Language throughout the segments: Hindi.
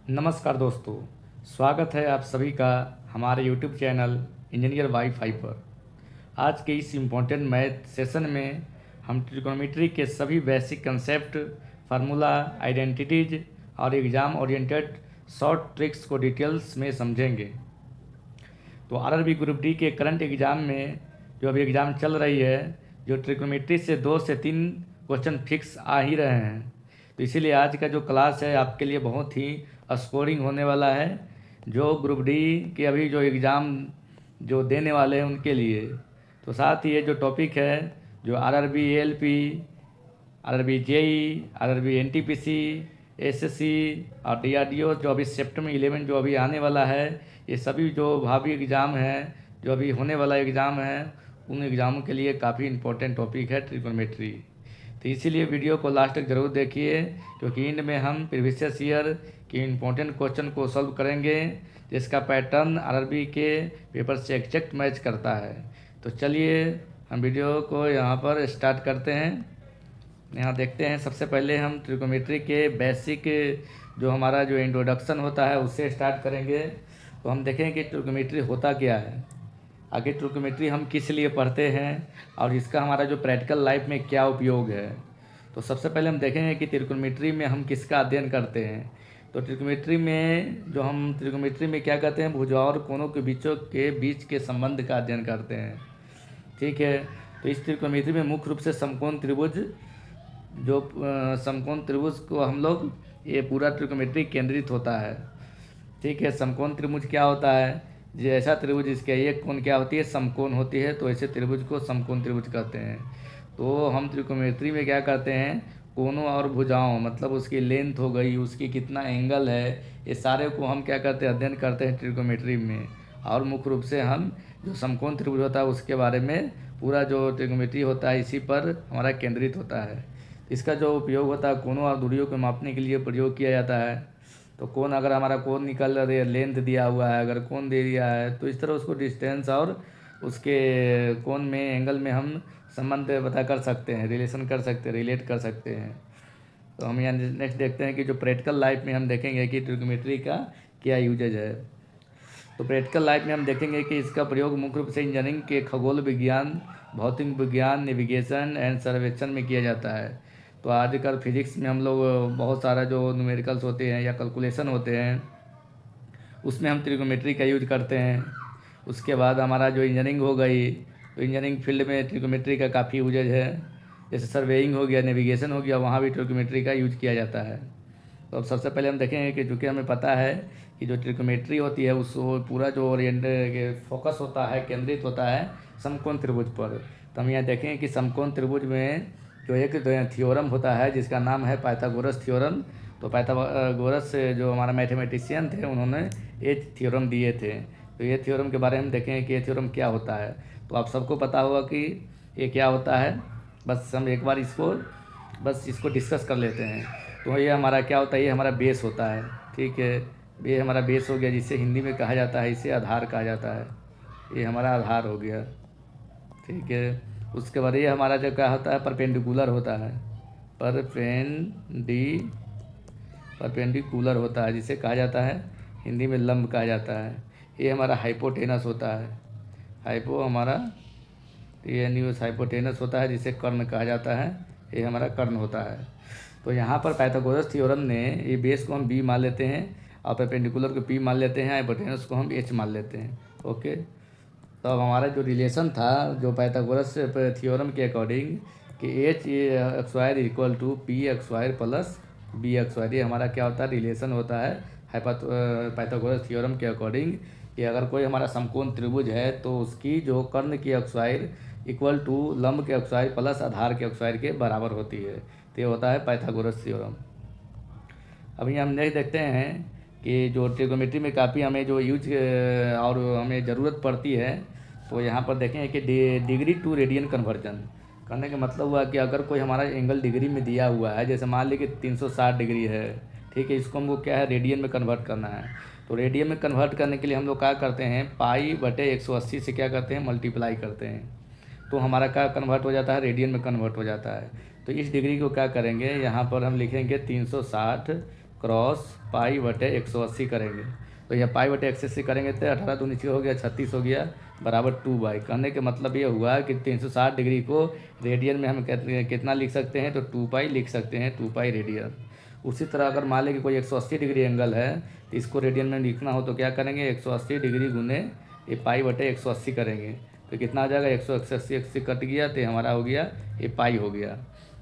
नमस्कार दोस्तों, स्वागत है आप सभी का हमारे YouTube चैनल इंजीनियर वाईफाई पर। आज के इस इम्पोर्टेंट मैथ सेशन में हम ट्रिग्नोमेट्री के सभी बेसिक कंसेप्ट, फार्मूला, आइडेंटिटीज और एग्ज़ाम ओरिएंटेड शॉर्ट ट्रिक्स को डिटेल्स में समझेंगे। तो आरआरबी ग्रुप डी के करंट एग्ज़ाम में जो अभी एग्ज़ाम चल रही है, जो ट्रिग्नोमेट्री से 2 से 3 क्वेश्चन फिक्स आ ही रहे हैं। तो इसीलिए आज का जो क्लास है आपके लिए बहुत ही स्कोरिंग होने वाला है, जो ग्रुप डी के अभी जो एग्ज़ाम जो देने वाले हैं उनके लिए। तो साथ ही ये जो टॉपिक है, जो RRB ALP, RRB JE, RRB NTPC, SSC और डीआरडीओ जो अभी सेप्टेम्बर 11 जो अभी आने वाला है, ये सभी जो भावी एग्ज़ाम है, जो अभी होने वाला एग्ज़ाम है, उन एग्ज़ामों के लिए काफ़ी इंपॉर्टेंट टॉपिक है ट्रिग्नोमेट्री। तो इसीलिए वीडियो को लास्ट तक ज़रूर देखिए, क्योंकि इंड में हम प्रीवियस ईयर के इम्पोर्टेंट क्वेश्चन को सॉल्व करेंगे, जिसका पैटर्न आरआरबी के पेपर से एग्जैक्ट मैच करता है। तो चलिए हम वीडियो को यहाँ पर स्टार्ट करते हैं। यहाँ देखते हैं, सबसे पहले हम ट्रिग्नोमेट्री के बेसिक जो हमारा जो इंट्रोडक्शन होता है उससे स्टार्ट करेंगे। तो हम देखेंगे कि ट्रिग्नोमेट्री होता क्या है, आगे ट्रिग्नोमेट्री हम किस लिए पढ़ते हैं और इसका हमारा जो प्रैक्टिकल लाइफ में क्या उपयोग है। तो सबसे पहले हम देखेंगे कि ट्रिग्नोमेट्री में हम किसका अध्ययन करते हैं। तो ट्रिग्नोमेट्री में क्या करते हैं, भुजाओं और कोणों के बीच के संबंध का अध्ययन करते हैं। ठीक है। तो इस ट्रिग्नोमेट्री में मुख्य रूप से समकोण त्रिभुज, जो समकोण त्रिभुज को हम लोग, ये पूरा ट्रिग्नोमेट्री केंद्रित होता है। ठीक है। समकोण त्रिभुज क्या होता है, जो ऐसा त्रिभुज जिसके एक कोण क्या होती है, समकोण होती है, तो ऐसे त्रिभुज को समकोण त्रिभुज कहते हैं। तो हम ट्रिग्नोमेट्री में क्या करते हैं, कोणों और भुजाओं, मतलब उसकी लेंथ हो गई, उसकी कितना एंगल है, ये सारे को हम क्या करते हैं, अध्ययन करते हैं ट्रिग्नोमेट्री में। और मुख्य रूप से हम जो समकोण त्रिभुज होता है उसके बारे में, पूरा जो ट्रिग्नोमेट्री होता है इसी पर हमारा केंद्रित होता है। इसका जो उपयोग होता है, कोणों और दूरियों को मापने के लिए प्रयोग किया जाता है। तो कोण, अगर हमारा कोण निकल रही है, लेंथ दिया हुआ है, अगर कोण दे दिया है, तो इस तरह उसको डिस्टेंस और उसके कोण में, एंगल में हम संबंध पता कर सकते हैं, रिलेशन कर सकते हैं, रिलेट कर सकते हैं। तो हम यहाँ नेक्स्ट देखते हैं कि जो प्रैक्टिकल लाइफ में हम देखेंगे कि ट्रिग्नोमेट्री का क्या यूजेज है। तो प्रैक्टिकल लाइफ में हम देखेंगे कि इसका प्रयोग मुख्य रूप से इंजीनियरिंग के खगोल विज्ञान, भौतिक विज्ञान, नेविगेशन एंड सर्वेक्षण में किया जाता है। तो आजकल फिजिक्स में हम लोग बहुत सारा जो न्यूमेरिकल्स होते हैं या कैलकुलेशन होते हैं, उसमें हम ट्रिग्नोमेट्री का यूज करते हैं। उसके बाद हमारा जो इंजीनियरिंग हो गई, तो इंजीनियरिंग फील्ड में ट्रिग्नोमेट्री का काफ़ी यूजेज है। जैसे सर्वेइंग हो गया, नेविगेशन हो गया, वहाँ भी ट्रिग्नोमेट्री का यूज किया जाता है। तो अब सबसे पहले हम देखेंगे कि चूँकि हमें पता है कि जो ट्रिग्नोमेट्री होती है उस पूरा जो फोकस होता है, केंद्रित होता है समकोण त्रिभुज पर। तो हम यहाँ देखेंगे कि समकोण त्रिभुज में जो एक थ्योरम होता है जिसका नाम है पाइथागोरस थ्योरम। तो पाइथागोरस जो हमारा मैथमेटिशियन थे, उन्होंने ये थ्योरम दिए थे। तो ये थ्योरम के बारे में देखेंगे कि ये थ्योरम क्या होता है। तो आप सबको पता होगा कि ये क्या होता है, बस हम एक बार इसको डिस्कस कर लेते हैं। तो ये हमारा क्या होता है, ये हमारा बेस होता है। ठीक है, ये हमारा बेस हो गया, जिसे हिंदी में कहा जाता है, इसे आधार कहा जाता है। ये हमारा आधार हो गया। ठीक है। उसके बाद ये हमारा जो क्या होता है, परपेंडिकुलर होता है। परपेंडिकुलर होता है, जिसे कहा जाता है हिंदी में लंब कहा जाता है। ये हमारा हाइपोटेनस होता है। हाइपोटेनस होता है, जिसे कर्ण कहा जाता है। ये हमारा कर्ण होता है। तो यहाँ पर पाइथागोरस थ्योरम ने ये बेस को हम बी मान लेते हैं और परपेंडिकुलर को पी मान लेते हैं, हाइपोटेनस को हम एच मान लेते हैं। ओके। तो अब हमारा जो रिलेशन था, जो पाइथागोरस थ्योरम के अकॉर्डिंग, कि H X square equal to P X square plus B X square, ये हमारा क्या होता है, रिलेशन होता है पाइथागोरस थ्योरम के अकॉर्डिंग, कि अगर कोई हमारा समकोण त्रिभुज है तो उसकी जो कर्ण की एक्स स्क्वायर इक्वल टू लंब के एक्स स्क्वायर प्लस आधार के एक्स स्क्वायर के बराबर होती है। तो ये होता है पाइथागोरस थ्योरम। अभी हम नेक्स्ट देखते हैं कि जो ट्रिग्नोमेट्री में काफ़ी हमें जो यूज और हमें ज़रूरत पड़ती है। तो यहाँ पर देखें कि डिग्री टू रेडियन कन्वर्जन करने का मतलब हुआ कि अगर कोई हमारा एंगल डिग्री में दिया हुआ है, जैसे मान लीजिए कि 360 डिग्री है। ठीक है, इसको हमको क्या है, रेडियन में कन्वर्ट करना है। तो रेडियन में कन्वर्ट करने के लिए हम लोग क्या करते हैं, पाई बटे 180 से क्या करते हैं, मल्टीप्लाई करते हैं। तो हमारा क्या कन्वर्ट हो जाता है, रेडियन में कन्वर्ट हो जाता है। तो इस डिग्री को क्या करेंगे, यहाँ पर हम लिखेंगे 360 क्रॉस पाई बटे 180 करेंगे। तो यह पाई बटे 180 करेंगे तो 18 दूनी हो गया 36 हो गया बराबर 2/। कहने के मतलब ये हुआ कि 360 डिग्री को रेडियन में हम कितना लिख सकते हैं, तो 2 पाई लिख सकते हैं, 2 पाई रेडियन। उसी तरह अगर मान लें कि कोई 180 डिग्री एंगल है तो इसको रेडियन में लिखना हो तो क्या करेंगे, 180 डिग्री गुने ये पाई बटे 180 करेंगे तो कितना आ जाएगा, 180 कट गया तो हमारा हो गया ये पाई हो गया।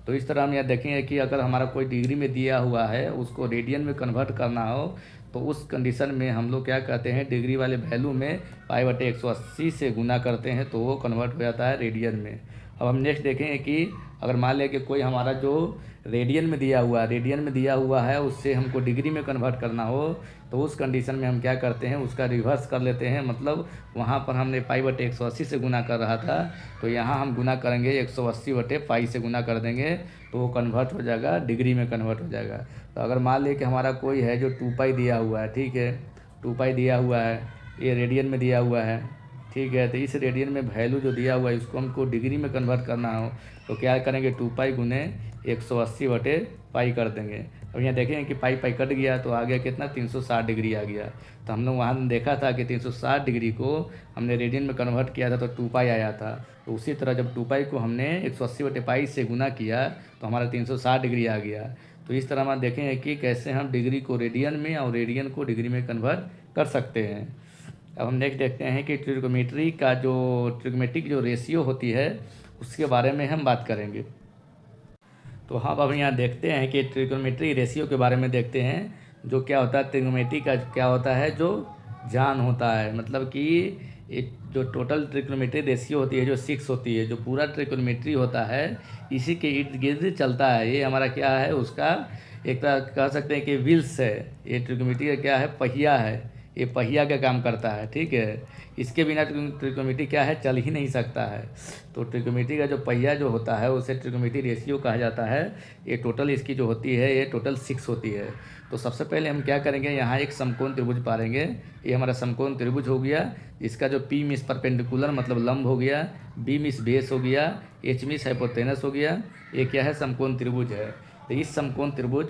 तो इस तरह हम यह देखेंगे कि अगर हमारा कोई डिग्री में दिया हुआ है उसको रेडियन में कन्वर्ट करना हो तो उस कंडीशन में हम लोग क्या कहते हैं, डिग्री वाले वैल्यू में पाई बटे 180 से गुना करते हैं तो वो कन्वर्ट हो जाता है रेडियन में। अब हम नेक्स्ट देखेंगे कि अगर मान लें कि कोई हमारा जो रेडियन में दिया हुआ है उससे हमको डिग्री में कन्वर्ट करना हो तो उस कंडीशन में हम क्या करते हैं, उसका रिवर्स कर लेते हैं। मतलब वहाँ पर हमने पाई बटे 180 से गुना कर रहा था तो यहाँ हम गुना करेंगे 180 बटे पाई से गुना कर देंगे तो वो कन्वर्ट हो जाएगा, डिग्री में कन्वर्ट हो जाएगा। तो अगर मान लें कि हमारा कोई है जो 2 पाई दिया हुआ है, ठीक है, 2 पाई दिया हुआ है, ये रेडियन में दिया हुआ है, ठीक है, तो इस रेडियन में वैल्यू जो दिया हुआ है इसको हमको डिग्री में कन्वर्ट करना हो तो क्या करेंगे, 2 पाई गुने 180 बटे पाई कर देंगे। अब यहाँ देखेंगे कि पाई पाई कट गया तो आ गया कितना, 360 डिग्री आ गया। तो हम लोग वहाँ देखा था कि 360 डिग्री को हमने रेडियन में कन्वर्ट किया था तो 2 पाई आया था। तो उसी तरह जब 2 पाई को हमने 180 बटे पाई से गुना किया तो हमारा 360 डिग्री आ गया। तो इस तरह हम देखेंगे कि कैसे हम डिग्री को रेडियन में और रेडियन को डिग्री में कन्वर्ट कर सकते हैं। अब हम नेक्स्ट देखते हैं कि ट्रिग्मेट्रिक जो रेशियो होती है उसके बारे में हम बात करेंगे। तो हम अब यहाँ देखते हैं कि ट्रिग्नोमेट्री रेशियो के बारे में देखते हैं। जो क्या होता है, ट्रिग्नोमेट्री का क्या होता है, जो जान होता है, मतलब कि एक जो टोटल ट्रिग्नोमेट्री रेशियो होती है जो 6 होती है, जो पूरा ट्रिग्नोमेट्री होता है इसी के इर्द गिर्द चलता है। ये हमारा क्या है, उसका एक तरह कह सकते हैं कि व्हील्स है। ये ट्रिग्नोमेट्री का क्या है, पहिया है, ये पहिया का काम करता है, ठीक है। इसके बिना ट्रिग्नोमेट्री क्या है, चल ही नहीं सकता है। तो ट्रिग्नोमेट्री का जो पहिया जो होता है उसे ट्रिग्नोमेट्री रेशियो कहा जाता है। ये टोटल इसकी जो होती है ये टोटल 6 होती है। तो सबसे पहले हम क्या करेंगे, यहाँ एक समकोण त्रिभुज पाएंगे। ये हमारा समकोण त्रिभुज हो गया, इसका जो पी मीन्स परपेंडिकुलर मतलब लंब हो गया, बी मीन्स बेस हो गया, एच मीन्स हाइपोटेनस हो गया। ये क्या है, समकोण त्रिभुज है। तो इस समकोण त्रिभुज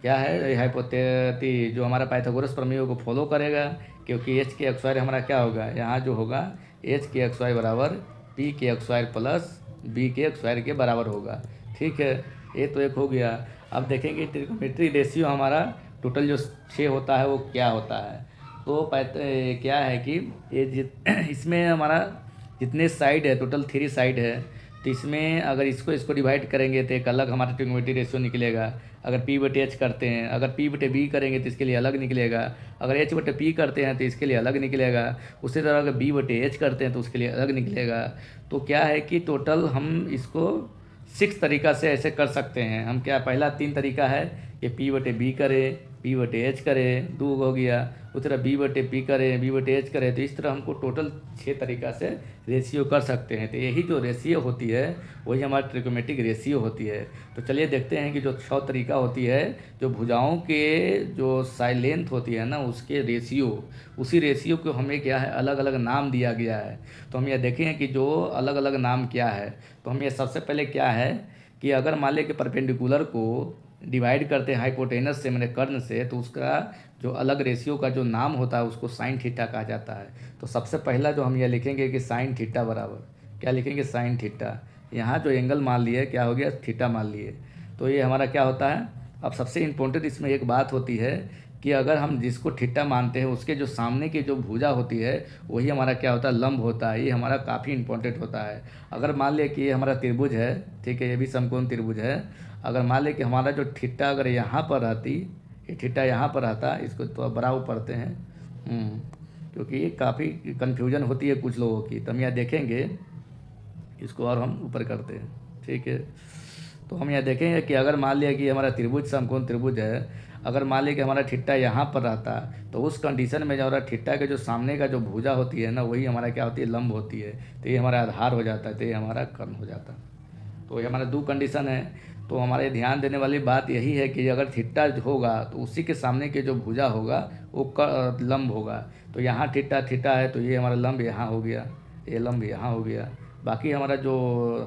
क्या है, हाइपोथेटी जो हमारा पाइथागोरस प्रमेय को फॉलो करेगा, क्योंकि एच के एक्स वाई हमारा क्या होगा, यहाँ जो होगा एच के एक्स वाई बराबर पी के एक्स वाई प्लस बी के एक्स वाई के बराबर होगा, ठीक है। ये तो एक हो गया। अब देखेंगे ट्रिग्नोमेट्री रेशियो हमारा टोटल जो 6 होता है वो क्या होता है। तो क्या है कि ये इसमें हमारा जितने साइड है टोटल 3 साइड है। तो इसमें अगर इसको डिवाइड करेंगे तो एक अलग हमारा ट्रिग्नोमेट्री रेशियो निकलेगा। अगर पी बटे एच करते हैं, अगर पी बटे बी करेंगे तो इसके लिए अलग निकलेगा। अगर एच बटे पी करते हैं तो इसके लिए अलग निकलेगा। उसी तरह अगर बी बटे एच करते हैं तो उसके लिए अलग निकलेगा। तो क्या है कि टोटल हम इसको 6 तरीका से ऐसे कर सकते हैं। हम क्या, पहला 3 तरीका है कि पी बटे बी करें, पी बटे एच करें, 2 हो गया। उस तरह बी बटे पी करें, बी बटे एच करें। तो इस तरह हमको टोटल 6 तरीका से रेशियो कर सकते हैं। तो यही जो रेशियो होती है वही हमारी ट्रिग्नोमेट्रिक रेशियो होती है। तो चलिए देखते हैं कि जो 6 तरीका होती है, जो भुजाओं के जो साइड लेंथ होती है ना उसके रेशियो, उसी रेशियो को हमें क्या है अलग अलग नाम दिया गया है। तो हम यह देखें कि जो अलग अलग नाम क्या है। तो हम ये सबसे पहले क्या है कि अगर मान लें कि परपेंडिकुलर को डिवाइड करते हैं हाइपोटेनस से, मैंने कर्ण से, तो उसका जो अलग रेशियो का जो नाम होता है उसको साइन थीटा कहा जाता है। तो सबसे पहला जो हम यह लिखेंगे कि साइन थीटा बराबर क्या लिखेंगे, साइन थीटा। यहाँ जो एंगल मान लिए क्या हो गया, थीटा मान लिए। तो ये हमारा क्या होता है। अब सबसे इम्पोर्टेंट इसमें एक बात होती है कि अगर हम जिसको थीटा मानते हैं उसके जो सामने की जो भुजा होती है वही हमारा क्या होता है, लंब होता है। ये हमारा काफ़ी इंपॉर्टेंट होता है। अगर मान लिया कि ये हमारा त्रिभुज है, ठीक है, ये भी समकोण त्रिभुज है। अगर मान लें कि हमारा जो थीटा अगर यहाँ पर रहती, ये थीटा यहाँ पर रहता, इसको तो बराबर पढ़ते हैं क्योंकि ये काफ़ी कन्फ्यूजन होती है कुछ लोगों की। तो हम यहाँ देखेंगे इसको और हम ऊपर करते हैं, ठीक है। तो हम यहाँ देखेंगे कि अगर मान लिया कि हमारा त्रिभुज समकोण त्रिभुज है, अगर मान लिया कि हमारा थीटा यहाँ पर रहता तो उस कंडीशन में जो हमारा थीटा के जो सामने का जो भुजा होती है ना वही हमारा क्या होती है, लंब होती है। तो ये हमारा आधार हो जाता है, तो ये हमारा कर्ण हो जाता है। तो ये हमारा 2 कंडीशन है। तो हमारे ध्यान देने वाली बात यही है कि अगर थीटा होगा तो उसी के सामने के जो भुजा होगा वो लंब होगा। तो यहाँ थीटा है तो ये हमारा लंब यहाँ हो गया, ये लंब यहाँ हो गया। बाकी हमारा जो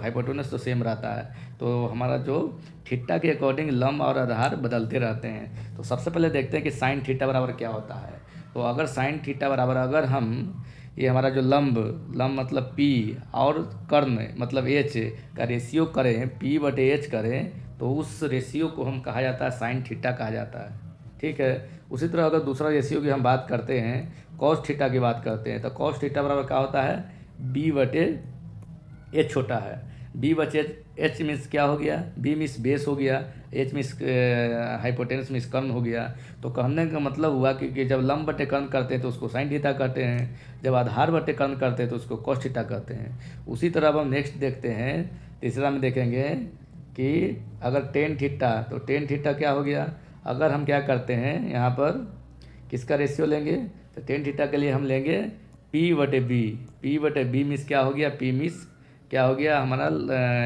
हाइपोटेनस तो सेम रहता है। तो हमारा जो थीटा के अकॉर्डिंग लंब और आधार बदलते रहते हैं। तो सबसे पहले देखते हैं कि साइन थीटा बराबर क्या होता है। तो अगर साइन थीटा बराबर अगर हम ये हमारा जो लंब लंब मतलब पी और कर्ण मतलब एच का रेशियो करें, पी बटे एच करें, तो उस रेशियो को हम कहा जाता है साइन थीटा कहा जाता है। ठीक है। उसी तरह अगर दूसरा रेशियो की हम बात करते हैं, कॉस थीटा की बात करते हैं, तो कॉस थीटा बराबर क्या होता है, बी बटे एच होता है। बी बचे एच मीन्स क्या हो गया, बी मीन्स बेस हो गया, एच मीन्स हाइपोटेनस मीन्स कर्ण हो गया। तो कहने का मतलब हुआ कि जब लंब बटे कर्ण करते हैं तो उसको साइन थीटा कहते हैं, जब आधार बटे कर्ण करते हैं तो उसको कॉस थीटा कहते हैं। उसी तरह अब हम नेक्स्ट देखते हैं, तीसरा में देखेंगे कि अगर टेन थीटा, तो टेन थीटा क्या हो गया, अगर हम क्या करते हैं यहाँ पर किसका रेशियो लेंगे, तो टेन थीटा के लिए हम लेंगे पी बटे बी। पी बटे बी मीन्स क्या हो गया, पी मीन्स क्या हो गया हमारा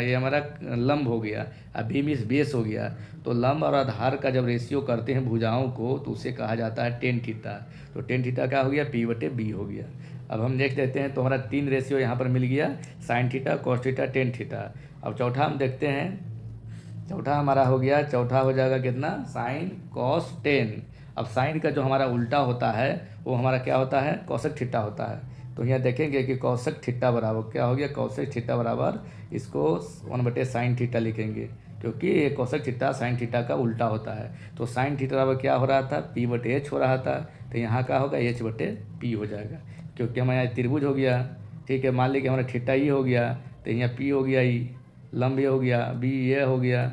ये हमारा लंब हो गया, अब बी मीन्स बेस हो गया। तो लंब और आधार का जब रेशियो करते हैं भुजाओं को तो उसे कहा जाता है टेन थीटा। तो टेन थीटा क्या हो गया, पी बटे बी हो गया। अब हम नेक्स्ट देखते हैं, तो हमारा तीन रेशियो यहाँ पर मिल गया, sine theta, cos theta, tan theta. अब चौथा हम देखते हैं, चौथा हमारा हो गया, चौथा हो जाएगा कितना, साइन कॉस टेन। अब साइन का जो हमारा उल्टा होता है वो हमारा क्या होता है, कॉसेक थीटा होता है। तो यहाँ देखेंगे कि कॉसेक थीटा बराबर क्या हो गया, कॉसेक थीटा बराबर इसको 1/साइन थीटा लिखेंगे, क्योंकि ये कॉसेक थीटा साइन थीटा का उल्टा होता है। तो साइन थीटा बराबर क्या हो रहा था, पी बटे एच हो रहा था, तो यहाँ का होगा एच बटे पी हो जाएगा, क्योंकि हमारे यहाँ त्रिभुज हो गया। ठीक है, मान लीजिए हमारा थीटा ई हो गया, तो यहाँ पी हो गया ई, लंब ये हो गया, बी ये हो गया,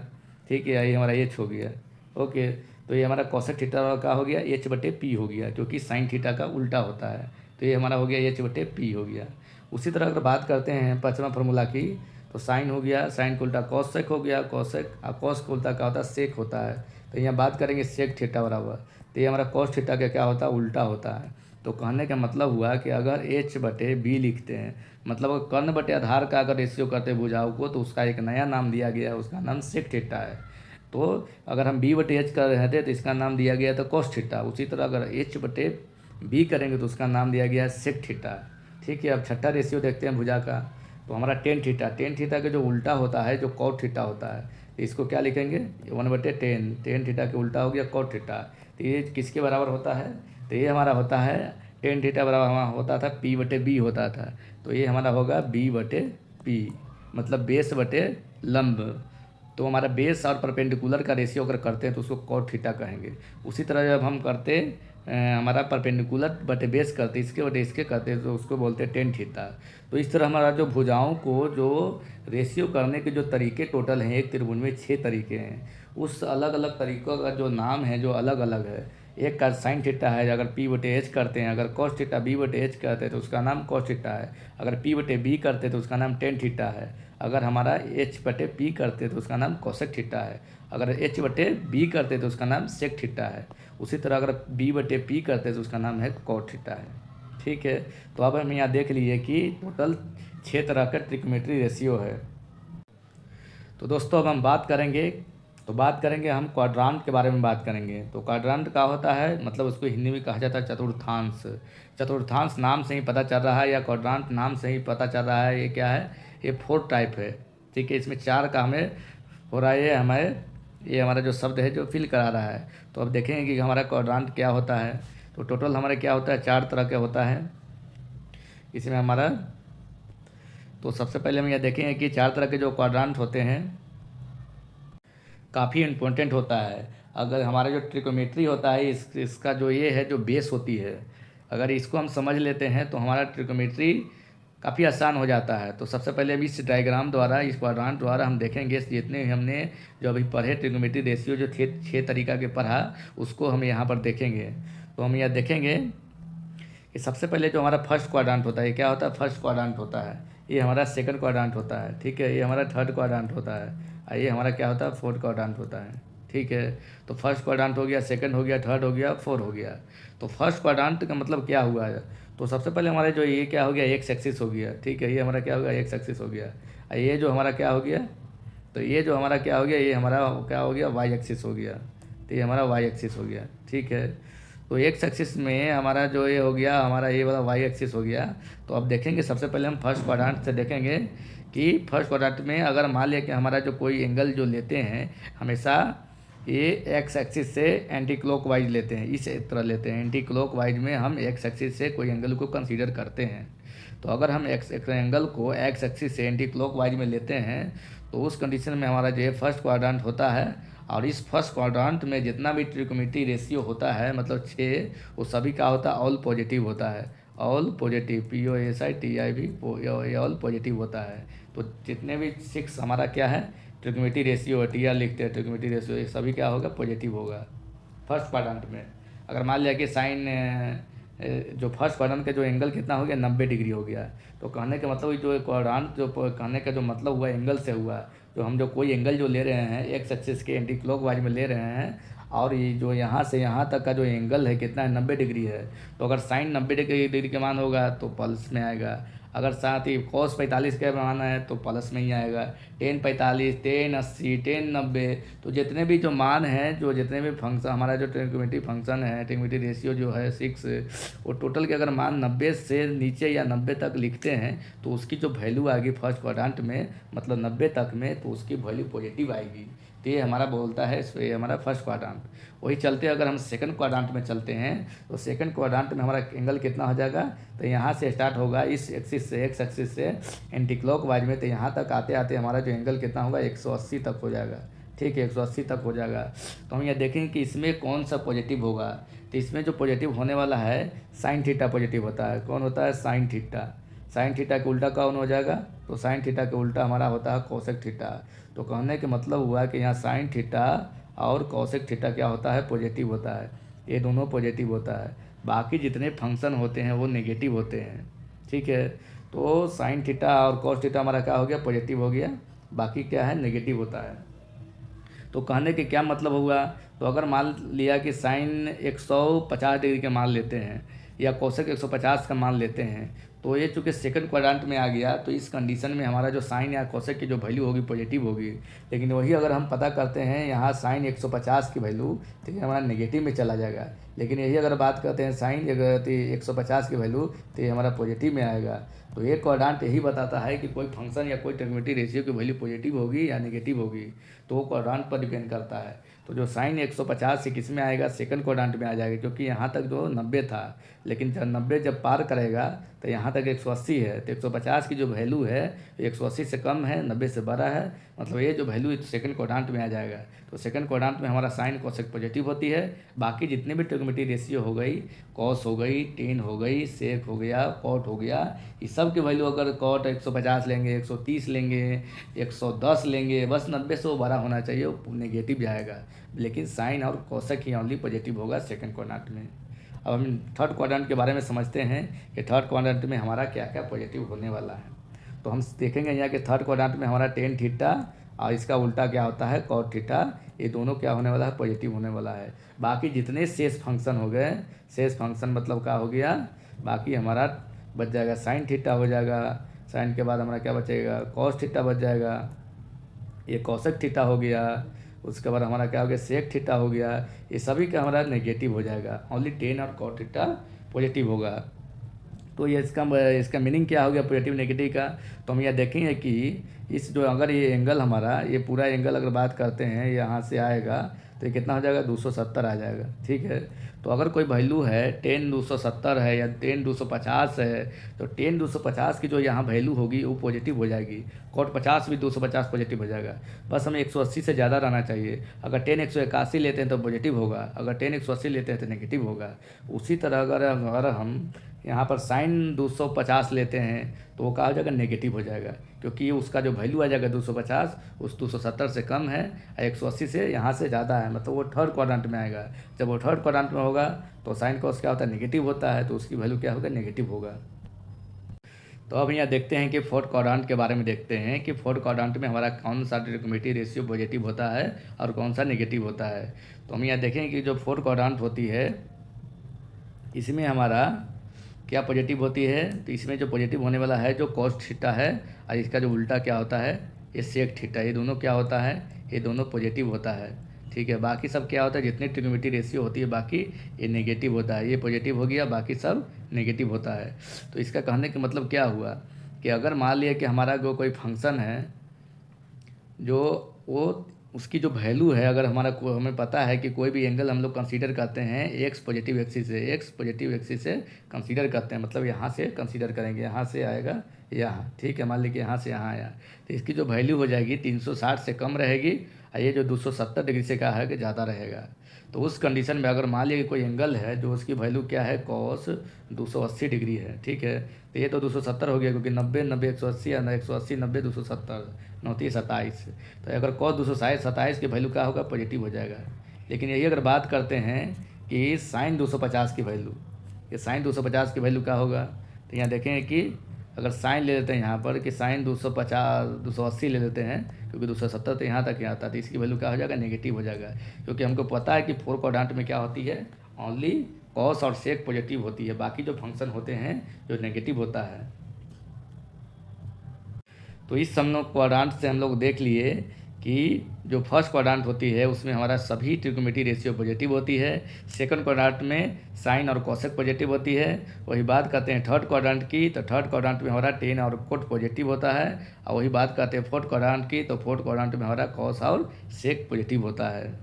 ठीक है, ये हमारा एच हो गया। ओके, तो ये हमारा कॉसेक थीटा का हो गया एच बटे पी हो गया, क्योंकि साइन थीटा का उल्टा होता है। तो ये हमारा हो गया एच बटे पी हो गया। उसी तरह अगर बात करते हैं पाँचवा फार्मूला की, तो साइन हो गया, साइन का उल्टा कॉसेक हो गया, कॉसेक कॉस का उल्टा क्या होता है, सेक होता है। तो यहाँ बात करेंगे सेक थीटा बराबर, तो ये हमारा कॉस थीटा का क्या होता है, उल्टा होता है। तो कहने का मतलब हुआ कि अगर एच बटे बी लिखते हैं, मतलब अगर कर्ण बटे आधार का अगर रेशियो करते हैं भुजाओं को, तो उसका एक नया नाम दिया गया है, उसका नाम सेक थीटा है। तो अगर हम बी बटे एच कर रहे थे तो इसका नाम दिया गया था कॉस थीटा। उसी तरह अगर एच बटे बी करेंगे तो उसका नाम दिया गया है सेक थीटा। ठीक है, अब छठा रेशियो देखते हैं भुजा का, तो हमारा टेन थीटा, टेन थीटा का जो उल्टा होता है जो कॉट थीटा होता है, तो इसको क्या लिखेंगे, 1/10, टेन थीटा के उल्टा हो गया कॉट थीटा। तो ये किसके बराबर होता है, तो ये हमारा होता है टेन थीटा बराबर हमारा होता था पी बटे बी होता था। तो ये हमारा होगा बी बटे पी, मतलब बेस बटे लंब। तो हमारा बेस और परपेंडिकुलर का रेशियो अगर करते हैं तो उसको कॉट थीटा कहेंगे। उसी तरह जब हम करते हमारा परपेंडिकुलर बटे बेस करते इसके बटे इसके करते तो उसको बोलते हैं टेन थीटा। तो इस तरह हमारा जो भुजाओं को जो रेशियो करने के जो तरीके टोटल हैं, एक त्रिभुज में 6 तरीके हैं, उस अलग अलग तरीक़ों का जो नाम है जो अलग अलग है। एक का साइन थीटा है, अगर पी बटे एच करते हैं, अगर कॉस थीटा बी बटे एच करते हैं तो उसका नाम कॉस थीटा है, अगर पी बटे बी करते हैं तो उसका नाम टेन थीटा है, अगर हमारा एच बटे पी करते हैं तो उसका नाम कॉसेक थीटा है, अगर एच बटे बी करते हैं तो उसका नाम सेक थीटा है। उसी तरह अगर बी बटे पी करते हैं तो उसका नाम है कॉट थीटा है। ठीक है, तो अब हम यहाँ देख लीजिए कि टोटल 6 तरह का ट्रिग्नोमेट्री रेशियो है। तो दोस्तों अब हम बात करेंगे हम क्वाड्रांट के बारे में बात करेंगे। तो क्वाड्रांट क्या होता है, मतलब उसको हिंदी में कहा जाता है चतुर्थांश। चतुर्थांश नाम से ही पता चल रहा है, या क्वाड्रांट नाम से ही पता चल रहा है, ये क्या है, ये 4 टाइप है। ठीक है, इसमें 4 का हमें हो रहा है, ये हमारा जो शब्द है जो फिल करा रहा है। तो अब देखेंगे कि हमारा क्वाड्रांट क्या होता है। तो टोटल हमारे क्या होता है, 4 तरह का होता है इसमें हमारा। तो सबसे पहले हम यह देखेंगे कि 4 तरह के जो क्वाड्रांट होते हैं काफ़ी इम्पोर्टेंट होता है। अगर हमारा जो ट्रिकोमेट्री होता है इसका जो ये है जो बेस होती है, अगर इसको हम समझ लेते हैं तो हमारा ट्रिकोमेट्री काफ़ी आसान हो जाता है। तो सबसे पहले अभी इस डायग्राम द्वारा, इस क्वाड्रांट द्वारा हम देखेंगे जितने हमने जो अभी पढ़े ट्रिकोमेट्री रेशियो जो 6 तरीका के पढ़ा उसको हम यहाँ पर देखेंगे। तो हम यह देखेंगे कि सबसे पहले जो हमारा फर्स्ट क्वाड्रांट होता है, क्या होता है, फर्स्ट क्वाड्रांट होता है, ये हमारा सेकंड क्वाड्रांट होता है। ठीक है, ये हमारा थर्ड क्वाड्रांट होता है, और ये हमारा क्या होता है, फोर्थ क्वाड्रांट होता है। ठीक है, तो फर्स्ट क्वाड्रांट हो गया, सेकंड हो गया, थर्ड हो गया, फोर्थ हो गया। तो फर्स्ट क्वाड्रांट का मतलब क्या हुआ है, तो सबसे पहले हमारे जो ये क्या हो गया, एक्स एक्सिस हो गया। ठीक है, ये हमारा क्या हो गया, एक्स एक्सिस हो गया। और ये जो हमारा क्या हो गया, तो ये जो हमारा क्या हो गया, ये हमारा क्या हो गया, वाई एक्सिस हो गया। तो ये हमारा वाई एक्सिस हो गया। ठीक है, तो एक्स एक्सिस में हमारा जो ये हो गया, हमारा ये वाला वाई एक्सिस हो गया। तो अब देखेंगे, सबसे पहले हम फर्स्ट क्वाड्रेंट से देखेंगे कि फर्स्ट क्वाड्रेंट में अगर मान लिया कि हमारा जो कोई एंगल जो लेते हैं, हमेशा ये एक्स एक्सिस से एंटी क्लॉकवाइज लेते हैं, इस तरह लेते हैं। एंटी क्लॉकवाइज में हम एक्स एक्सिस से कोई एंगल को कंसीडर करते हैं। तो अगर हम एक्स एंगल को एक्स एक्सिस से एंटी क्लॉकवाइज में लेते हैं, तो उस कंडीशन में हमारा जो है फर्स्ट क्वाड्रेंट होता है। और इस फर्स्ट क्वाड्रेंट में जितना भी ट्रिकोमेट्री रेशियो होता है, मतलब 6, वो सभी का होता है ऑल पॉजिटिव होता है। All positive, POSITIV all positive होता है। तो जितने भी 6 हमारा क्या है, ट्रिकोमेट्री रेशियो, TR लिखते हैं, ट्रिकोमेट्री रेशियो, ये सभी क्या होगा, पॉजिटिव होगा फर्स्ट क्वाड्रेंट में। अगर मान लिया कि साइन जो फर्स्ट क्वाड्रेंट का जो एंगल कितना हो गया, 90 डिग्री हो गया। तो कहने का मतलब जो क्वाड्रेंट, जो कहने का जो मतलब हुआ एंगल से हुआ, जो हम जो कोई एंगल जो ले रहे हैं एक्स एक्सिस के एंटी क्लॉकवाइज में ले रहे हैं, और ये जो यहाँ से यहाँ तक का जो एंगल है कितना है, 90 डिग्री है। तो अगर साइन 90 डिग्री के मान होगा तो प्लस में आएगा। अगर साथ ही कॉस 45 का मान है तो प्लस में ही आएगा। टेन 45, टेन 80, टेन 90, तो जितने भी जो मान हैं, जो जितने भी फंक्शन हमारा जो ट्रिग्नोमेट्री फंक्शन है, ट्रिग्नोमेट्री रेशियो जो है 6, वो टोटल के अगर मान 90 से नीचे या 90 तक लिखते हैं, तो उसकी जो वैल्यू आएगी फर्स्ट क्वाड्रेंट में, मतलब 90 तक में, तो उसकी वैल्यू पॉजिटिव आएगी। तो ये हमारा बोलता है, ये हमारा फर्स्ट क्वाड्रेंट। वही चलते अगर हम सेकंड क्वाड्रेंट में चलते हैं, तो सेकंड क्वाड्रेंट में हमारा एंगल कितना हो जाएगा, तो यहाँ से स्टार्ट होगा इस एक्सिस से, एक्स एक्सिस से एंटी क्लॉकवाइज में, तो यहाँ तक आते आते हमारा जो एंगल कितना होगा, 180 तक हो जाएगा। ठीक है, 180 तक हो जाएगा। तो हम यहाँ देखेंगे कि इसमें कौन सा पॉजिटिव होगा। तो इसमें जो पॉजिटिव होने वाला है, साइन थीटा पॉजिटिव होता है। कौन होता है, साइन थीटा। साइन थीटा के उल्टा कौन हो जाएगा, तो साइन थीटा के उल्टा हमारा होता है कोसेक थीटा। तो कहने के मतलब हुआ कि यहाँ साइन थीटा और कोसेक थीटा क्या होता है, पॉजिटिव होता है। ये दोनों पॉजिटिव होता है। बाकी जितने फंक्शन होते हैं वो नेगेटिव होते हैं। ठीक है, तो साइन थीटा और कॉस थीटा हमारा क्या हो गया, पॉजिटिव हो गया, बाकी क्या है, नेगेटिव होता है। तो कहने के क्या मतलब हुआ, तो अगर मान लिया कि साइन 150 डिग्री का मान लेते हैं या कोसेक 150 का मान लेते हैं, तो ये चूँकि सेकंड क्वाड्रेंट में आ गया, तो इस कंडीशन में हमारा जो साइन या कोसेक की जो वैल्यू होगी पॉजिटिव होगी। लेकिन वही अगर हम पता करते हैं यहाँ साइन 150 की वैल्यू, तो ये हमारा नेगेटिव में चला जाएगा। लेकिन यही अगर बात करते हैं साइन 150 की वैल्यू, तो ये हमारा पॉजिटिव में आएगा। तो ये क्वाड्रेंट यही बताता है कि कोई फंक्शन या कोई ट्रिग्नोमेट्री रेशियो की वैल्यू पॉजिटिव होगी या नेगेटिव होगी, तो वो क्वाड्रेंट पर डिपेंड करता है। तो जो साइन 150 से किस में आएगा, सेकंड क्वाड्रेंट में आ जाएगा, क्योंकि यहाँ तक जो 90 था, लेकिन जब 90 जब पार करेगा तो यहाँ तक 180 है। तो 150 की जो वैल्यू है 180 से कम है, 90 से बड़ा है, मतलब ये जो वैल्यू सेकंड क्वाड्रेंट में आ जाएगा। तो सेकंड क्वाड्रेंट में हमारा साइन कोसेक पॉजिटिव होती है। बाकी जितने भी ट्रिग्नोमेट्री रेशियो हो गई, कॉस हो गई, टेन हो गई, सेक हो गया, कॉट हो गया, इस सब की वैल्यू अगर कॉट 150 लेंगे, 130 लेंगे, 110 लेंगे, बस 90 से वो बड़ा होना चाहिए, वो नेगेटिव जाएगा। लेकिन साइन और कोसेक ही ओनली पॉजिटिव होगा सेकंड क्वाड्रेंट में। अब हम थर्ड क्वाड्रेंट के बारे में समझते हैं कि थर्ड क्वाड्रेंट में हमारा क्या क्या पॉजिटिव होने वाला है। तो हम देखेंगे यहाँ कि थर्ड क्वाड्रेंट में हमारा टेन थीटा और इसका उल्टा क्या होता है, कॉट थीटा, ये दोनों क्या होने वाला है, पॉजिटिव होने वाला है। बाकी जितने शेष फंक्शन हो गए, शेष फंक्शन मतलब क्या हो गया, बाकी हमारा बच जाएगा साइन थीटा हो जाएगा, साइन के बाद हमारा क्या बचेगा, कॉस थीटा बच जाएगा, ये कोसेक थीटा हो गया, उसके बाद हमारा क्या हो गया, सेक थीटा हो गया, ये सभी का हमारा नेगेटिव हो जाएगा, ओनली टेन और कॉट थीटा पॉजिटिव होगा। तो ये इसका मीनिंग क्या हो गया पॉजिटिव नेगेटिव का। तो हम यह देखेंगे कि इस जो अगर ये एंगल हमारा, ये पूरा एंगल अगर बात करते हैं यहाँ से आएगा, तो ये कितना हो जाएगा, 270 आ जाएगा। ठीक है, तो अगर कोई वैल्यू है 10 270 है या 10 250 है, तो 10 250 की जो यहाँ वैल्यू होगी वो पॉजिटिव हो जाएगी, कॉट 50 भी 250 पॉजिटिव हो जाएगा। बस हमें 180 से ज़्यादा रहना चाहिए। अगर 10 181 लेते हैं तो पॉजिटिव होगा, अगर 10 180 लेते हैं तो नेगेटिव होगा। उसी तरह अगर हम यहाँ पर साइन 250 लेते हैं तो वो क्या हो जाएगा, नेगेटिव हो जाएगा, क्योंकि उसका जो वैल्यू आ जाएगा 250 उस 270 से कम है, 180 से यहाँ से ज़्यादा है, मतलब वो थर्ड क्वाड्रेंट में आएगा। जब वो थर्ड क्वाड्रेंट में होगा तो साइन कॉस क्या होता है, नेगेटिव होता है, तो उसकी वैल्यू क्या होगा, नेगेटिव होगा। तो अब यहाँ देखते हैं कि फोर्थ क्वाड्रेंट के बारे में देखते हैं कि फोर्थ क्वाड्रेंट में हमारा कौन सा ट्रिग्नोमेट्री रेशियो पॉजिटिव होता है और कौन सा नेगेटिव होता है। तो हम यहाँ देखें कि जो फोर्थ क्वाड्रेंट होती है इसमें हमारा क्या पॉजिटिव होती है, तो इसमें जो पॉजिटिव होने वाला है जो कॉस थीटा है, और इसका जो उल्टा क्या होता है, ये सेक थीटा, ये दोनों क्या होता है, ये दोनों पॉजिटिव होता है। ठीक है। बाकी सब क्या होता है, जितनी ट्रिग्नोमेट्री रेशियो होती है बाकी ये नेगेटिव होता है, ये पॉजिटिव हो गया, बाकी सब नेगेटिव होता है। तो इसका कहने का मतलब क्या हुआ कि अगर मान लिया कि हमारा जो कोई फंक्शन है जो वो उसकी जो वैल्यू है, अगर हमें पता है कि कोई भी एंगल हम लोग कंसीडर करते हैं एक्स पॉजिटिव एक्सिस से कंसीडर करते हैं, मतलब यहाँ से कंसीडर करेंगे, यहाँ से आएगा यहाँ, ठीक है। मान लीजिए यहाँ से यहाँ आया, तो इसकी जो वैल्यू हो जाएगी 360 से कम रहेगी और ये जो 270 डिग्री से क्या है कि ज़्यादा रहेगा। तो उस कंडीशन में अगर मान लिया कि कोई एंगल है जो उसकी वैल्यू क्या है कॉस 280 डिग्री है, ठीक है। तो ये तो 270 हो गया, क्योंकि 90 90 180 या 180 90 270 9 27। तो अगर कॉस 227 की वैल्यू क्या होगा, पॉजिटिव हो जाएगा। लेकिन यही अगर बात करते हैं कि साइन 250 की वैल्यू, ये साइन 250 की वैल्यू क्या होगा, तो यहाँ देखेंगे कि अगर साइन ले लेते हैं यहाँ पर कि साइन 280 ले लेते हैं, क्योंकि 270 तो यहाँ तक ही आता है, तो इसकी वैल्यू क्या हो जाएगा, नेगेटिव हो जाएगा। क्योंकि हमको पता है कि 4 क्वाड्रेंट में क्या होती है, ओनली कॉस और सेक पॉजिटिव होती है, बाकी जो फंक्शन होते हैं जो नेगेटिव होता है। तो इस सब क्वाड्रेंट से हम लोग देख लिए कि जो फर्स्ट क्वाड्रेंट होती है उसमें हमारा सभी ट्रिग्नोमेट्री रेशियो पॉजिटिव होती है, सेकंड क्वाड्रेंट में साइन और कोसेक पॉजिटिव होती है। वही बात करते हैं थर्ड क्वाड्रेंट की, तो थर्ड क्वाड्रेंट में हमारा टेन और कोट पॉजिटिव होता है। और वही बात करते हैं फोर्थ क्वाड्रेंट की, तो फोर्थ क्वाड्रेंट में हमारा कॉस और सेक पॉजिटिव होता है।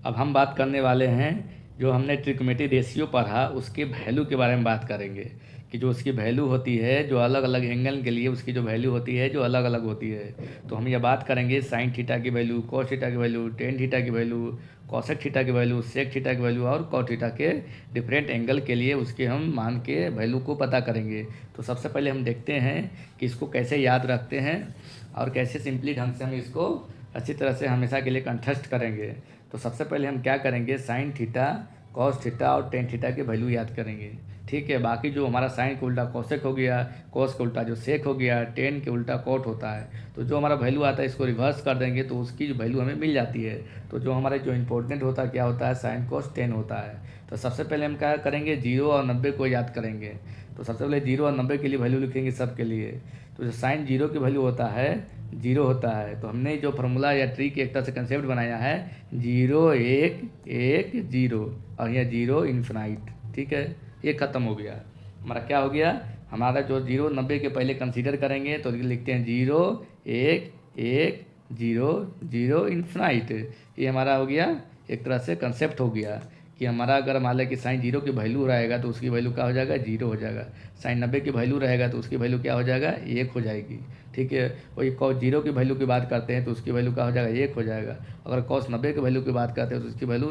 अब हम बात करने वाले हैं जो हमने ट्रिग्नोमेट्री रेशियो पढ़ा उसके वैल्यू के बारे में बात करेंगे कि जो उसकी वैल्यू होती है, जो अलग अलग एंगल के लिए उसकी जो वैल्यू होती है जो अलग अलग होती है। तो हम ये बात करेंगे साइन थीटा की वैल्यू, कॉस थीटा की वैल्यू, टेन थीटा की वैल्यू, कॉसेक थीटा की वैल्यू, सेक थीटा की वैल्यू और कॉट थीटा के डिफरेंट एंगल के लिए उसके हम मान के वैल्यू को पता करेंगे। तो सबसे पहले हम देखते हैं कि इसको कैसे याद रखते हैं और कैसे सिंपली ढंग से हम इसको अच्छी तरह से हमेशा के लिए कंठस्थ करेंगे। तो सबसे पहले हम क्या करेंगे, साइन थीटा, कॉस थीटा और टेन थीटा के वैल्यू याद करेंगे, ठीक है। बाकी जो हमारा साइन के उल्टा कोसेक हो गया, कॉस के उल्टा जो सेक हो गया, टेन के उल्टा कॉट होता है। तो जो हमारा वैल्यू आता है इसको रिवर्स कर देंगे तो उसकी जो वैल्यू हमें मिल जाती है। तो जो हमारे जो इंपॉर्टेंट होता है क्या होता है, साइन कॉस टेन होता है। तो सबसे पहले हम क्या करेंगे, 0 और 90 को याद करेंगे। तो सबसे पहले 0 और 90 के लिए वैल्यू लिखेंगे सब के लिए। तो जो साइन 0 की वैल्यू होता है 0 होता है, तो हमने जो फार्मूला या ट्री के एक तरह से कंसेप्ट बनाया है 0 1 1 0 और यहाँ 0 इन्फिनाइट, ठीक है। ये ख़त्म हो गया, हमारा क्या हो गया, हमारा जो 0 90 के पहले कंसीडर करेंगे तो लिखते हैं 0 1 1 0 0 इन्फिनाइट। ये हमारा हो गया एक तरह से कंसेप्ट हो गया कि हमारा अगर मान लें कि साइन 0 की वैल्यू रहेगा तो उसकी वैल्यू क्या हो जाएगा, 0 हो जाएगा। साइन 90 की वैल्यू रहेगा तो उसकी वैल्यू क्या हो जाएगा, 1 हो जाएगी, ठीक है। वही कॉस 0 की वैल्यू की बात करते हैं तो उसकी वैल्यू क्या हो जाएगा, 1 हो जाएगा। अगर कॉस 90 की वैल्यू की बात करते हैं तो उसकी वैल्यू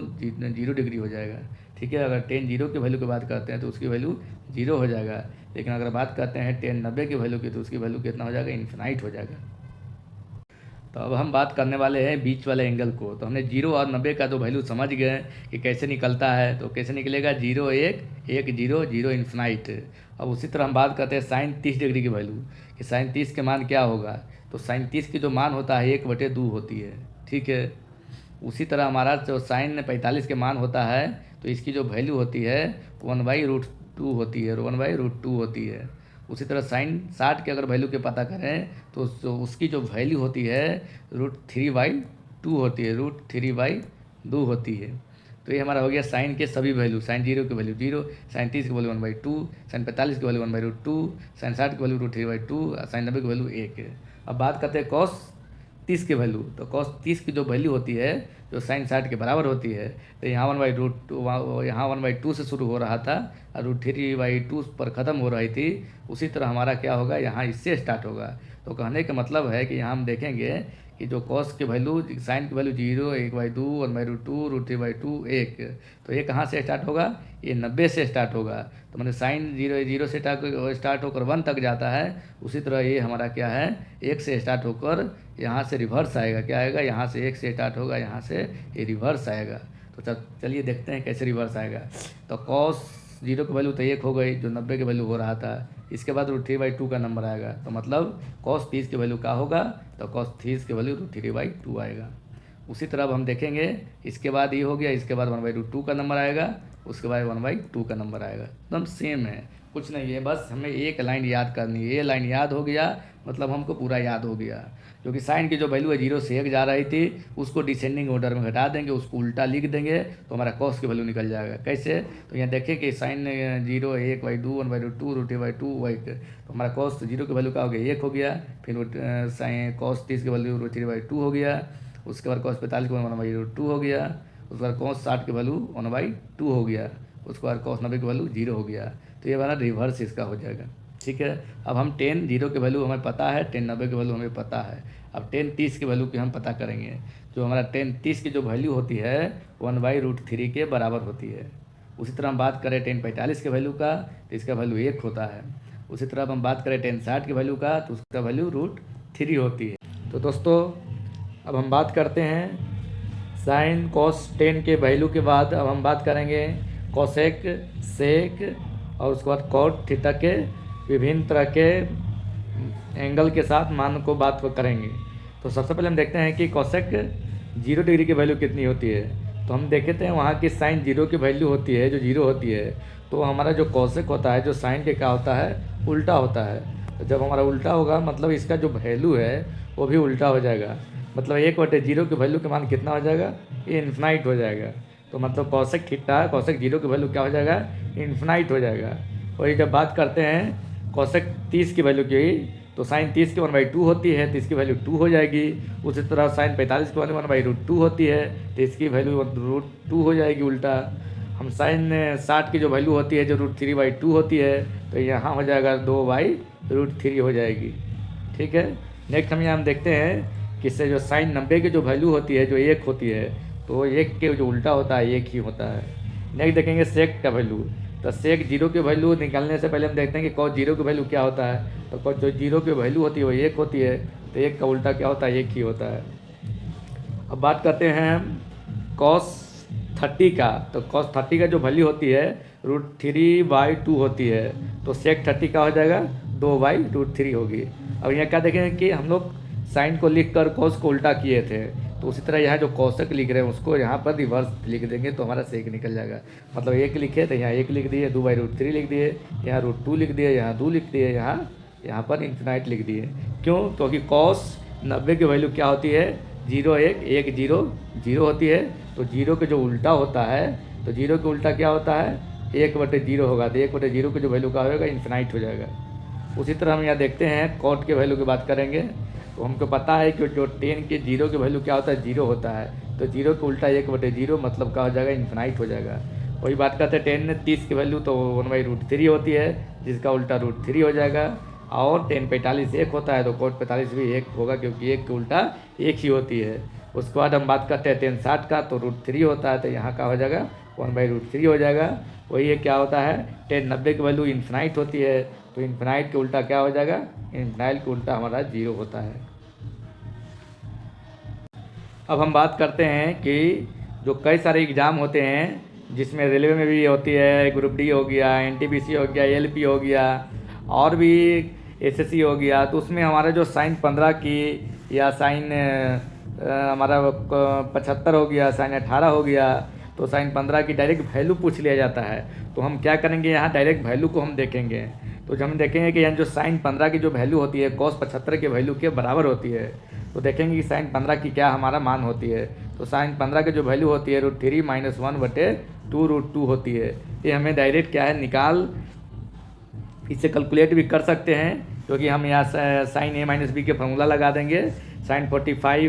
0 डिग्री हो जाएगा, ठीक है। अगर टेन 0 की वैल्यू की बात करते हैं तो उसकी वैल्यू 0 हो जाएगा। लेकिन अगर बात करते हैं टेन 90 की वैल्यू की तो उसकी वैल्यू कितना हो जाएगा, इन्फिनाइट हो जाएगा। तो अब हम बात करने वाले हैं बीच वाले एंगल को। तो हमने 0 और 90 का तो वैल्यू समझ गए कि कैसे निकलता है, तो कैसे निकलेगा, 0 1 1 0 0 इन्फिनाइट। अब उसी तरह हम बात करते हैं साइन 30 डिग्री की वैल्यू कि साइन 30 के मान क्या होगा। तो साइन 30 की जो मान होता है 1/2 होती है, ठीक है। उसी तरह हमारा जो साइन 45 के मान होता है तो इसकी जो वैल्यू होती है 1/√2 होती है, 1/√2 होती है। उसी तरह साइन 60 के अगर वैल्यू के पता करें तो उसकी जो वैल्यू होती है √3/2 होती है, √3/2 होती है। तो ये हमारा हो गया साइन के सभी वैल्यू, साइन 0 की वैल्यू 0, साइन 30 की वैल्यू 1/2, साइन 45 की वैल्यू 1/√2, साइन 60 की वैल्यू √3/2, साइन 90 की वैल्यू 1 है। अब बात करते हैं कॉस 30 की वैल्यू। तो कॉस 30 की जो वैल्यू होती है जो साइन 60 के बराबर होती है, तो यहाँ 1/2 यहाँ 1/2 से शुरू हो रहा था और √3/2 पर ख़त्म हो रही थी। उसी तरह हमारा क्या होगा, यहाँ इससे स्टार्ट होगा। तो कहने का मतलब है कि यहाँ हम देखेंगे कि जो कॉस की वैल्यू, साइन की वैल्यू 0 1/2 1/2 √3/2 1, तो ये कहाँ से स्टार्ट होगा, ये 90 से स्टार्ट होगा। तो मतलब साइन 0 से स्टार्ट होकर 1 तक जाता है। उसी तरह ये हमारा क्या है, 1 से स्टार्ट होकर यहाँ से रिवर्स आएगा, क्या आएगा, यहाँ से 1 से स्टार्ट होगा, यहाँ से ये रिवर्स आएगा। तो चलिए देखते हैं कैसे रिवर्स आएगा। तो कॉस 0 की वैल्यू तो 1 हो गई जो 90 की वैल्यू हो रहा था। इसके बाद √3/2 का नंबर आएगा, तो मतलब कॉस 30 की वैल्यू क्या होगा, तो कॉस 30 की वैल्यू √3/2 आएगा। उसी तरह अब हम देखेंगे, इसके बाद ये हो गया, इसके बाद 1/2 का नंबर आएगा, उसके बाद 1/2 का नंबर आएगा, एकदम सेम है, कुछ नहीं है, बस हमें एक लाइन याद करनी है। ये लाइन याद हो गया मतलब हमको पूरा याद हो गया। क्योंकि साइन की जो वैल्यू है 0 से 1 जा रही थी, उसको डिसेंडिंग ऑर्डर में घटा देंगे, उसको उल्टा लिख देंगे तो हमारा कॉस की वैल्यू निकल जाएगा। कैसे? तो यहाँ देखिए कि साइन 0 1/2 1/2 √2 तो हमारा कॉस 0 की वैल्यू का हो गया 1 हो गया। फिर साइन कॉस 30 की वैल्यू √3/2 हो गया। उसके बाद कॉस 45 की वैल्यू 1/2 हो गया। उसके बाद कॉस 60 की वैल्यू 1/2 हो गया। उसके बाद कॉस 90 की वैल्यू 0 हो गया। तो ये हमारा रिवर्स इसका हो जाएगा। ठीक है, अब हम 10 0 की वैल्यू हमें पता है, 10 90 की वैल्यू हमें पता है। अब 10 30 की वैल्यू की हम पता करेंगे। जो हमारा 10 30 की जो वैल्यू होती है 1/√3 के बराबर होती है। उसी तरह हम बात करें 10 45 के वैल्यू का, तो इसका वैल्यू 1 होता है। उसी तरह अब हम बात करें 10 60 की वैल्यू का, तो उसका वैल्यू √3 होती है। तो दोस्तों अब हम बात करते हैं साइन कॉस 10 के वैल्यू के बाद अब हम बात करेंगे कॉसेक सेक और उसके बाद कॉट थीटा के विभिन्न तरह के एंगल के साथ मान को बात करेंगे। तो सबसे पहले हम देखते हैं कि कॉसेक 0 डिग्री की वैल्यू कितनी होती है। तो हम देखते हैं वहाँ की साइन 0 की वैल्यू होती है जो 0 होती है, तो हमारा जो कॉसेक होता है जो साइन के क्या होता है उल्टा होता है। तो जब हमारा उल्टा होगा मतलब इसका जो वैल्यू है वो भी उल्टा हो जाएगा। मतलब 1/0 की वैल्यू के मान कितना हो जाएगा? ये इन्फिनाइट हो जाएगा। तो मतलब कॉसेक थीटा कॉसेक 0 की वैल्यू क्या हो जाएगा? इन्फिनाइट हो जाएगा। वही जब बात करते हैं कॉसेक 30 की वैल्यू की, तो साइन 30 की 1/2 होती है, तो इसकी वैल्यू 2 हो जाएगी। उसी तरह साइन 45 की वैल्यू 1/√2 होती है, तो इसकी वैल्यू √2 हो जाएगी उल्टा। हम साइन 60 की जो वैल्यू होती है जो √3/2 होती है, तो यहाँ हो जाएगा 2/√3 हो जाएगी। ठीक है, नेक्स्ट हम यहाँ देखते हैं कि इससे जो साइन 90 की जो वैल्यू होती है जो 1 होती है, तो 1 के जो उल्टा होता है 1 ही होता है। नेक्स्ट देखेंगे सेक का वैल्यू। तो सेक 0 की वैल्यू निकालने से पहले हम देखते हैं कि कॉस 0 की वैल्यू क्या होता है। तो कॉस जो 0 की वैल्यू होती है वो 1 होती है, तो 1 का उल्टा क्या होता है? 1 ही होता है। अब बात करते हैं कॉस 30 का। तो कॉस 30 का जो वैल्यू होती है √3/2 होती है, तो सेक 30 का हो जाएगा 2/√3 होगी। अब यहाँ क्या देखेंगे कि हम लोग साइन को लिख कर कॉस को उल्टा किए थे, तो उसी तरह यहाँ जो कॉसेक लिख रहे हैं उसको यहाँ पर रिवर्स लिख देंगे तो हमारा सेक निकल जाएगा। मतलब 1 लिखे तो यहाँ 1 लिख दिए, 2/√3 लिख दिए, यहाँ √2 लिख दिए, यहाँ 2 लिख दिए, यहाँ पर इन्फिनाइट लिख दिए। क्यों? क्योंकि कॉस 90 की वैल्यू क्या होती है? 0 1 1 0 0 होती है। तो 0 के जो उल्टा होता है, तो 0 के उल्टा क्या होता है? 1/0 होगा। तो 1/0 की जो वैल्यू का होगा इन्फिनाइट हो जाएगा। उसी तरह हम यहाँ देखते हैं कॉट के वैल्यू की बात करेंगे। तो हमको पता है कि जो 10 के 0 की वैल्यू क्या होता है? 0 होता है। तो 0 के उल्टा 1/0 मतलब क्या हो जाएगा? इन्फिनाइट हो जाएगा। वही बात करते हैं 10 30 की वैल्यू तो 1/√3 होती है, जिसका उल्टा √3 हो जाएगा। और 10 45 1 होता है, तो cot 45 भी 1 होगा क्योंकि 1 के उल्टा 1 ही होती है। उसके बाद हम बात करते हैं 10 60 का, तो √3 होता है, तो यहाँ का हो जाएगा 1/√3 हो जाएगा। वही है क्या होता है? 10 90 की वैल्यू इन्फिनाइट होती है, तो इन्फिनाइट के उल्टा क्या हो जाएगा? इन्फिनाइट के उल्टा हमारा 0 होता है। अब हम बात करते हैं कि जो कई सारे एग्ज़ाम होते हैं जिसमें रेलवे में भी होती है, ग्रुप डी हो गया, एनटीपीसी हो गया, एलपी हो गया और भी एसएससी हो गया, तो उसमें हमारा जो साइन 15 की या साइन हमारा 75 हो गया, साइन 18 हो गया, तो साइन 15 की डायरेक्ट वैल्यू पूछ लिया जाता है। तो हम क्या करेंगे, यहाँ डायरेक्ट वैल्यू को हम देखेंगे। तो जब हम देखेंगे कि यहाँ जो साइन 15 की जो वैल्यू होती है कॉस 75 के वैल्यू के बराबर होती है, तो देखेंगे कि साइन 15 की क्या हमारा मान होती है। तो साइन 15 की जो वैल्यू होती है √3 - 1/2 होती है। ये हमें डायरेक्ट क्या है निकाल इससे कैलकुलेट भी कर सकते हैं, क्योंकि हम यहाँ साइन a - b के फॉर्मूला लगा देंगे। साइन 45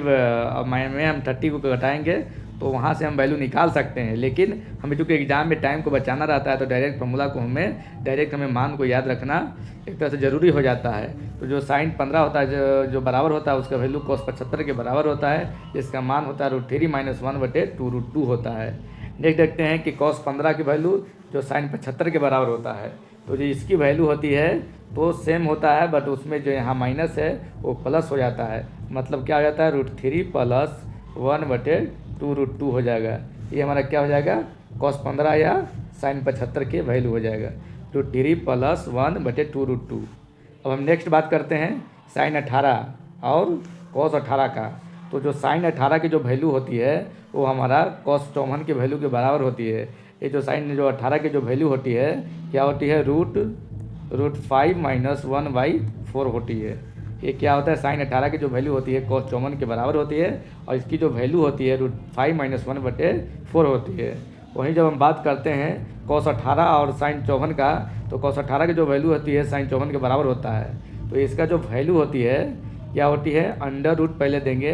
में हम 30 को घटाएंगे तो वहाँ से हम वैल्यू निकाल सकते हैं। लेकिन हमें चूँकि एग्जाम में टाइम को बचाना रहता है, तो डायरेक्ट फॉर्मूला को हमें मान को याद रखना एक तरह से ज़रूरी हो जाता है। तो जो साइन 15 होता है जो बराबर होता है उसका वैल्यू कॉस 75 के बराबर होता है, जिसका मान होता है √3 - 1/2 होता है। नेक्स्ट देखते हैं कि कॉस 15 की वैल्यू जो साइन 75 के बराबर होता है, तो जो इसकी वैल्यू होती है तो सेम होता है, बट उसमें जो यहाँ माइनस है वो प्लस हो जाता है। मतलब क्या हो जाता है? √3 + 1/2 हो जाएगा। ये हमारा क्या हो जाएगा? कॉस 15 या साइन 75 के वैल्यू हो जाएगा, √3 + 1/2। अब हम नेक्स्ट बात करते हैं साइन 18 और कॉस 18 का। तो जो साइन 18 की जो वैल्यू होती है वो हमारा कॉस 54 के वैल्यू के बराबर होती है। ये जो साइन जो 18 की जो वैल्यू होती है क्या होती है? √5 - 1/4 होती है। ये क्या होता है, sin 18 की जो वैल्यू होती है cos 54 के बराबर होती है और इसकी जो वैल्यू होती है √5 - 1/4 होती है। वहीं जब हम बात करते हैं cos 18 और sin 54 का, तो cos 18 की जो वैल्यू होती है sin 54 के बराबर होता है। तो इसका जो वैल्यू होती है क्या होती है, √ पहले देंगे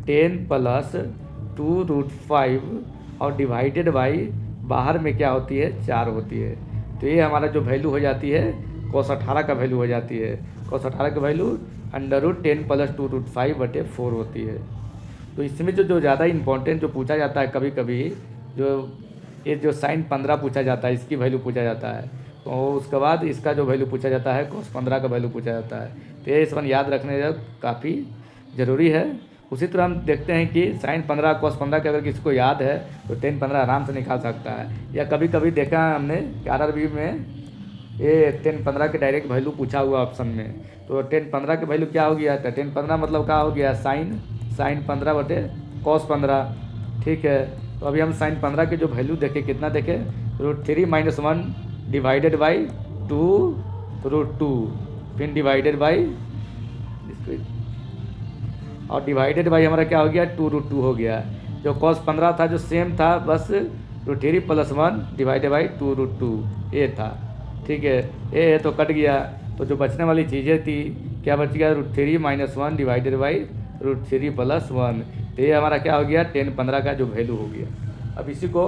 10 + 2√5 और डिवाइडेड बाई बाहर में क्या होती है 4 होती है। तो ये हमारा जो वैल्यू हो जाती है cos 18 का वैल्यू हो जाती है। cos 18 का वैल्यू √10 + 2√5/4 होती है। तो इसमें जो ज़्यादा इम्पोर्टेंट जो पूछा जाता है कभी कभी, जो sin 15 पूछा जाता है, इसकी वैल्यू पूछा जाता है, और उसके बाद इसका जो वैल्यू पूछा जाता है cos 15 का वैल्यू पूछा जाता है। तो ये इस बार याद रखने काफ़ी ज़रूरी है। उसी तरह हम देखते हैं कि sin 15 cos 15 के अगर किसी को याद है तो tan 15 आराम से निकाल सकता है। या कभी कभी देखा है हमने RRB में ये tan 15 के डायरेक्ट वैल्यू पूछा हुआ ऑप्शन में। तो tan 15 के वैल्यू क्या हो गया था, tan 15 मतलब क्या हो गया, sin 15/cos 15। ठीक है, तो अभी हम sin 15 के जो वैल्यू देखें, कितना देखें, √3 - 1 डिवाइडेड बाई 2√2 फिर डिवाइडेड बाई, और डिवाइडेड बाई हमारा क्या हो गया 2√2 हो गया। जो cos 15 था जो सेम था, बस √3 + 1 डिवाइडेड बाई 2√2 ये था। ठीक है, ये तो कट गया, तो जो बचने वाली चीज़ें थी क्या बच गया, √3 - 1 डिवाइडेड बाई √3 + 1। तो ये हमारा क्या हो गया tan 15 का जो वैल्यू हो गया। अब इसी को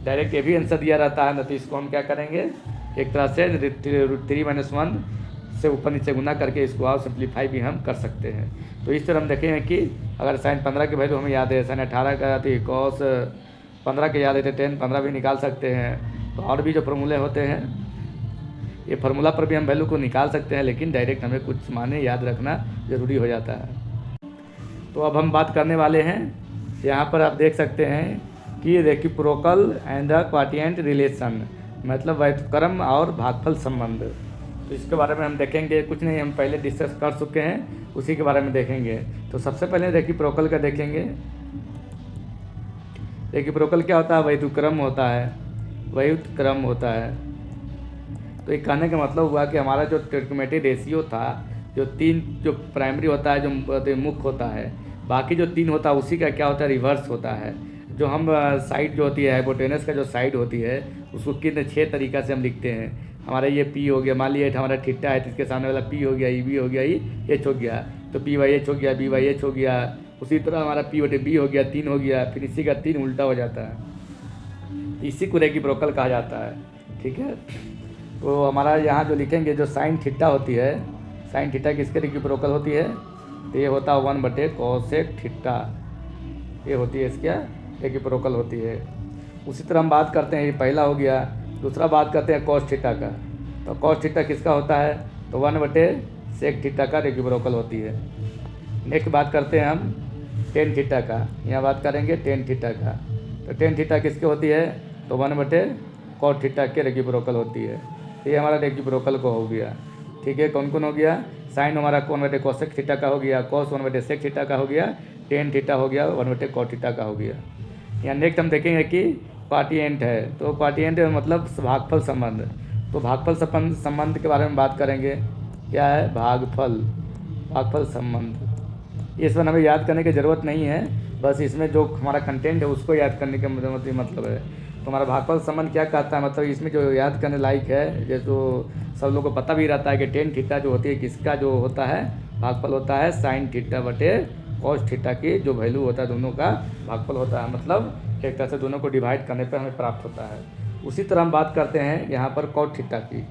डायरेक्ट ये भी आंसर दिया रहता है ना, तो इसको हम क्या करेंगे, एक तरह से √3 - 1 से ऊपर नीचे गुना करके इसको और सिंप्लीफाई भी हम कर सकते हैं। तो इस तरह हम देखेंगे कि अगर sin 15 की वैल्यू हमें याद है, sin 18 का थी, cos 15 के याद है, तो tan 15 भी निकाल सकते हैं। तो और भी जो फार्मूले होते हैं, ये फार्मूला पर भी हम वैल्यू को निकाल सकते हैं, लेकिन डायरेक्ट हमें कुछ माने याद रखना ज़रूरी हो जाता है। तो अब हम बात करने वाले हैं, यहाँ पर आप देख सकते हैं कि रेसिप्रोकल एंड द क्वाटिएंट रिलेशन, मतलब व्युत्क्रम और भागफल संबंध। तो इसके बारे में हम देखेंगे, कुछ नहीं हम पहले डिस्कस कर चुके हैं, उसी के बारे में देखेंगे। तो सबसे पहले रेसिप्रोकल का देखेंगे। रेसिप्रोकल क्या होता है, व्युत्क्रम होता है, व्युत्क्रम होता है। तो ये कहने का मतलब हुआ कि हमारा जो ट्रिग्नोमेट्री रेशियो था, जो 3 जो प्राइमरी होता है, जो मुख्य होता है, बाकी जो 3 होता है उसी का क्या होता है, रिवर्स होता है। जो हम साइड जो होती है, हाइपोटेनस का जो साइड होती है, उसको कितने 6 तरीक़ा से हम लिखते हैं। हमारा ये P हो गया, मान लिया हमारा थीटा है, तो इसके सामने वाला P हो गया, EB हो गया, H हो गया, तो P/H हो गया, B/H हो गया। उसी तरह हमारा P/B हो गया, 3 हो गया, फिर इसी का 3 उल्टा हो जाता है। इसी को रेसिप्रोकल कहा जाता है। ठीक है, तो हमारा यहाँ जो लिखेंगे, जो sin थीटा होती है, sin थीटा किसके रेसिप्रोकल होती है, तो ये होता है 1/cosec थीटा, ये होती है इसका रेसिप्रोकल होती है। उसी तरह हम बात करते हैं, ये पहला हो गया। दूसरा बात करते हैं cos थीटा का। तो cos थीटा किसका होता है, तो 1/sec थीटा का रेसिप्रोकल होती है। नेक्स्ट बात करते हैं हम tan थीटा का, यहाँ बात करेंगे tan थीटा का। तो tan थीटा किसके होती है, तो 1/cos थीटा के रेसिप्रोकल होती है। ये हमारा रेसिप्रोकल को हो गया। ठीक है, कौन कौन हो गया, साइन हमारा 1/cosec थीटा का हो गया, cos 1/sec थीटा का हो गया, tan थीटा हो गया, 1/cos थीटा का हो गया। यहाँ नेक्स्ट हम देखेंगे कि क्वाटिएंट है। तो क्वाटिएंट मतलब भागफल संबंध। तो भागफल संबंध के बारे में बात करेंगे। क्या है, भागफल संबंध। इस पर हमें याद करने की ज़रूरत नहीं है, बस इसमें जो हमारा कंटेंट है उसको याद करने का मतलब है। तो हमारा भागफल संबंध क्या कहता है, मतलब इसमें जो याद करने लायक है, जैसे सब लोगों को पता भी रहता है कि tan थीटा जो होती है किसका जो होता है, भागफल होता है sin थीटा/cos थीटा की जो वैल्यू होता है, दोनों का भागफल होता है। मतलब एक तरह से दोनों को डिवाइड करने पर हमें प्राप्त होता है। उसी तरह हम बात करते हैं यहाँ पर cos थीटा की।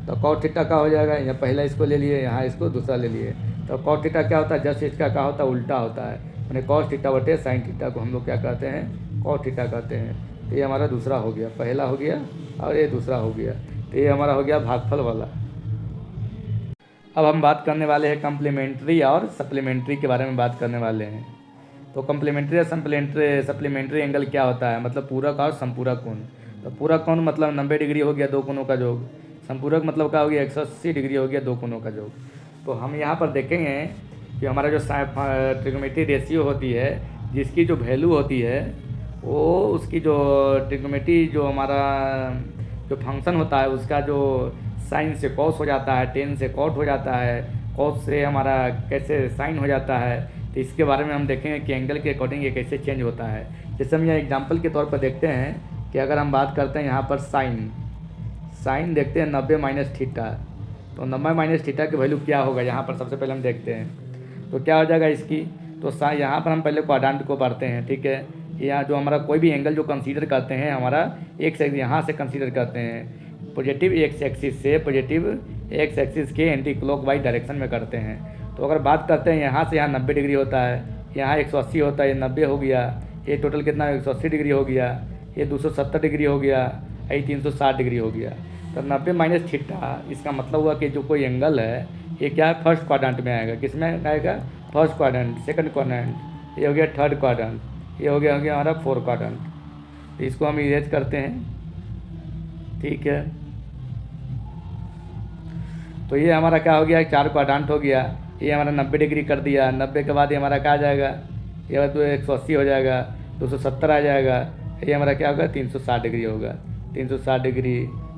तो cos थीटा का हो जाएगा, यहाँ पहला इसको ले लिए, यहाँ इसको दूसरा ले लिए। तो cos थीटा क्या होता है, जस्ट इसका क्या होता है, उल्टा होता है। मैंने cos थीटा/sin थीटा को हम लोग क्या कहते हैं, cos थीटा कहते हैं। तो ये हमारा दूसरा हो गया, पहला हो गया और ये दूसरा हो गया। तो ये हमारा हो गया भागफल वाला। अब हम बात करने वाले हैं कम्प्लीमेंट्री और सप्लीमेंट्री के बारे में बात करने वाले हैं। तो कम्प्लीमेंट्री और सप्लीमेंट्री एंगल क्या होता है, मतलब पूरक और संपूरक कोण। तो पूरक कोण मतलब 90 डिग्री हो गया दो कोणों का योग, संपूरक मतलब क्या हो गया 180 डिग्री हो गया दो कोणों का योग। तो हम यहाँ पर देखेंगे कि हमारा जो ट्रिग्नोमेट्री रेशियो होती है, जिसकी जो वैल्यू होती है, वो उसकी जो ट्रिग्नोमेट्री जो हमारा जो फंक्शन होता है, उसका जो साइन से कॉस हो जाता है, टेन से कॉट हो जाता है, कॉस से हमारा कैसे साइन हो जाता है। तो इसके बारे में हम देखेंगे कि एंगल के अकॉर्डिंग ये कैसे चेंज होता है। जैसे हम यहाँ एग्जांपल के तौर पर देखते हैं कि अगर हम बात करते हैं यहाँ पर साइन देखते हैं 90 माइनस थीटा। तो 90 माइनस थीटा की वैल्यू क्या होगा यहाँ पर सबसे पहले हम देखते हैं। तो क्या हो जाएगा इसकी, तो यहाँ पर हम पहले क्वाड्रेंट को पढ़ते हैं, ठीक है। यहाँ जो हमारा कोई भी एंगल जो कंसीडर करते हैं हमारा एक्स यहाँ से कंसीडर करते हैं, पॉजिटिव एक्स एक्सिस से पॉजिटिव एक्स एक्सिस के एंटी क्लॉकवाइज डायरेक्शन में करते हैं। तो अगर बात करते हैं यहाँ से यहाँ 90 डिग्री होता है, यहाँ 180 होता है, ये 90 हो गया, ये टोटल कितना 180 डिग्री हो गया, ये 270 डिग्री हो गया, ये 360 डिग्री हो गया। तो 90 माइनस थीटा इसका मतलब हुआ कि जो कोई एंगल है ये क्या है, फर्स्ट क्वाड्रेंट में आएगा। किस में आएगा, फर्स्ट क्वाड्रेंट, सेकंड क्वाड्रेंट, ये हो गया थर्ड क्वाड्रेंट, ये हो गया हमारा फोर्थ क्वाड्रेंट। तो इसको हम इरेज करते हैं, ठीक है। तो ये हमारा क्या हो गया, 4 क्वाड्रेंट हो गया। ये हमारा 90 डिग्री कर दिया, 90 के बाद ये हमारा क्या आ जाएगा, ये तो 180 हो जाएगा, 270 आ जाएगा, ये हमारा क्या होगा 360 डिग्री होगा, 360 डिग्री,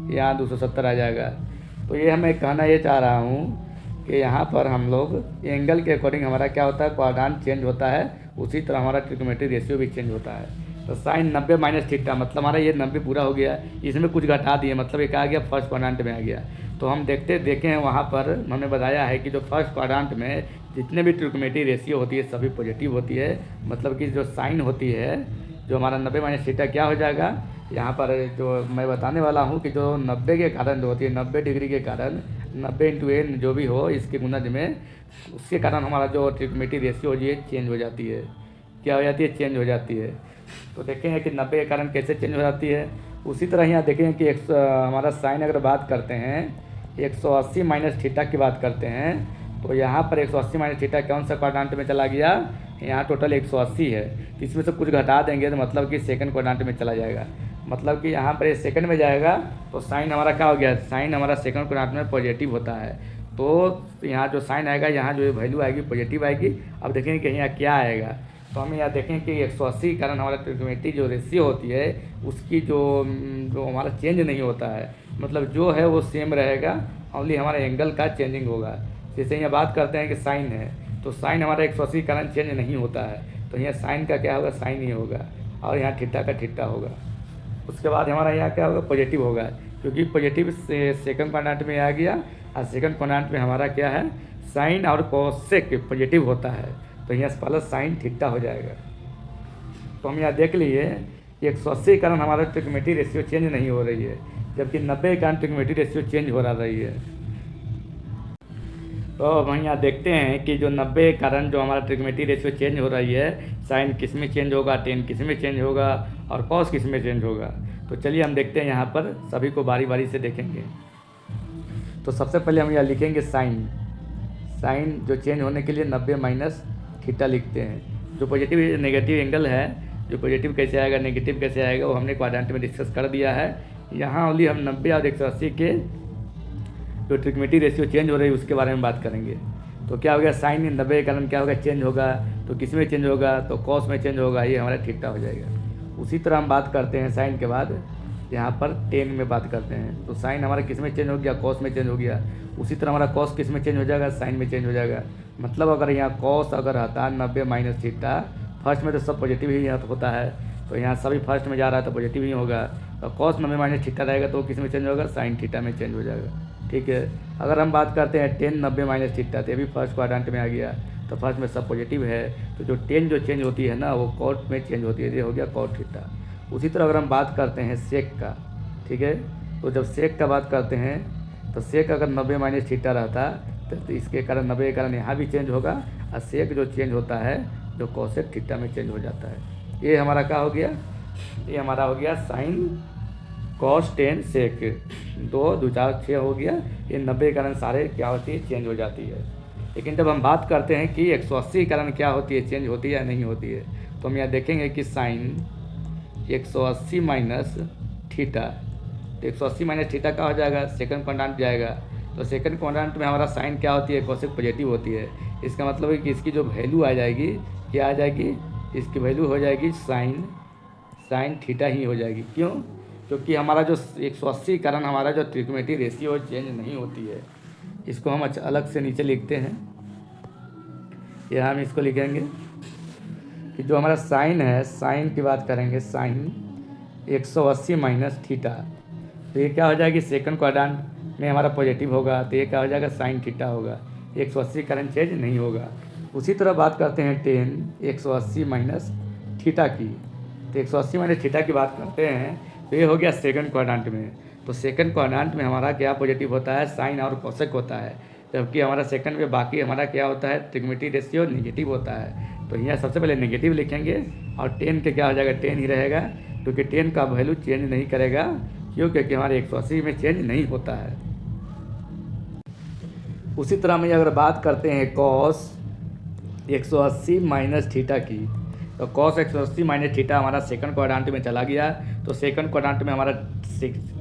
यहाँ 270 आ जाएगा। तो ये हमें कहना ये चाह रहा हूँ कि यहाँ पर हम लोग एंगल के अकॉर्डिंग हमारा क्या होता है, क्वाड्रेंट चेंज होता है, उसी तरह हमारा ट्रिग्नोमेट्री रेशियो भी चेंज होता है। तो साइन 90 माइनस थीटा मतलब हमारा ये 90 पूरा हो गया, इसमें कुछ घटा दिए मतलब ये क्या आ गया, फर्स्ट क्वाड्रेंट में आ गया। तो हम देखे हैं वहाँ पर हमने बताया है कि जो फर्स्ट क्वाड्रेंट में जितने भी ट्रिग्नोमेट्री रेशियो होती है सभी पॉजिटिव होती है। मतलब कि जो साइन होती है जो हमारा 90 माइनस थीटा क्या हो जाएगा, यहाँ पर जो मैं बताने वाला हूँ कि जो 90 के कारण जो होती है 90 डिग्री के कारण 90 इंटू एन जो भी हो इसके गुणज में, उसके कारण हमारा जो ट्रिग्नोमेट्री रेशियो ये चेंज हो जाती है। क्या हो जाती है, चेंज हो जाती है। तो देखेंगे कि 90 के कारण कैसे चेंज हो जाती है। उसी तरह यहाँ देखेंगे कि हमारा साइन अगर बात करते हैं 180 माइनस थीटा की बात करते हैं, तो यहाँ पर 180 माइनस थीटा कौन सा क्वाड्रेंट में चला गया, यहाँ टोटल 180 है, तो इसमें से कुछ घटा देंगे तो मतलब कि सेकंड क्वाड्रेंट में चला जाएगा। मतलब कि यहाँ पर ये सेकंड में जाएगा तो साइन हमारा क्या हो गया, साइन हमारा सेकंड क्वाड्रेंट में पॉजिटिव होता है। तो यहाँ जो साइन आएगा यहाँ जो वैल्यू आएगी पॉजिटिव आएगी। अब देखेंगे कि यहाँ क्या आएगा, तो हम यहाँ देखें कि 180 के कारण हमारा ट्रिग्नोमेट्री जो रेशियो होती है उसकी जो हमारा चेंज नहीं होता है, मतलब जो है वो सेम रहेगा, ओनली हमारा एंगल का चेंजिंग होगा। जैसे यहाँ बात करते हैं कि साइन है, तो साइन हमारा 180 के कारण चेंज नहीं होता है, तो यहाँ साइन का क्या होगा, साइन ही होगा, और यहाँ थीटा का थीटा होगा। उसके बाद हमारा यहाँ क्या होगा, पॉजिटिव होगा, क्योंकि पॉजिटिव से सेकंड क्वाड्रेंट में आ गया, और सेकंड क्वाड्रेंट में हमारा क्या है, साइन और कोसेक पॉजिटिव होता है, तो यहाँ प्लस साइन थीटा हो जाएगा। तो हम यहाँ देख लिए 180 के कारण हमारा ट्रिग्नोमेट्री रेशियो चेंज नहीं हो रही है, जबकि 90 के कारण ट्रिग्नोमेट्री रेशियो चेंज हो रही है। तो हम यहाँ देखते हैं कि जो 90 के कारण जो हमारा ट्रिग्नोमेट्री रेशियो चेंज हो रही है, साइन किस में चेंज होगा, टेन किस में चेंज होगा, और कॉस किस में चेंज होगा। तो चलिए हम देखते हैं, यहाँ पर सभी को बारी बारी से देखेंगे। तो सबसे पहले हम यहाँ लिखेंगे साइन जो चेंज होने के लिए 90 माइनस थीटा लिखते हैं। जो पॉजिटिव नेगेटिव एंगल है, जो पॉजिटिव कैसे आएगा नेगेटिव कैसे आएगा वो हमने क्वाड्रेंट में डिस्कस कर दिया है। यहाँ ओनली हम 90 और 180 के जो ट्रिग्नोमेट्री रेशियो चेंज हो रही है उसके बारे में बात करेंगे। तो क्या हो गया, साइन 90 के कारण क्या होगा, चेंज होगा, तो किस में चेंज होगा, तो कॉस में चेंज होगा, ये हमारा थीटा हो जाएगा। उसी तरह हम बात करते हैं साइन के बाद यहाँ पर टेन में बात करते हैं, तो साइन हमारा किस में चेंज हो गया, कॉस में चेंज हो गया। उसी तरह हमारा कॉस किस में चेंज हो जाएगा, साइन में चेंज हो जाएगा। मतलब अगर यहाँ कॉस अगर आता 90 माइनस थीटा, फर्स्ट में तो सब पॉजिटिव ही होता है, तो यहाँ सभी फर्स्ट में जा रहा है तो पॉजिटिव ही होगा। तो कॉस 90 माइनस थीटा रहेगा तो किस में चेंज होगा, साइन थीटा में चेंज हो जाएगा, ठीक है। अगर हम बात करते हैं टेन 90 माइनस थीटा, तो ये भी फर्स्ट क्वाड्रेंट में आ गया, तो फर्स्ट में सब पॉजिटिव है, तो जो टेन जो चेंज होती है ना वो कॉट में चेंज होती है, ये हो गया कॉट थीटा। उसी तरह अगर हम बात करते हैं सेक का, ठीक है, तो जब सेक का बात करते हैं तो सेक अगर 90 माइनस थीटा रहता तो इसके कारण 90 के कारण यहाँ भी चेंज होगा, और सेक जो चेंज होता है जो कोसेक थीटा में चेंज हो जाता है। ये हमारा क्या हो गया, ये हमारा हो गया साइन कॉस टेन सेक, 2 2 4 6 हो गया। ये 90 के कारण सारे क्या होती है, चेंज हो जाती है। लेकिन जब हम बात करते हैं कि 180 के कारण क्या होती है, चेंज होती है या नहीं होती है, तो हम यहाँ देखेंगे कि साइन 180 माइनस थीटा, तो 180 माइनस थीटा का हो जाएगा, सेकंड क्वाड्रेंट जाएगा। तो सेकंड क्वाड्रेंट में हमारा साइन क्या होती है, कोसेक पॉजिटिव होती है। इसका मतलब है कि इसकी जो वैल्यू आ जाएगी, क्या आ जाएगी, इसकी वैल्यू हो जाएगी साइन थीटा ही हो जाएगी। क्यों, क्योंकि हमारा जो 180 के कारण हमारा जो ट्रिग्नोमेट्री रेशियो चेंज नहीं होती है। इसको हम अलग से नीचे लिखते हैं। यहाँ हम इसको लिखेंगे कि जो हमारा साइन है, साइन की बात करेंगे, साइन 180 माइनस थीटा, तो ये क्या हो जाएगी, सेकंड क्वाड्रेंट में हमारा पॉजिटिव होगा, तो ये क्या हो जाएगा, साइन थीटा होगा। 180 करंट चेंज नहीं होगा। उसी तरह बात करते हैं टेन 180 माइनस थीटा की, तो 180 माइनस थीटा की बात करते हैं, तो ये हो गया सेकंड क्वाड्रेंट में। तो सेकंड क्वाड्रेंट में हमारा क्या पॉजिटिव होता है, साइन और कोसेक होता है, जबकि हमारा सेकंड में बाकी हमारा क्या होता है, ट्रिग्नोमेट्री रेशियो निगेटिव होता है। तो यहाँ सबसे पहले नेगेटिव लिखेंगे और टेन के क्या हो जाएगा, टेन ही रहेगा, क्योंकि टेन का वैल्यू चेंज नहीं करेगा, क्यों, क्योंकि हमारे 180 में चेंज नहीं होता है। उसी तरह में अगर बात करते हैं कॉस 180 माइनस थीटा की, तो कॉस 180 माइनस थीटा हमारा सेकंड क्वाड्रेंट में चला गया। तो सेकंड क्वाड्रेंट में हमारा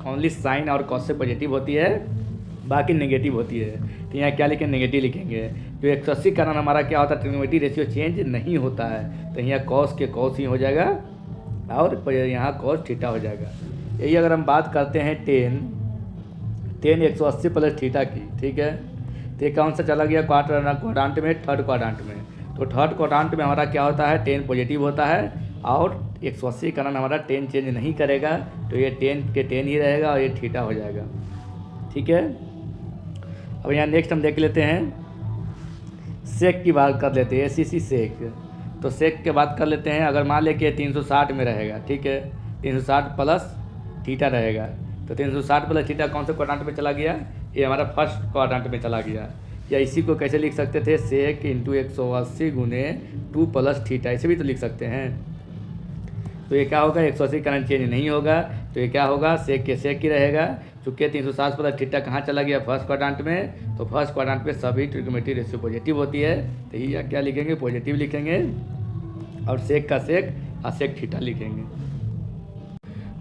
ओनली साइन और कॉस से पॉजिटिव होती है, बाकी नेगेटिव होती है। तो यहाँ क्या लिखेंगे, नेगेटिव लिखेंगे। जो 180 कारण हमारा क्या होता है, ट्रिग्नोमेट्री रेशियो चेंज नहीं होता है, तो यहाँ कॉस के कॉस ही हो जाएगा और यहाँ कॉस थीटा हो जाएगा। यही अगर हम बात करते हैं टेन 180 प्लस थीटा की, ठीक है, तो ये कौन सा चला गया, क्वाड्रेंट में, थर्ड क्वाड्रेंट में। तो थर्ड क्वाड्रेंट में हमारा क्या होता है, टेन पॉजिटिव होता है और 180 कारण हमारा टेन चेंज नहीं करेगा, तो ये टेन के टेन ही रहेगा और ये थीटा हो जाएगा, ठीक है। अब यहाँ नेक्स्ट हम देख लेते हैं, सेक की बात कर लेते हैं, ACC सेक। तो सेक की बात कर लेते हैं, अगर मान ले कि 360 में रहेगा, ठीक है, 360 प्लस थीटा रहेगा, तो 360 प्लस थीटा कौन से क्वाड्रेंट में चला गया, ये हमारा फर्स्ट क्वाड्रेंट में चला गया। या इसी को कैसे लिख सकते थे, सेक इंटू 180 गुने 2 प्लस थीटा, ऐसे भी तो लिख सकते हैं। तो ये क्या होगा, 180 करंट चेंज नहीं होगा, तो ये क्या होगा, सेक के सेक ही रहेगा। चूँकि 360 प्लस थीटा कहाँ चला गया, फर्स्ट क्वाड्रेंट में, तो फर्स्ट क्वाड्रेंट में सभी ट्रिग्नोमेट्री रेशियो पॉजिटिव होती है, तो ये क्या लिखेंगे, पॉजिटिव लिखेंगे और सेक का सेक और सेक थीटा लिखेंगे।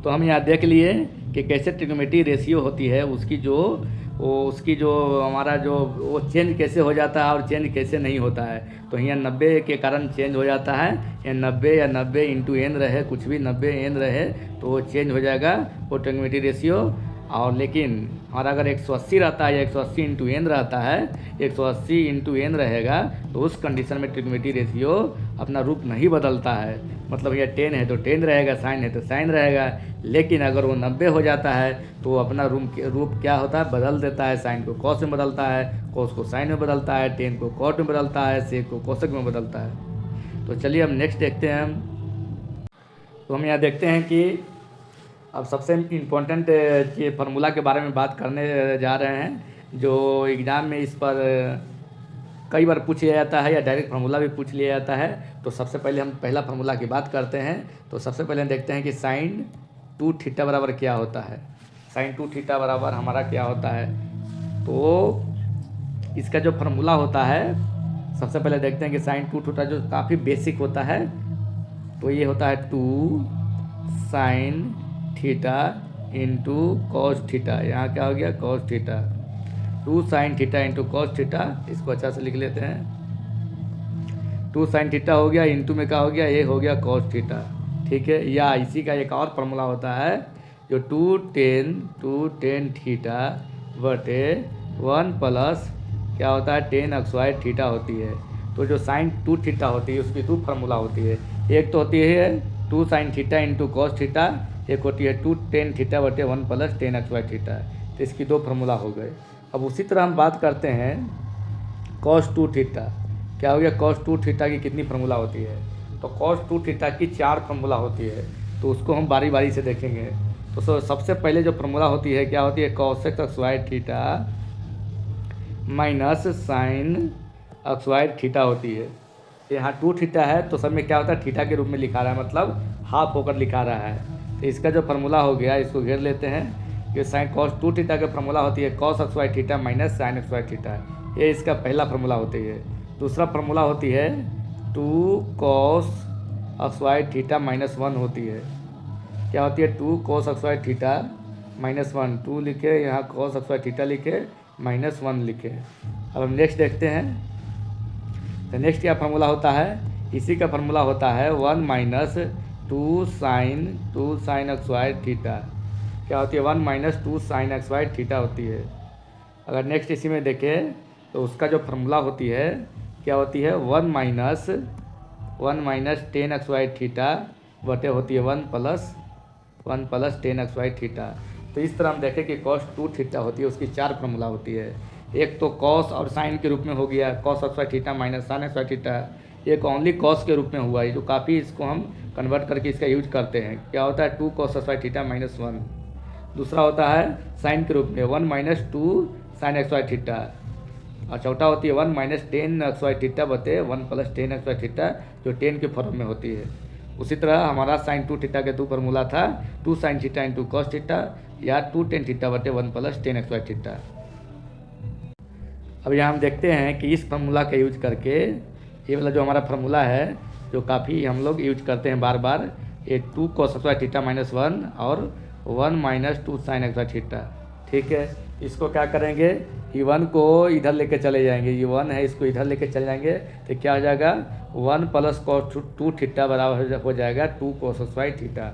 तो हम यहाँ देख लिए कि कैसे ट्रिग्नोमेट्री रेशियो होती है, उसकी जो हमारा जो वो चेंज कैसे हो जाता है और चेंज कैसे नहीं होता है। तो यहाँ 90 के कारण चेंज हो जाता है, या 90 इंटू एन रहे, कुछ भी 90 एन रहे तो वो चेंज हो जाएगा वो ट्रिग्नोमेट्री रेशियो। और लेकिन हमारा अगर 180 रहता है या 180 इंटू एन रहता है, 180 इंटू एन रहेगा, तो उस कंडीशन में ट्रिग्नोमेट्री रेशियो अपना रूप नहीं बदलता है। मतलब ये 10 है तो 10 रहेगा, साइन है तो साइन रहेगा। लेकिन अगर वो 90 हो जाता है तो वो अपना रूप क्या होता है, बदल देता है। साइन को कॉस में बदलता है, कॉस को साइन में बदलता है, 10 को कॉट में बदलता है, सेक को कोसेक में बदलता है। तो चलिए हम नेक्स्ट देखते हैं। तो हम यहाँ देखते हैं कि अब सबसे इम्पोर्टेंट ये फार्मूला के बारे में बात करने जा रहे हैं, जो एग्ज़ाम में इस पर कई बार पूछ लिया जाता है या डायरेक्ट फार्मूला भी पूछ लिया जाता है। तो सबसे पहले हम पहला फार्मूला की बात करते हैं। तो सबसे पहले देखते हैं कि साइन 2 थीटा बराबर क्या होता है। साइन 2 थीटा बराबर हमारा क्या होता है, तो इसका जो फार्मूला होता है, सबसे पहले देखते हैं कि साइन 2 थीटा जो काफ़ी बेसिक होता है, तो ये होता है 2 sine theta into cos theta. यहाँ क्या हो गया, cos theta. 2 sine theta into cos theta, इसको अच्छा से लिख लेते हैं। 2 साइन थीटा हो गया, इंटू में क्या हो गया, ये हो गया कॉस थीटा, ठीक है। या इसी का एक और फार्मूला होता है जो 2 टेन थीटा बटे 1 प्लस क्या होता है, 10 एक्स थीटा होती है। तो जो साइन 2 थीटा होती है उसकी 2 फार्मूला होती है। एक तो होती है 2 sine theta into cos theta, एक होती है 2 टेन थीटा बटे 1 प्लस 10 एक्स थीटा। तो इसकी 2 फार्मूला हो गए। अब उसी तरह हम बात करते हैं कॉस 2 थीटा। क्या हो गया, कॉस 2 थीटा की कितनी फार्मूला होती है, तो कॉस 2 थीटा की 4 फार्मूला होती है। तो उसको हम बारी बारी से देखेंगे। तो सबसे पहले जो फार्मूला होती है, क्या होती है, cos x Y theta minus sine x Y theta होती है। यहाँ 2 थीटा है तो सब में क्या होता है, थीटा के रूप में लिखा रहा है, मतलब हाफ होकर लिखा रहा है। तो इसका जो फार्मूला हो गया, इसको घेर लेते हैं कि साइन कॉस 2 थीटा का फार्मूला होती है cos x Y theta minus sine x Y theta. ये इसका पहला फार्मूला होती है। दूसरा फार्मूला होती है 2 cos x Y theta minus 1 होती है। क्या होती है, 2 cos x Y theta minus 1, 2 लिखे, यहाँ कॉस एक्स वाई थीटा लिखे, माइनस 1 लिखे। अब हम नेक्स्ट देखते हैं। तो नेक्स्ट क्या फार्मूला होता है, इसी का फार्मूला होता है 1 minus 2 sine x Y theta. क्या होती है 1 minus 2 sine x Y theta होती है। अगर नेक्स्ट इसी में देखें तो उसका जो फार्मूला होती है क्या होती है 1 माइनस 10 एक्स वाई थीटा बटे होती है 1 प्लस 10 एक्स वाई थीटा। तो इस तरह हम देखें कि कॉस 2 थीटा होती है, उसकी 4 फार्मूला होती है। एक तो कॉस और साइन के रूप में हो गया cos x Y theta minus sine x Y theta, एक ओनली कॉस के रूप में हुआ है जो काफ़ी इसको हम कन्वर्ट करके इसका यूज करते हैं। क्या होता है 2 cos x Y theta minus 1। दूसरा होता है साइन के रूप में 1 minus 2 sine x Y theta, और चौथा होती है 1 माइनस 10 एक्स वाई थीटा बटे 1 प्लस 10 एक्स वाई थीटा जो 10 के फॉर्म में होती है। उसी तरह हमारा साइन 2 थीटा के 2 फार्मूला था 2 sine theta into cos theta या 2 टेन थीटा बटे 1 प्लस 10 एक्स वाई थीटा। अब यहाँ हम देखते हैं कि इस फार्मूला का यूज करके ये वाला जो हमारा फार्मूला है जो काफ़ी हम लोग यूज करते हैं बार बार, ये 2 cos x Y theta minus 1 और 1 minus 2 sine x Y theta. ठीक है, इसको क्या करेंगे ये 1 को इधर लेके चले जाएंगे, ये 1 है इसको इधर लेके चले जाएंगे तो क्या हो जाएगा 1 प्लस कॉस 2 थीटा बराबर हो जाएगा 2 कॉस एक्स वाई थीटा।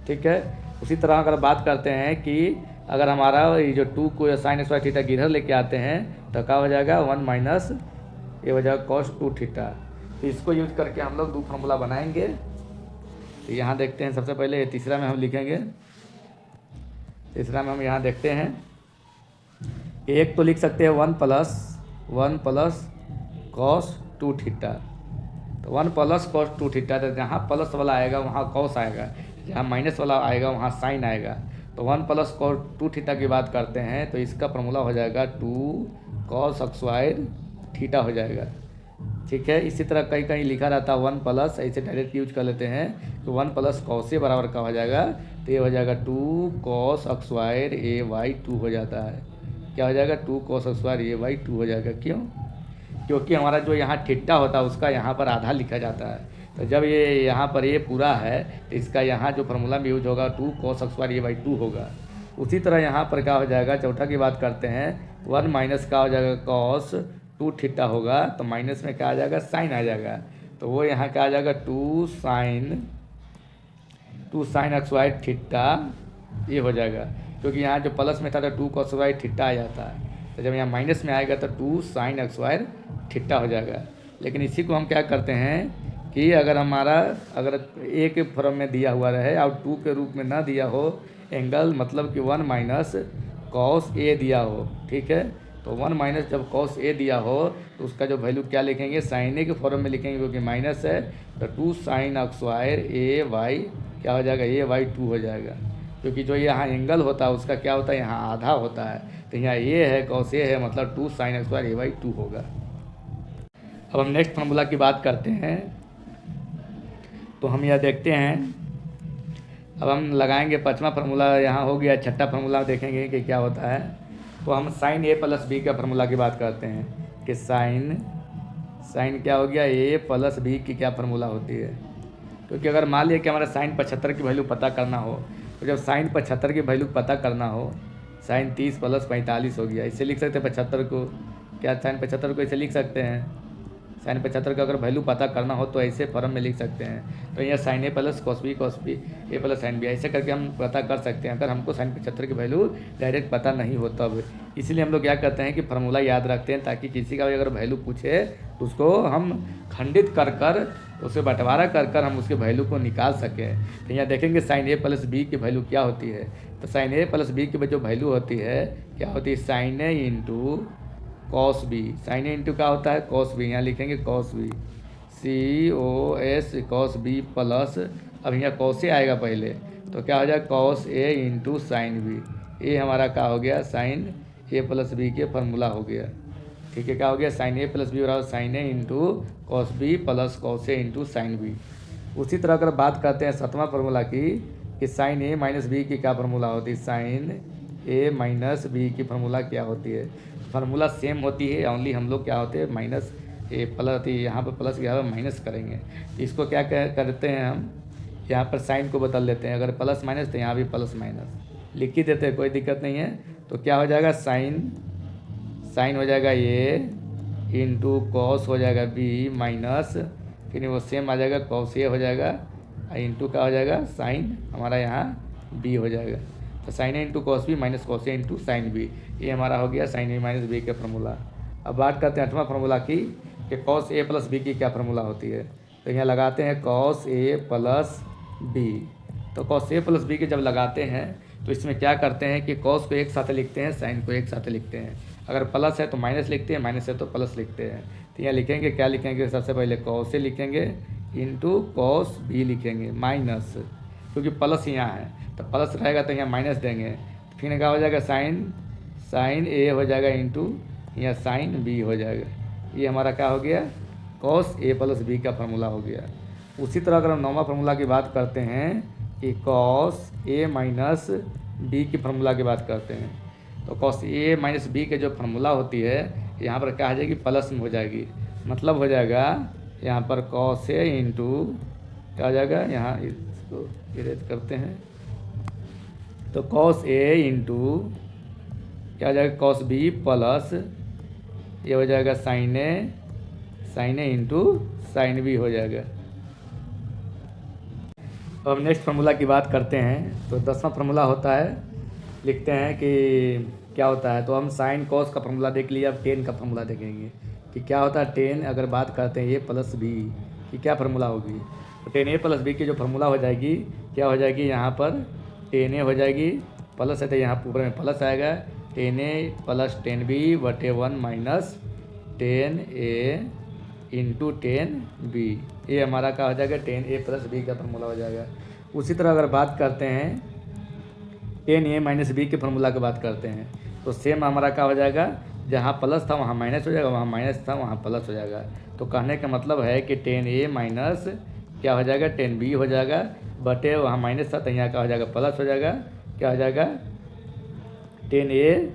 ठीक है, उसी तरह अगर बात करते हैं कि अगर हमारा ये जो 2 को साइन एक्स वाई थीटा की इधर लेके आते हैं तो क्या हो जाएगा 1 माइनस ये हो जाएगा कॉस 2 थीटा। तो इसको यूज करके हम लोग 2 फार्मूला बनाएंगे। तो यहाँ देखते हैं सबसे पहले तीसरा में हम लिखेंगे, तीसरा में हम यहाँ देखते हैं एक तो लिख सकते हैं 1 प्लस कॉस 2 थीटा। तो 1 प्लस कॉस 2 थीटा, तो जहाँ प्लस वाला आएगा वहाँ कॉस आएगा, जहाँ माइनस वाला आएगा वहाँ साइन आएगा। तो 1 प्लस कॉस 2 थीटा की बात करते हैं तो इसका फार्मूला हो जाएगा 2 कॉस एक्स वाई थीटा हो जाएगा। ठीक है, इसी तरह कहीं कहीं लिखा रहता है 1 प्लस, ऐसे डायरेक्ट यूज कर लेते हैं तो 1 प्लस कॉस ए बराबर का हो जाएगा, तो ये हो जाएगा 2 कॉस एक्स वाई ए वाई 2 हो जाता है। क्या हो जाएगा 2 कॉस एक्स वाई ए वाई 2 हो जाएगा। क्यों? क्योंकि हमारा जो यहाँ थीटा होता है उसका यहाँ पर आधा लिखा जाता है, तो जब ये यहाँ पर ये पूरा है तो इसका यहाँ जो फार्मूला में यूज होगा 2 कॉस एक्स वाई ए वाई 2 होगा। उसी तरह यहाँ पर क्या हो जाएगा चौथा की बात करते हैं 1 माइनस का हो जाएगा कॉस 2 थीटा होगा, तो माइनस में क्या आ जाएगा साइन आ जाएगा, तो वो यहाँ क्या आ जाएगा 2 साइन एक्स वाई थीटा ये हो जाएगा। क्योंकि यहाँ जो प्लस में था तो 2 कॉस वाई थीटा आ जाता है, तो जब यहाँ माइनस में आएगा तो 2 साइन एक्स वाई थीटा हो जाएगा। लेकिन इसी को हम क्या करते हैं कि अगर हमारा अगर ए के फॉर्म में दिया हुआ रहे और 2 के रूप में ना दिया हो एंगल, मतलब कि 1 माइनस कॉस ए दिया हो, ठीक है, तो 1 माइनस जब कॉस ए दिया हो तो उसका जो वैल्यू क्या लिखेंगे साइन ए के फॉर्म में लिखेंगे क्योंकि माइनस है, तो 2 साइन एक्स वाई ए वाई क्या हो जाएगा ए वाई 2 हो जाएगा। क्योंकि जो यहाँ एंगल होता है उसका क्या होता है यहाँ आधा होता है, तो यहाँ ये है कॉस ए है मतलब 2 साइन एक्स वाई ए वाई 2 होगा। अब हम नेक्स्ट फार्मूला की बात करते हैं, तो हम यह देखते हैं, अब हम लगाएंगे पाँचवा फार्मूला यहाँ हो गया, छठा फार्मूला देखेंगे कि क्या होता है। तो हम साइन ए प्लस बी का फार्मूला की बात करते हैं कि साइन क्या हो गया ए प्लस बी की क्या फार्मूला होती है। क्योंकि अगर मान लिया कि हमारा साइन 75 की वैल्यू पता करना हो, तो जब साइन 75 की वैल्यू पता करना हो, साइन 30 प्लस 45 हो गया, इसे लिख सकते हैं 75 को, क्या साइन 75 को ऐसे लिख सकते हैं, साइन 75 का अगर वैल्यू पता करना हो तो ऐसे फॉर्म में लिख सकते हैं। तो यहाँ sign A plus cos B A plus sine B ऐसे करके हम पता कर सकते हैं अगर हमको साइन 75 की वैल्यू डायरेक्ट पता नहीं हो तब। इसलिए हम लोग क्या करते हैं कि फार्मूला याद रखते हैं ताकि किसी का भी अगर वैल्यू पूछे तो उसको हम खंडित कर कर उसे बंटवारा कर कर हम उसके वैल्यू को निकाल सकें। तो यहाँ देखेंगे साइन ए प्लस बी की वैल्यू क्या होती है, तो साइन ए प्लस बी की जो वैल्यू होती है क्या होती है sine A into cos B. Sine A into क्या होता है कॉस बी, यहाँ लिखेंगे cos B COS cos B plus, अब यहाँ कॉस ए आएगा पहले तो क्या हो जाएगा cos A into sine B, ये हमारा क्या हो गया साइन ए प्लस बी के फार्मूला हो गया। ठीक है, क्या हो गया साइन ए प्लस बी बराबर sine A into cos B plus cos A into sine B. उसी तरह अगर बात करते हैं सातवां फार्मूला की कि साइन ए माइनस बी की क्या फार्मूला होती है, साइन ए माइनस बी की फार्मूला क्या होती है। फार्मूला सेम होती है, ओनली हम लोग क्या होते हैं माइनस ए प्लस यहाँ पर प्लस यहाँ पर माइनस करेंगे। इसको क्या करते हैं हम यहाँ पर साइन को बदल देते हैं, अगर प्लस माइनस तो यहाँ भी प्लस माइनस लिख ही देते हैं, कोई दिक्कत नहीं है। तो क्या हो जाएगा साइन हो जाएगा ए इंटू कॉस हो जाएगा बी माइनस फिर वो सेम आ जाएगा कॉस ए हो जाएगा इंटू क्या हो जाएगा साइन हमारा यहाँ बी हो जाएगा। तो sine A into cos B minus cos A into sine B, ये हमारा हो गया साइन ए माइनस बी का फार्मूला। अब बात करते हैं 8वां फार्मूला की कि कॉस ए प्लस बी की क्या फार्मूला होती है। तो यहाँ लगाते हैं कॉस ए प्लस बी। तो कॉस ए प्लस बी के जब लगाते हैं तो इसमें क्या करते हैं कि कॉस को एक साथ लिखते हैं, साइन को एक साथ लिखते हैं। अगर प्लस है तो माइनस लिखते हैं, माइनस है तो प्लस लिखते हैं। तो यहाँ लिखेंगे, क्या लिखेंगे, सबसे पहले कॉस ए लिखेंगे इंटू कॉस बी लिखेंगे माइनस, क्योंकि प्लस यहाँ है तो प्लस रहेगा तो यहाँ माइनस देंगे। तो फिर क्या हो जाएगा, साइन ए हो जाएगा इंटू यहाँ साइन बी हो जाएगा। ये हमारा क्या हो गया, कॉस ए प्लस बी का फार्मूला हो गया। उसी तरह अगर हम 9वां फार्मूला की बात करते हैं कि कॉस ए माइनस बी की फार्मूला की बात करते हैं, तो कॉस ए माइनस बी के जो फार्मूला होती है यहाँ पर क्या हो जाएगी, प्लस में हो जाएगी। मतलब हो जाएगा यहाँ पर कॉस ए इंटू क्या हो जाएगा, यहाँ इसको इरेज करते हैं तो कॉस ए इंटू क्या हो जाएगा, कॉस बी प्लस ये हो जाएगा sign A into sine B हो जाएगा। अब नेक्स्ट फार्मूला की बात करते हैं। तो 10वां फार्मूला होता है, लिखते हैं कि क्या होता है। तो हम साइन कॉस का फार्मूला देख लिया, अब टेन का फार्मूला देखेंगे कि क्या होता है। टेन अगर बात करते हैं ए प्लस बी की क्या फार्मूला होगी, तो टेन ए प्लस बी की जो फार्मूला हो जाएगी क्या हो जाएगी, यहाँ पर टेन ए हो जाएगी, प्लस है तो यहाँ ऊपर में प्लस आएगा, टेन ए प्लस टेन बी बटे 1 माइनस टेन ए इंटू टेन बी। ये हमारा क्या हो जाएगा, टेन ए प्लस बी का फार्मूला हो जाएगा। उसी तरह अगर बात करते हैं टेन ए माइनस बी के फार्मूला की बात करते हैं तो सेम हमारा क्या हो जाएगा, जहाँ प्लस था वहाँ माइनस हो जाएगा, वहाँ माइनस था वहाँ प्लस हो जाएगा। तो कहने का मतलब है कि टेन ए माइनस क्या हो जाएगा, टेन बी हो जाएगा, बटे वहाँ माइनस था तो यहाँ क्या हो जाएगा, प्लस हो जाएगा। क्या हो जाएगा, टेन ए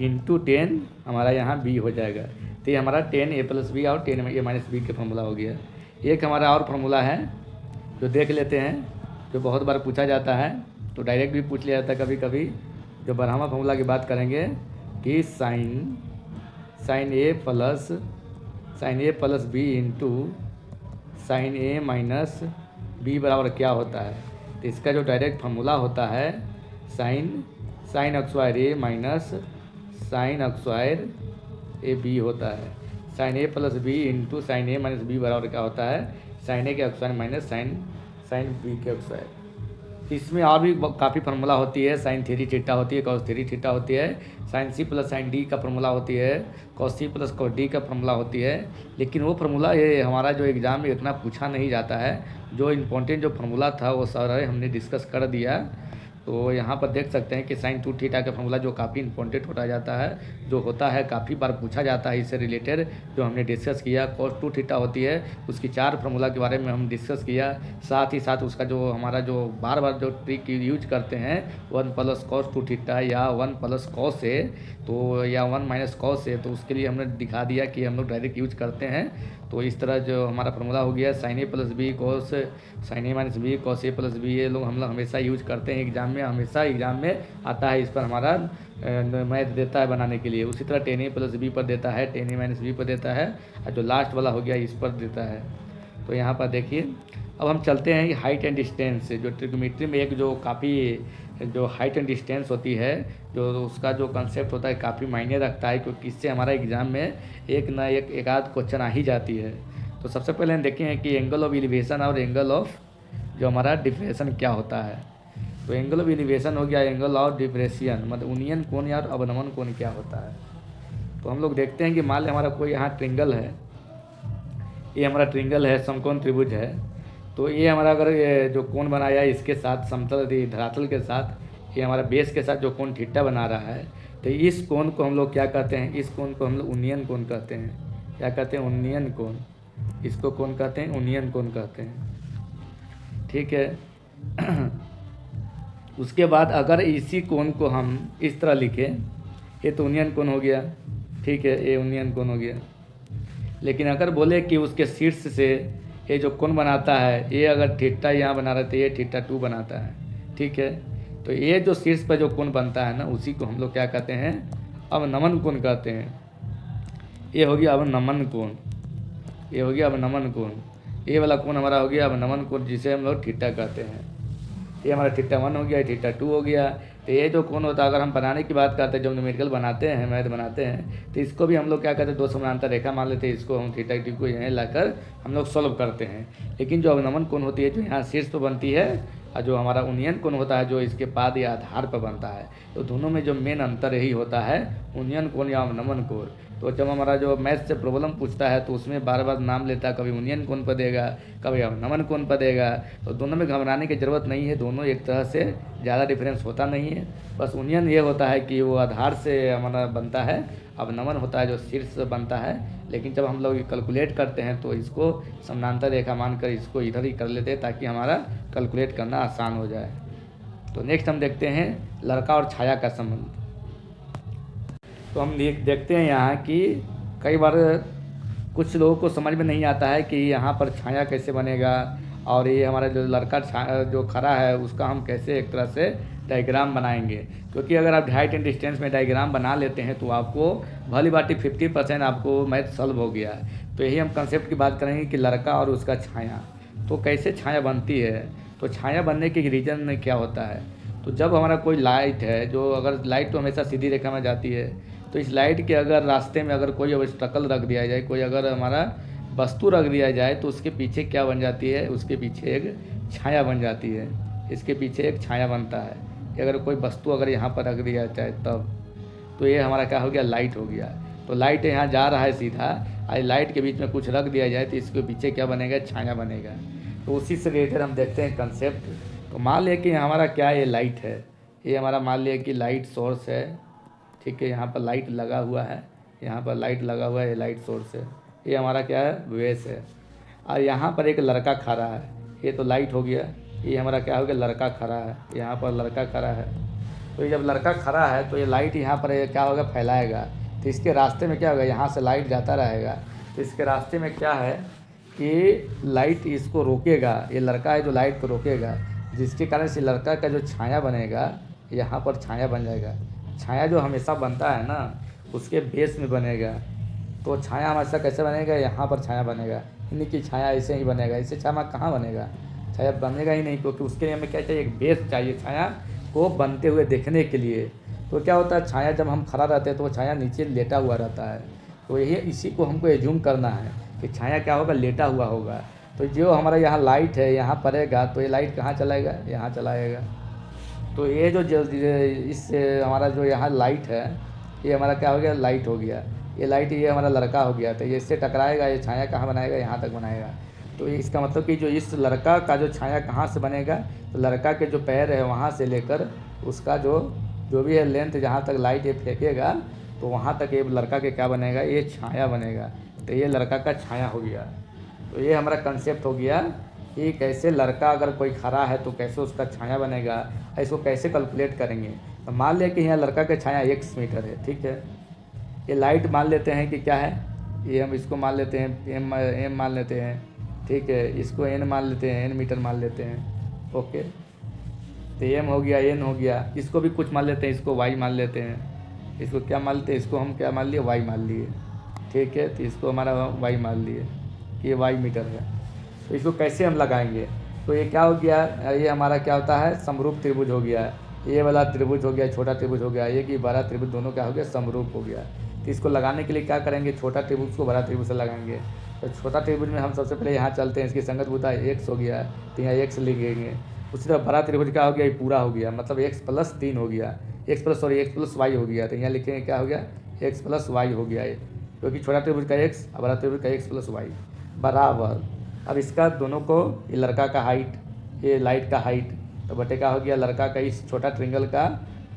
इंटू टेन हमारा यहाँ बी हो जाएगा। तो ये हमारा टेन ए प्लस बी और टेन ए माइनस बी के फार्मूला हो गया। एक हमारा और फार्मूला है जो देख लेते हैं, जो बहुत बार पूछा जाता है, तो डायरेक्ट भी पूछ लिया जाता है कभी कभी। जो 12वां फार्मूला की बात करेंगे कि sign A plus B into sine A minus B बराबर क्या होता है। तो इसका जो डायरेक्ट फार्मूला होता है sign एक्सवायर A minus sign एक्सवायर A B होता है। Sine A plus B into sine A minus B बराबर क्या होता है, साइन ए के एक्सवायर माइनस साइन बी के एक्सवायर। इसमें और भी काफ़ी फार्मूला होती है, साइन थीटा थीटा होती है, कॉस थीटा थीटा होती है, sine C plus sine D का फार्मूला होती है, cos C plus cos D का फार्मूला होती है। लेकिन वो फार्मूला ये हमारा जो एग्ज़ाम में इतना पूछा नहीं जाता है। जो इम्पोर्टेंट जो फार्मूला था वो सारा हमने डिस्कस कर दिया। तो यहाँ पर देख सकते हैं कि साइन 2 थीटा का फार्मूला जो काफ़ी इंपॉर्टेंट होता जाता है, जो होता है काफ़ी बार पूछा जाता है इससे रिलेटेड, जो हमने डिस्कस किया। कॉस 2 थीटा होती है, उसकी 4 फार्मूला के बारे में हम डिस्कस किया। साथ ही साथ उसका जो हमारा जो बार बार जो ट्रिक यूज करते हैं 1 प्लस कॉस 2 थीटा या 1 प्लस कॉस है तो या 1 माइनस कॉस है, तो उसके लिए हमने दिखा दिया कि हम लोग डायरेक्ट यूज करते हैं। तो इस तरह जो हमारा फार्मूला हो गया sine A plus B cos sine A minus B cos A plus B, ये लोग हम लोग हमेशा यूज करते हैं एग्जाम में, हमेशा एग्जाम में आता है। इस पर हमारा मैथ देता है बनाने के लिए। उसी तरह टेन ए प्लस बी पर देता है, टेन ए माइनस बी पर देता है, और जो लास्ट वाला हो गया इस पर देता है। तो यहाँ पर देखिए, अब हम चलते हैं हाइट एंड डिस्टेंस। जो ट्रिग्नोमेट्री में एक जो काफ़ी जो हाइट एंड डिस्टेंस होती है, जो उसका जो कंसेप्ट होता है काफ़ी मायने रखता है, क्योंकि इससे हमारा एग्ज़ाम में एक आध क्वेश्चन आ ही जाती है। तो सबसे पहले हम देखें कि एंगल ऑफ एलिवेशन और एंगल ऑफ जो हमारा डिप्रेशन क्या होता है। तो एंगल ऑफ एलिवेशन हो गया, एंगल ऑफ डिप्रेशन मतलब उन्नयन कोण या अवनमन कोण क्या होता है। तो हम लोग देखते हैं कि मान लें हमारा कोई यहाँ ट्रिंगल है, ये हमारा ट्रिंगल है, समकोण त्रिभुज है। तो ये हमारा अगर ये जो कोण बनाया है इसके साथ समतल धरातल के साथ, ये हमारा बेस के साथ जो कोण थीटा बना रहा है, तो इस कोण को हम लोग क्या कहते हैं, इस कोण को हम लोग उन्नयन कोण कहते हैं। क्या कहते हैं, उन्नयन कोण। इसको कौन कहते हैं, उन्नयन कोण कहते हैं। ठीक है। उसके बाद अगर इसी कोण को हम इस तरह लिखें, ये तो उन्नयन कोण हो गया। ठीक है, ये उन्नयन कोण हो गया। लेकिन अगर बोले कि उसके शीर्ष से ये जो कोण बनाता है, ये अगर थीटा यहाँ बना रहे तो ये थीटा 2 बनाता है। ठीक है, तो ये जो शीर्ष पर जो कोण बनता है ना, उसी को हम लोग क्या कहते हैं, अवनमन कोण कहते हैं। ये हो गया अवनमन कोण, ये हो गया अवनमन कोण। ये वाला कोण हमारा हो गया अवनमन कोण, जिसे हम लोग थीटा कहते हैं। ये हमारा थीटा 1 हो गया, थीटा 2 हो गया। तो ये जो कोण होता है, अगर हम बनाने की बात करते हैं, जब न्यूमेरिकल बनाते हैं, मैथ बनाते हैं, तो इसको भी हम लोग क्या करते हैं, दो समानांतर रेखा मान लेते हैं, इसको हम थीटा टी को यहाँ लाकर हम लोग सॉल्व करते हैं। लेकिन जो अवनमन कोण होती है, जो यहाँ शीर्ष पर बनती है, और जो हमारा उन्नयन कोण होता है, जो इसके पाद या आधार पर बनता है, तो दोनों में जो मेन अंतर यही होता है, उन्नयन कोण या अवनमन कोण। तो जब हमारा जो मैथ से प्रॉब्लम पूछता है, तो उसमें बार बार नाम लेता है, कभी उन्नयन कोण पर देगा, कभी अवनमन कोण पर देगा। तो दोनों में घबराने की ज़रूरत नहीं है, दोनों एक तरह से ज़्यादा डिफरेंस होता नहीं है। बस उन्नयन ये होता है कि वो आधार से हमारा बनता है, अवनमन होता है जो शीर्ष से बनता है। लेकिन जब हम लोग कैलकुलेट करते हैं, तो इसको समानांतर रेखा मानकर इसको इधर ही कर लेते हैं, ताकि हमारा कैलकुलेट करना आसान हो जाए। तो नेक्स्ट हम देखते हैं लड़का और छाया का संबंध। तो हम देखते हैं यहाँ कि कई बार कुछ लोगों को समझ में नहीं आता है कि यहाँ पर छाया कैसे बनेगा, और ये हमारा जो लड़का जो खड़ा है, उसका हम कैसे एक तरह से डायग्राम बनाएंगे। क्योंकि अगर आप हाइट एंड डिस्टेंस में डायग्राम बना लेते हैं, तो आपको भली बाटी 50% आपको मैथ सॉल्व हो गया। तो यही हम कंसेप्ट की बात करेंगे कि लड़का और उसका छाया, तो कैसे छाया बनती है। तो छाया बनने के रीज़न क्या होता है, तो जब हमारा कोई लाइट है, जो अगर लाइट तो हमेशा सीधी रेखा में जाती है, तो इस लाइट के अगर रास्ते में अगर कोई ऑब्स्टैकल रख दिया जाए, कोई अगर हमारा वस्तु रख दिया जाए, तो उसके पीछे क्या बन जाती है, उसके पीछे एक छाया बन जाती है। इसके पीछे एक छाया बनता है कि अगर कोई वस्तु अगर यहाँ पर रख दिया जाए तब, तो ये हमारा क्या हो गया, लाइट हो गया। तो लाइट यहाँ जा रहा है सीधा, और लाइट के बीच में कुछ रख दिया जाए, तो इसके पीछे क्या बनेगा, छाया बनेगा। तो उसी से रिलेटेड हम देखते हैं कंसेप्ट। तो मान लिया कि हमारा क्या ये लाइट है, ये हमारा मान लिया कि लाइट सोर्स है, ठीक है। यहाँ पर लाइट लगा हुआ है, यहाँ पर लाइट लगा हुआ है, ये लाइट सोर्स है, ये हमारा क्या है, बेस है। और यहाँ पर एक लड़का खड़ा है, ये तो लाइट हो गया, ये हमारा क्या हो गया, लड़का खड़ा है, यहाँ पर लड़का खड़ा है। तो ये जब लड़का खड़ा है, तो ये लाइट यहाँ पर क्या होगा, फैलाएगा। तो इसके रास्ते में क्या होगा, यहाँ से लाइट जाता रहेगा, तो इसके रास्ते में क्या है कि लाइट इसको रोकेगा, ये लड़का है जो लाइट को रोकेगा, जिसके कारण से लड़का का जो छाया बनेगा, यहाँ पर छाया बन जाएगा। छाया जो हमेशा बनता है ना, उसके बेस में बनेगा। तो छाया हमेशा कैसे बनेगा, यहाँ पर छाया बनेगा, यानी कि छाया ऐसे ही बनेगा। इससे छाया कहाँ बनेगा, छाया बनेगा ही नहीं, क्योंकि उसके लिए हमें क्या चाहिए, एक बेस चाहिए छाया को बनते हुए देखने के लिए। तो क्या होता है, छाया जब हम खड़ा रहते हैं, तो वो छाया नीचे लेटा हुआ रहता है। तो यही इसी को हमको एज्यूम करना है कि छाया क्या होगा, लेटा हुआ होगा। तो जो हमारा यहाँ लाइट है, यहाँ पड़ेगा, तो ये लाइट कहाँ चलाएगा, यहाँ चलाएगा। तो ये जो इस हमारा जो यहाँ लाइट है, ये हमारा क्या हो गया, लाइट हो गया। ये लाइट, ये हमारा लड़का हो गया। तो ये इससे टकराएगा, ये छाया कहाँ बनाएगा, यहाँ तक बनाएगा। तो इसका मतलब कि जो इस लड़का का जो छाया कहाँ से बनेगा, तो लड़का के जो पैर है वहाँ से लेकर उसका जो भी है लेंथ, जहाँ तक लाइट ये फेंकेगा, तो वहाँ तक ये लड़का के क्या बनेगा, ये छाया बनेगा। तो ये लड़का का छाया हो गया। तो ये हमारा कंसेप्ट हो गया कि कैसे लड़का अगर कोई खड़ा है, तो कैसे उसका छाया बनेगा, इसको कैसे कैलकुलेट करेंगे। तो मान लिया कि यहाँ लड़का का छाया 1 मीटर है, ठीक है। ये लाइट मान लेते हैं कि क्या है, ये हम इसको मान लेते हैं एम मान लेते हैं, ठीक है। इसको एन मान लेते हैं, एन मीटर मान लेते हैं, ओके। तो एम हो गया, एन हो गया। इसको भी कुछ मान लेते हैं, इसको वाई मान लेते हैं। इसको क्या मान लेते हैं, इसको हम क्या मान लिए, वाई मान लिए, ठीक है। तो इसको हमारा वाई मान लिए कि ये वाई मीटर है। तो इसको कैसे हम लगाएंगे, तो ये क्या हो गया, ये हमारा क्या होता है, समरूप त्रिभुज हो गया। ये वाला त्रिभुज हो गया, छोटा त्रिभुज हो गया, ये कि बड़ा त्रिभुज, दोनों क्या हो गया, समरूप हो गया। तो इसको लगाने के लिए क्या करेंगे, छोटा त्रिभुज को बड़ा त्रिभुज से लगाएंगे। तो छोटा त्रिभुज में हम सबसे पहले यहाँ चलते हैं, इसकी संगत भूता x हो गया, तो यहाँ x लिखेंगे। उसी तरह बड़ा त्रिभुज क्या हो गया, ये पूरा हो गया, मतलब x+3 हो गया, x प्लस y हो गया। तो यहाँ लिखेंगे क्या हो गया, x+y हो गया, क्योंकि छोटा त्रिभुज का x और बड़ा त्रिभुज का x+y बराबर। अब इसका दोनों को, ये लड़का का हाइट, ये लाइट का हाइट, तो बटे का हो गया लड़का का इस छोटा ट्रिंगल का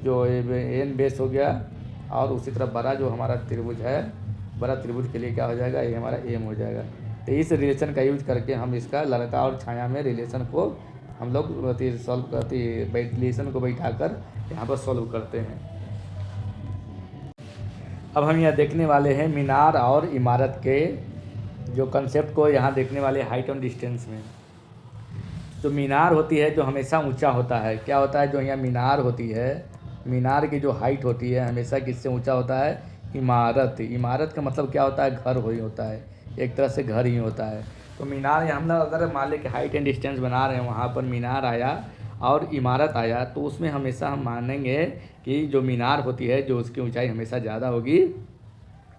जो एन बेस हो गया, और उसी तरह बड़ा जो हमारा त्रिभुज है, बड़ा त्रिभुज के लिए क्या हो जाएगा, ये हमारा एम हो जाएगा। तो इस रिलेशन का यूज करके हम इसका लड़का और छाया में रिलेशन को हम लोग सॉल्व करते, रिलेशन को बैठाकर यहाँ पर सॉल्व करते हैं। अब हम यहाँ देखने वाले हैं मीनार और इमारत के जो कंसेप्ट को यहाँ देखने वाले हाइट और डिस्टेंस में। जो मीनार होती है, जो हमेशा ऊंचा होता है, क्या होता है, जो यहाँ मीनार होती है, मीनार की जो हाइट होती है हमेशा किससे ऊंचा होता है, इमारत। इमारत का मतलब क्या होता है, घर ही होता है, एक तरह से घर ही होता है। तो मीनार हम लोग अगर मान लें कि हाइट एंड डिस्टेंस बना रहे हैं, वहाँ पर मीनार आया और इमारत आया तो उसमें हमेशा हम मानेंगे कि जो मीनार होती है जो उसकी ऊंचाई हमेशा ज़्यादा होगी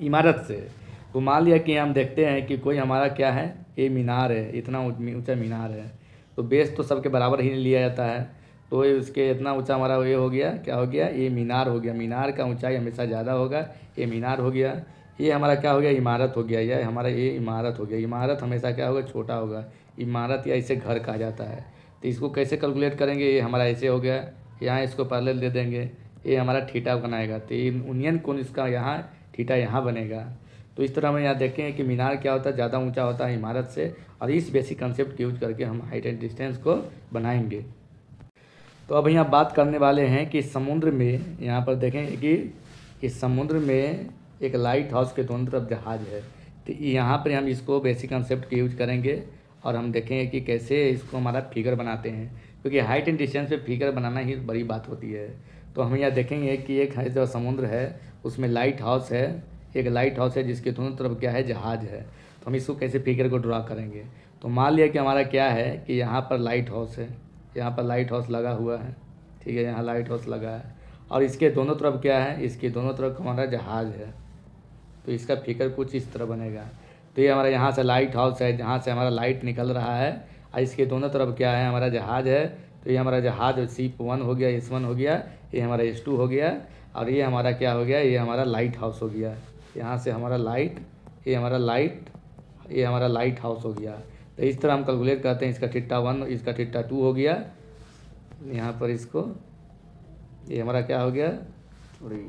इमारत से। तो मान लिया कि हम देखते हैं कि कोई हमारा क्या है, ये मीनार है, इतना ऊंचा मीनार है, तो बेस तो सबके बराबर ही लिया जाता है। तो ये उसके इतना ऊंचा हमारा ये हो गया, क्या हो गया, ये मीनार हो गया। मीनार का ऊंचाई हमेशा ज़्यादा होगा, ये मीनार हो गया। ये हमारा क्या हो गया, इमारत हो गया, यह हमारा ये इमारत हो गया। इमारत हमेशा क्या होगा, छोटा होगा। इमारत या इसे घर कहा जाता है। तो इसको कैसे कैलकुलेट करेंगे, ये हमारा ऐसे हो गया, यहाँ इसको पैरेलल दे देंगे, ये हमारा थीटा बनाएगा। तो ये यूनियन कोण इसका यहाँ थीटा यहाँ बनेगा। तो इस तरह हम यहाँ देखें कि मीनार क्या होता है, ज़्यादा ऊंचा होता है इमारत से। और इस बेसिक कंसेप्ट को यूज करके हम हाइट एंड डिस्टेंस को बनाएंगे। तो अब यहाँ बात करने वाले हैं कि समुद्र में, यहाँ पर देखें कि इस समुद्र में एक लाइट हाउस के दोनों तरफ जहाज है। तो यहाँ पर हम इसको बेसिक कंसेप्ट के यूज करेंगे और हम देखेंगे कि कैसे इसको हमारा फिगर बनाते हैं, क्योंकि हाइट एंड डिस्टेंस पे फिगर बनाना ही बड़ी बात होती है। तो हम यहाँ देखेंगे कि एक है जो समुद्र है उसमें लाइट हाउस है, एक लाइट हाउस है जिसके दोनों तरफ क्या है, जहाज है। तो हम इसको कैसे फिगर को ड्रा करेंगे। तो मान लिया कि हमारा क्या है कि यहाँ पर लाइट हाउस है, यहाँ पर लाइट हाउस लगा हुआ है, ठीक है, यहाँ लाइट हाउस लगा है और इसके दोनों तरफ क्या है, इसके दोनों तरफ हमारा जहाज है। तो इसका फिगर कुछ इस तरह बनेगा। तो ये हमारा यहाँ से लाइट हाउस है जहाँ से हमारा लाइट निकल रहा है और इसके दोनों तरफ क्या है, हमारा जहाज है। तो ये हमारा जहाज शिप 1 हो गया, S1 हो गया, ये हमारा S2 हो गया और ये हमारा क्या हो गया, ये हमारा लाइट हाउस हो गया। यहाँ से हमारा लाइट, ये हमारा लाइट, ये हमारा लाइट हाउस हो गया। तो इस तरह हम कैलकुलेट करते हैं। इसका थीटा 1, इसका थीटा 2 हो गया। यहाँ पर इसको, ये हमारा क्या हो गया, थोड़ी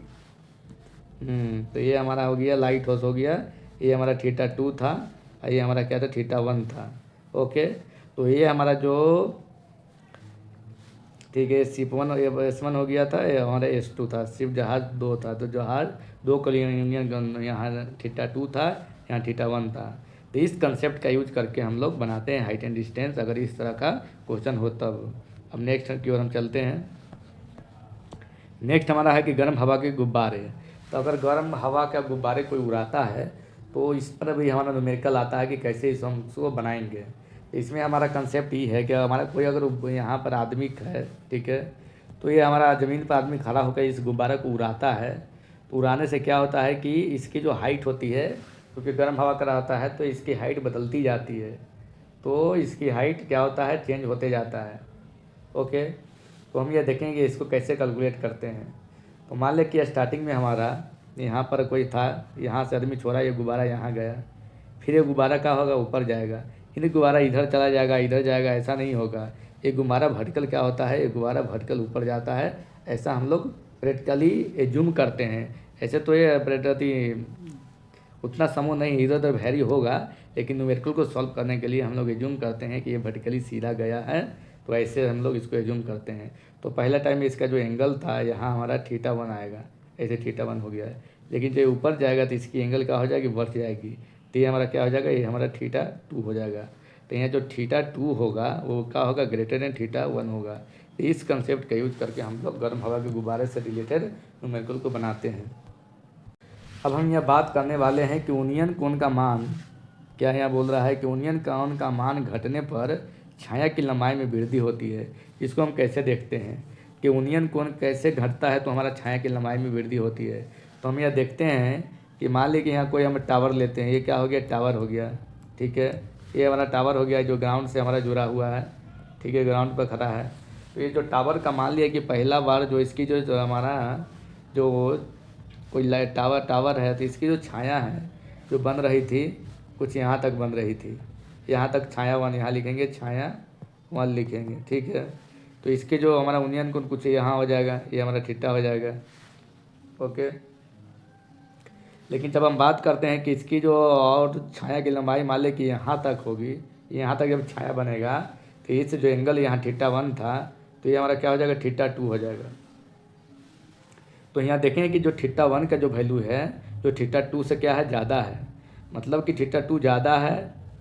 तो ये हमारा हो गया लाइट हाउस हो गया। ये हमारा थीटा 2 था और ये हमारा क्या था, थीटा 1 था। ओके, तो ये हमारा जो, ठीक है, शिप 1 S1 हो गया था, ये हमारा S2 था। शिप जहाज 2 था, तो जहाज 2 का यूनियन यहाँ थीटा 2 था, यहाँ थीटा 1 था। तो इस कंसेप्ट का यूज करके हम लोग बनाते हैं हाइट एंड डिस्टेंस, अगर इस तरह का क्वेश्चन हो तब। अब नेक्स्ट की ओर हम चलते हैं। नेक्स्ट हमारा है कि गर्म हवा के गुब्बारे। तो अगर गर्म हवा का गुब्बारे कोई उड़ाता है तो इस पर भी हमारा न्यूमेरिकल आता है कि कैसे हम इसको बनाएंगे। इसमें हमारा कंसेप्ट ये है कि हमारा कोई अगर यहाँ पर आदमी है, ठीक है, तो ये हमारा ज़मीन पर आदमी खड़ा होकर इस गुब्बारे को उड़ाता है। तो उड़ाने से क्या होता है कि इसकी जो हाइट होती है, क्योंकि गर्म हवा का रहता है तो इसकी हाइट बदलती जाती है। तो इसकी हाइट क्या होता है, चेंज होते जाता है। ओके, तो हम ये देखेंगे इसको कैसे कैलकुलेट करते हैं। तो मान लें कि स्टार्टिंग में हमारा यहाँ पर कोई था, यहाँ से आदमी छोड़ा, ये गुब्बारा यहाँ गया, फिर ये गुब्बारा क्या होगा, ऊपर जाएगा, फिर गुब्बारा इधर चला जाएगा, इधर जाएगा, ऐसा नहीं होगा। ये गुब्बारा वर्टिकल क्या होता है, ये गुब्बारा वर्टिकल ऊपर जाता है। ऐसा हम लोग प्रैक्टिकली एज्यूम करते हैं। ऐसे तो ये प्रैक्टिकली उतना समूह नहीं, इधर उधर वैरी होगा, लेकिन न्यूमेरिकल को सॉल्व करने के लिए हम लोग एज्यूम करते हैं कि ये वर्टिकली सीधा गया है। तो ऐसे हम लोग इसको एज्यूम करते हैं। तो पहला टाइम इसका जो एंगल था, यहाँ हमारा थीटा 1 आएगा, ऐसे थीटा 1 हो गया है। लेकिन जब ऊपर जाएगा तो इसकी एंगल क्या हो जाएगी, बढ़ जाएगी। तो ये हमारा क्या हो जाएगा, ये हमारा थीटा 2 हो जाएगा। तो यहाँ जो थीटा 2 होगा वो क्या होगा, ग्रेटर देन थीटा 1 होगा। तो इस कंसेप्ट का यूज करके हम लोग गर्म हवा के गुब्बारे से रिलेटेड न्यूमेरिकल को बनाते हैं। अब हम यह बात करने वाले हैं कि यूनियन कोण का मान, क्या यहाँ बोल रहा है कि यूनियन कोण का मान घटने पर छाया की लंबाई में वृद्धि होती है। इसको हम कैसे देखते हैं कि यूनियन कोण कैसे घटता है तो हमारा छाया की लंबाई में वृद्धि होती है। तो हम यह देखते हैं कि मान लीजिए कि यहाँ कोई हम टावर लेते हैं, ये क्या हो गया, टावर हो गया, ठीक है, ये हमारा टावर हो गया जो ग्राउंड से हमारा जुड़ा हुआ है, ठीक है, ग्राउंड पर खड़ा है। तो ये जो टावर का मान लिया कि पहला बार जो इसकी जो हमारा जो कोई लाइट टावर है, तो इसकी जो छाया है जो बन रही थी कुछ यहाँ तक बन रही थी, यहाँ तक छाया 1 यहाँ लिखेंगे, छाया 1 लिखेंगे, ठीक है। तो इसके जो हमारा यूनियन कोण कुछ यहाँ हो जाएगा, ये हमारा थीटा हो जाएगा। ओके, लेकिन जब हम बात करते हैं कि इसकी जो और छाया की लंबाई मान लें कि यहाँ तक होगी, यहाँ तक जब छाया बनेगा तो इस जो एंगल यहाँ थीटा 1 था तो ये हमारा क्या हो जाएगा, थीटा 2 हो जाएगा। तो यहाँ देखेंगे कि जो थीटा 1 का जो वैल्यू है जो थीटा 2 से क्या है, ज़्यादा है, मतलब कि थीटा 2 ज़्यादा है,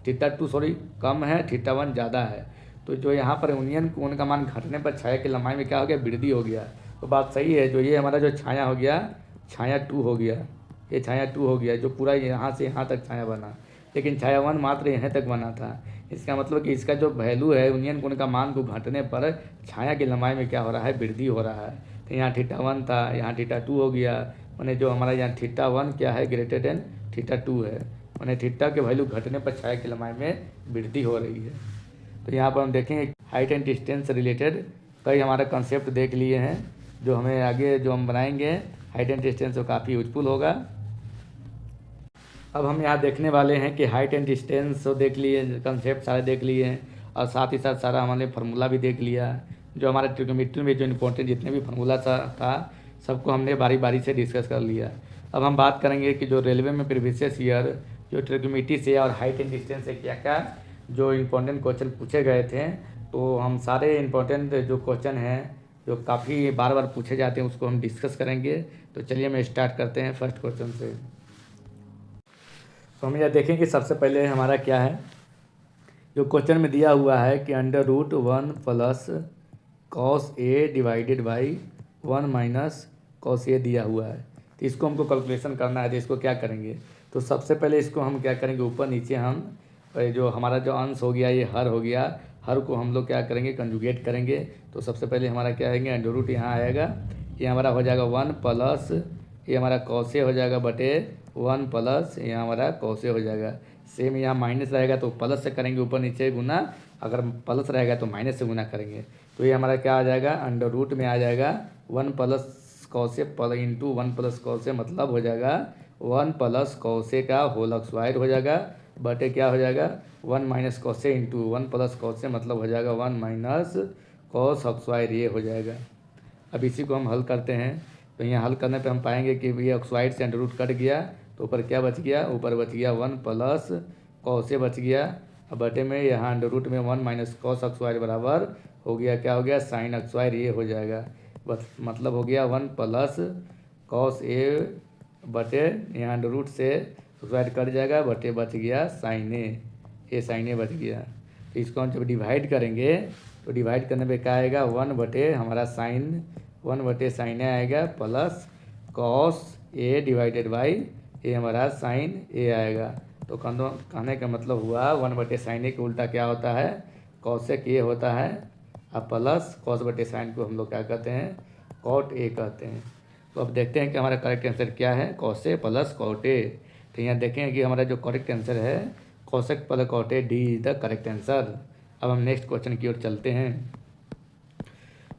थीटा 2 कम है, थीटा 1 ज़्यादा है। तो जो यहाँ पर यूनियन कोण का मान घटने पर छाया की लंबाई में क्या हो गया, वृद्धि हो गया। तो बात सही है, जो ये हमारा जो छाया हो गया, छाया 2 हो गया, ये छाया 2 हो गया, जो पूरा यहाँ से यहाँ तक छाया बना। लेकिन छाया 1 मात्र यहाँ तक बना था। इसका मतलब कि इसका जो वैल्यू है यूनियन कोण का मान को घटने पर छाया की लंबाई में क्या हो रहा है, वृद्धि हो रहा है। तो यहाँ θ1 था, यहाँ θ2 हो गया, मैंने जो हमारा यहाँ θ1 क्या है, ग्रेटर देन θ2 है, मैंने थीटा के वैल्यू घटने पर छाया की लंबाई में वृद्धि हो रही है। तो यहाँ पर हम देखेंगे हाइट एंड डिस्टेंस से रिलेटेड कई हमारा कंसेप्ट देख लिए हैं, जो हमें आगे जो हम बनाएंगे हाइट एंड डिस्टेंस वो काफ़ी यूजफुल होगा। अब हम यहाँ देखने वाले हैं कि हाइट एंड डिस्टेंस तो देख लिए, कंसेप्ट सारे देख लिए हैं, और साथ ही साथ सारा हमने फार्मूला भी देख लिया। जो हमारे ट्रिग्नोमेट्री में जो इम्पोर्टेंट जितने भी फार्मूला था सबको हमने बारी बारी से डिस्कस कर लिया। अब हम बात करेंगे कि जो रेलवे में प्रीवियस ईयर जो ट्रिग्नोमेट्री से और हाइट एंड डिस्टेंस से क्या क्या जो इम्पोर्टेंट क्वेश्चन पूछे गए थे, तो हम सारे इम्पोर्टेंट जो क्वेश्चन हैं जो काफ़ी बार बार पूछे जाते हैं उसको हम डिस्कस करेंगे। तो चलिए हम स्टार्ट करते हैं फर्स्ट क्वेश्चन से। तो हम यह देखें कि सबसे पहले हमारा क्या है, जो क्वेश्चन में दिया हुआ है कि √1 plus cos A divided by 1 minus cos A दिया हुआ है। तो इसको हमको कैलकुलेशन करना है, तो इसको क्या करेंगे, तो सबसे पहले इसको हम क्या करेंगे, ऊपर नीचे हम जो हमारा जो अंश हो गया ये हर हो गया, हर को हम लोग क्या करेंगे, कंजुगेट करेंगे। तो सबसे पहले हमारा क्या आएंगे, √ यहाँ आएगा, ये हमारा हो जाएगा 1 प्लस ये हमारा cos A हो जाएगा बटे 1 प्लस यहाँ हमारा cos A हो जाएगा। सेम यहाँ माइनस रहेगा तो प्लस से करेंगे ऊपर नीचे गुना, अगर प्लस रहेगा तो माइनस से गुना करेंगे। तो ये हमारा क्या आ जाएगा, √ में आ जाएगा 1 plus cos A into 1 plus cos A, मतलब हो जाएगा 1 प्लस cos A का होल स्क्वायर हो जाएगा बटे क्या हो जाएगा 1 minus cos A into 1 plus cos A, मतलब हो जाएगा 1 माइनस cos स्क्वायर ये हो जाएगा। अब इसी को हम हल करते हैं, तो यहाँ हल करने पे हम पाएंगे कि ये स्क्वायर से √ कट गया, तो ऊपर क्या बच गया, ऊपर बच गया 1 प्लस cos A बच गया, अब बटे में यहाँ √ में 1 माइनस cos स्क्वायर बराबर हो गया क्या हो गया, sin स्क्वायर ये हो जाएगा। बस मतलब हो गया 1 प्लस cos A बटे यहाँ √ से स्क्वायर कट जाएगा बटे बच गया sin A, ये sin A बच गया। तो इसको हम जब डिवाइड करेंगे तो डिवाइड करने पे क्या आएगा, 1 बटे हमारा sin A आएगा plus cos A divided by ये हमारा sin A आएगा। तो कहने का मतलब हुआ 1 बटे sin A के उल्टा क्या होता है, cosec A होता है, अब प्लस cos बटे sin को हम लोग क्या कहते हैं, cot A कहते हैं। तो अब देखते हैं कि हमारा करेक्ट आंसर क्या है, cos A plus cot A। तो यहाँ देखें कि हमारा जो करेक्ट आंसर है cosec plus cot A, D is the correct answer. अब हम नेक्स्ट क्वेश्चन की ओर चलते हैं।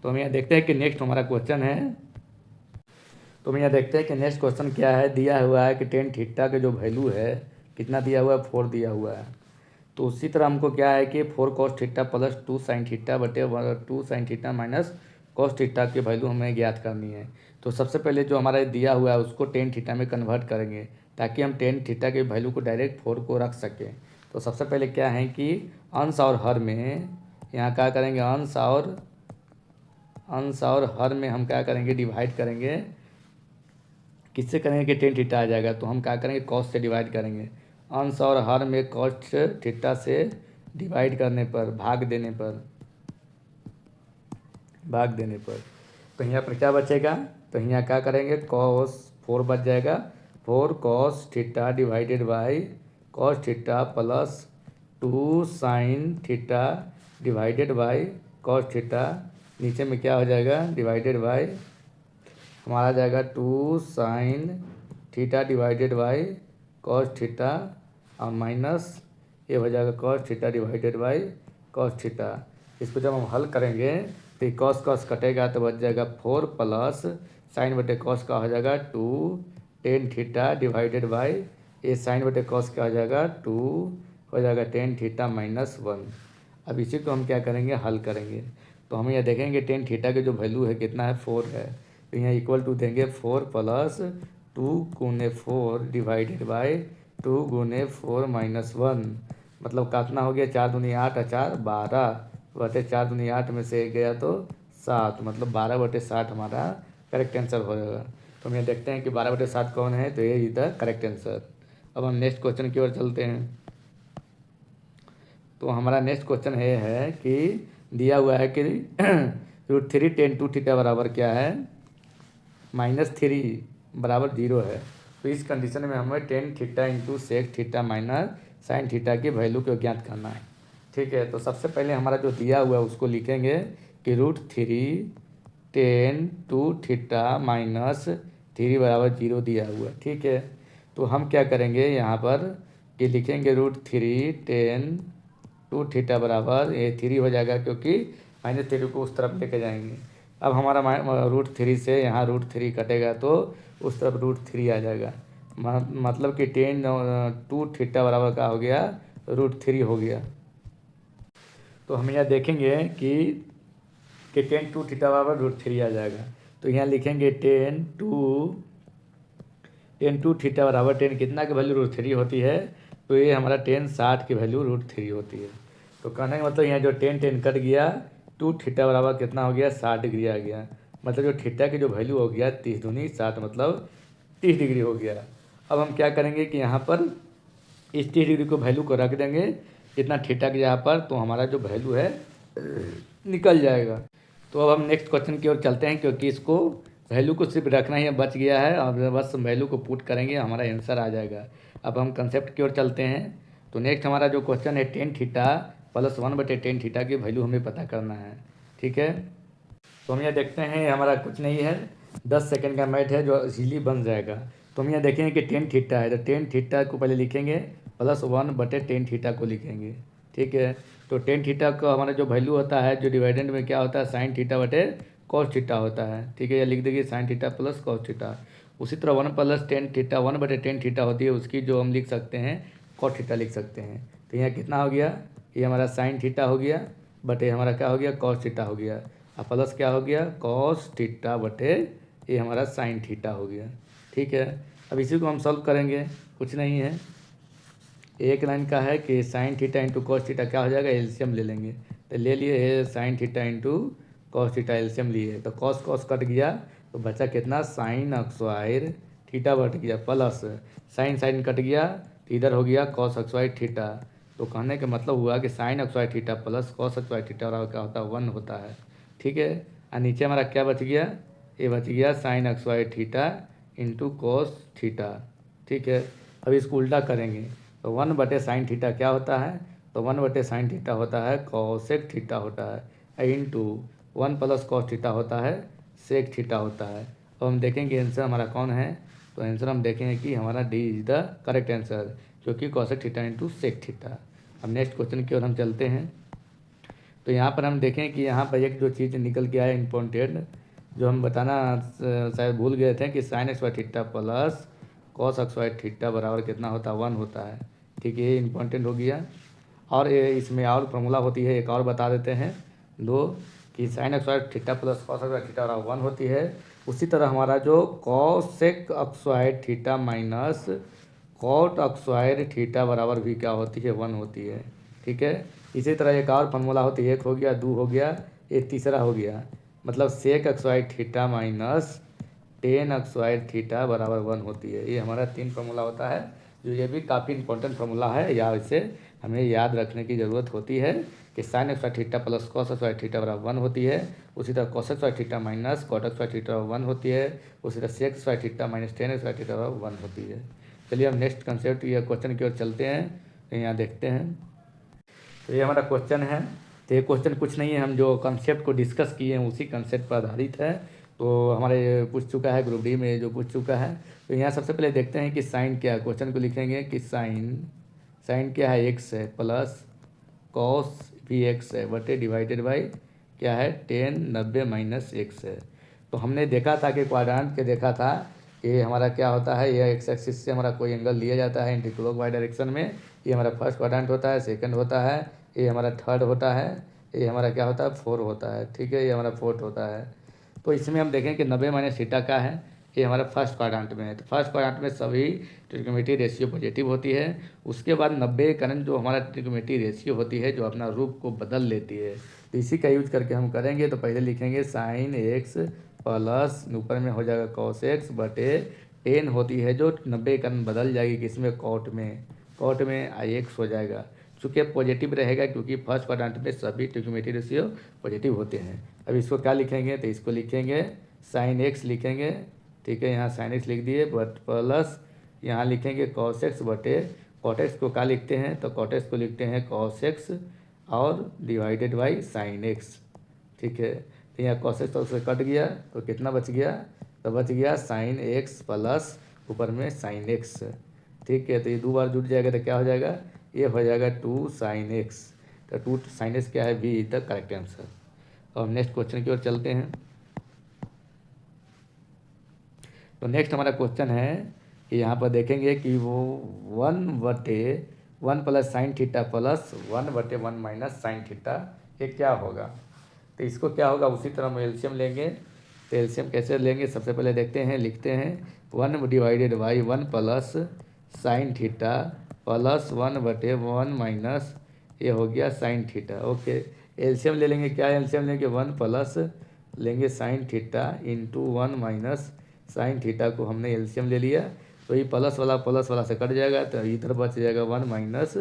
तो हम यहाँ देखते हैं कि नेक्स्ट हमारा क्वेश्चन है, तो हम यहाँ देखते हैं कि नेक्स्ट क्वेश्चन क्या है, दिया हुआ है कि tan थीटा का जो वैल्यू है कितना दिया हुआ है, 4 दिया हुआ है। तो उसी तरह हमको क्या है कि 4 cos theta plus 2 sin theta बटे 2 sin theta minus cos theta की वैल्यू हमें ज्ञात करनी है। तो सबसे पहले जो हमारा दिया हुआ है उसको tan थीटा में कन्वर्ट करेंगे ताकि हम tan थीटा के वैल्यू को डायरेक्ट 4 को रख सकें। तो सबसे पहले क्या है कि अंश और हर में यहाँ क्या करेंगे, अंश और हर में हम क्या करेंगे, डिवाइड करेंगे, किससे करेंगे कि tan थीटा आ जाएगा, तो हम क्या करेंगे cos से डिवाइड करेंगे। अंश और हर में cos थीटा से डिवाइड करने पर भाग देने पर तो यहाँ पर क्या बचेगा, तो यहाँ क्या करेंगे cos 4 बच जाएगा, 4 cos theta divided by cos theta plus 2 sin theta divided by cos theta, नीचे में क्या हो जाएगा डिवाइडेड बाई हमारा जाएगा 2 sin theta divided by cos theta और माइनस ये हो जाएगा cos theta divided by cos theta. इसको जब हम हल करेंगे तो ये cos कटेगा तो बच जाएगा 4 प्लस sin बटे cos का हो जाएगा 2 tan थीटा डिवाइडेड बाई ये sin बटे cos का हो जाएगा 2 हो जाएगा tan थीटा माइनस 1। अब इसी को हम क्या करेंगे, हल करेंगे। तो हम यह देखेंगे tan थीटा के जो वैल्यू है कितना है, 4 है, तो यहाँ इक्वल टू देंगे 4 प्लस 2 गुने 4 डिवाइडेड बाई 2 गुने 4 माइनस 1, मतलब कितना हो गया 4 दूनी 8 और 4 12 बटे 4 दूनी 8 में से गया तो 7, मतलब 12 बटे 60 हमारा करेक्ट आंसर हो जाएगा। तो हम ये देखते हैं कि 12 बटे 7 कौन है, तो ये इज द करेक्ट आंसर। अब हम नेक्स्ट क्वेश्चन की ओर चलते हैं। तो हमारा नेक्स्ट क्वेश्चन ये है कि दिया हुआ है कि √3 tan 2 थीटा बराबर क्या है, -3 बराबर 0 है। तो इस कंडीशन में हमें tan theta into sec theta minus sine theta की वैल्यू को ज्ञात करना है। ठीक है, तो सबसे पहले हमारा जो दिया हुआ है उसको लिखेंगे कि √3 tan 2 थीटा माइनस 3 बराबर 0 दिया हुआ है। ठीक है, तो हम क्या करेंगे यहाँ पर कि लिखेंगे √3 tan 2 थीटा बराबर ये 3 हो जाएगा, क्योंकि -3 को उस तरफ लेके जाएंगे। अब हमारा √3 से यहाँ √3 कटेगा तो उस तरफ √3 आ जाएगा, मतलब कि tan 2 थीटा बराबर का हो गया √3 हो गया। तो हम यहाँ देखेंगे कि tan 2 थीटा बराबर √3 आ जाएगा। तो यहाँ लिखेंगे tan 2 थीटा बराबर tan कितना की वैल्यू √3 होती है, तो ये हमारा tan 60 की वैल्यू √3 होती है। तो कहने का मतलब यहाँ जो tan कट गया, 2 थीटा बराबर कितना हो गया 60 डिग्री आ गया। मतलब जो थीटा की जो वैल्यू हो गया 30 दूनी 60 मतलब 30 डिग्री हो गया। अब हम क्या करेंगे कि यहाँ पर इस 30 डिग्री को वैल्यू को रख देंगे इतना थीटा के यहाँ पर, तो हमारा जो वैल्यू है निकल जाएगा। तो अब हम नेक्स्ट क्वेश्चन की ओर चलते हैं, क्योंकि इसको वैल्यू को सिर्फ रखना ही बच गया है और बस वैल्यू को पुट करेंगे हमारा आंसर आ जाएगा। अब हम कंसेप्ट की ओर चलते हैं। तो नेक्स्ट हमारा जो क्वेश्चन है tan theta plus 1/tan theta की वैल्यू हमें पता करना है। ठीक है, तो हम यहाँ देखते हैं हमारा कुछ नहीं है, 10 सेकंड का मैथ है जो इजीली बन जाएगा। तो हम यहाँ देखेंगे कि tan थीटा है, तो tan थीटा को पहले लिखेंगे प्लस 1/tan थीटा को लिखेंगे। ठीक है, तो tan थीटा का हमारा जो वैल्यू होता है जो डिवाइडेंड में क्या होता है साइन थीटा बटे कॉस थीटा होता है। ठीक है, ये लिख देंगे sine theta plus cos theta. उसी तरह 1+tan थीटा 1/tan थीटा होती है, उसकी जो हम लिख सकते हैं कॉस थीटा लिख सकते हैं। तो यहाँ कितना हो गया, ये हमारा साइन थीटा हो गया बटे हमारा क्या हो गया कॉस थीटा हो गया, और प्लस क्या हो गया कॉस थीटा बटे ये हमारा साइन थीटा हो गया। ठीक है, अब इसी को हम सॉल्व करेंगे, कुछ नहीं है, एक लाइन का है कि sine theta into cos theta क्या हो जाएगा, एलसीएम ले लेंगे। तो ले लिए sine theta into cos theta LCM लिए, तो कॉस कॉस कट गया तो बचा कितना साइन स्क्वायर थीटा बट गया, प्लस साइन साइन कट गया तो इधर हो गया कॉस स्क्वायर थीटा। तो कहने का मतलब हुआ कि sine square theta plus cos square theta बराबर क्या होता है 1 होता है। ठीक है, और नीचे हमारा क्या बच गया, ये बच गया sign square theta into cos theta. ठीक है, अब इसको उल्टा करेंगे तो 1/साइन थीटा क्या होता है, तो 1/साइन थीटा होता है कॉसेक थीटा होता है इंटू 1 प्लस कॉस थीटा होता है सेक थीटा होता है। अब हम देखेंगे आंसर हमारा कौन है, तो आंसर हम देखेंगे कि हमारा D is the correct answer, क्योंकि cosec theta into sec theta. अब नेक्स्ट क्वेश्चन की ओर हम चलते हैं। तो यहाँ पर हम देखें कि यहाँ पर एक जो चीज़ निकल के आया इम्पोर्टेंट, जो हम बताना शायद भूल गए थे कि sine square theta plus cos square theta बराबर कितना होता है 1 होता है। ठीक है, ये इम्पोर्टेंट हो गया। और ये इसमें और फॉर्मूला होती है, एक और बता देते हैं दो, कि sine square theta plus cos square theta बराबर 1 होती है। उसी तरह हमारा जो cosec square theta minus cot square theta बराबर भी क्या होती है 1 होती है। ठीक है, इसी तरह एक और फॉर्मूला होती है, एक हो गया 2 हो गया, एक तीसरा हो गया, मतलब sec square theta minus tan square theta बराबर 1 होती है। ये हमारा 3 फार्मूला होता है, जो ये भी काफ़ी इंपॉर्टेंट फार्मूला है, या इसे हमें याद रखने की ज़रूरत होती है कि sine square theta plus cos square theta बराबर 1 होती है। उसी तरह cos square theta minus cot square theta बराबर 1 होती है। उसी तरह sec square theta minus tan square theta बराबर 1 होती है। चलिए हम नेक्स्ट कंसेप्ट या क्वेश्चन की ओर चलते हैं, तो यहाँ देखते हैं। तो ये हमारा क्वेश्चन है, तो ये क्वेश्चन कुछ नहीं है, हम जो कंसेप्ट को डिस्कस किए हैं उसी कंसेप्ट पर आधारित है। तो हमारे पूछ चुका है ग्रुप डी में जो पूछ चुका है। तो यहाँ सबसे पहले देखते हैं कि साइन क्या है, क्वेश्चन को लिखेंगे कि साइन क्या है एक्स है प्लस कॉस भी एक्स है बटे डिवाइडेड बाई क्या है tan 90 - एक्स है। तो हमने देखा था कि क्वाड्रेंट के देखा था कि हमारा क्या होता है, यह एक्स एक्सिस से हमारा कोई एंगल लिया जाता है एंटी क्लॉकवाइज डायरेक्शन में। ये हमारा फर्स्ट क्वाड्रेंट होता है, सेकंड होता है, ये हमारा थर्ड होता है, ये हमारा क्या होता है 4 होता है। ठीक है, ये हमारा फोर्थ होता है। तो इसमें हम देखें कि 90 - थीटा का है, ये हमारा फर्स्ट क्वाड्रेंट में है। तो फर्स्ट क्वाड्रेंट में सभी ट्रिग्नोमेट्री रेशियो पॉजिटिव होती है। उसके बाद 90 करंट जो हमारा ट्रिग्नोमेट्री रेशियो होती है जो अपना रूप को बदल लेती है। तो इसी का यूज करके हम करेंगे। तो पहले लिखेंगे साइन एक्स प्लस ऊपर में हो जाएगा कॉस एक्स बटे tan होती है जो 90 करंट बदल जाएगी किसमें कॉट में आई एक्स हो जाएगा। चूँकि पॉजिटिव रहेगा क्योंकि फर्स्ट क्वाड्रेंट में सभी ट्रिग्नोमेट्री रेशियो पॉजिटिव होते हैं। अब इसको क्या लिखेंगे, तो इसको लिखेंगे साइन एक्स लिखेंगे। ठीक है, यहाँ साइन एक्स लिख दिए बट प्लस यहाँ लिखेंगे कॉस एक्स बटे कॉट एक्स को क्या लिखते हैं, तो कॉट एक्स को लिखते हैं कॉस एक्स और डिवाइडेड बाई साइन एक्स। ठीक है, तो यहाँ कॉस एक्स तो उससे कट गया तो कितना बच गया, तो बच गया साइन एक्स प्लस ऊपर में साइन एक्स। ठीक है, तो ये 2 बार जुड़ जाएगा तो क्या हो जाएगा, ये हो जाएगा 2 साइन एक्स। तो 2 साइन एक्स क्या है, B is the correct answer. और नेक्स्ट क्वेश्चन की ओर चलते हैं। तो नेक्स्ट हमारा क्वेश्चन है कि यहाँ पर देखेंगे कि वो 1/1 plus sine theta plus 1/1 minus sine theta, ये क्या होगा। तो इसको क्या होगा, उसी तरह हम एलसीएम लेंगे। तो एलसीएम कैसे लेंगे, सबसे पहले देखते हैं, लिखते हैं 1/1 plus sine theta plus 1/1 minus ये हो गया साइन थीटा। ओके, एलसीएम ले लेंगे, क्या एलसीएम लेंगे, 1 प्लस लेंगे sine theta into 1 minus sine theta को हमने एलसीएम ले लिया। तो ये प्लस वाला से कट जाएगा, तो इधर बच जाएगा 1 माइनस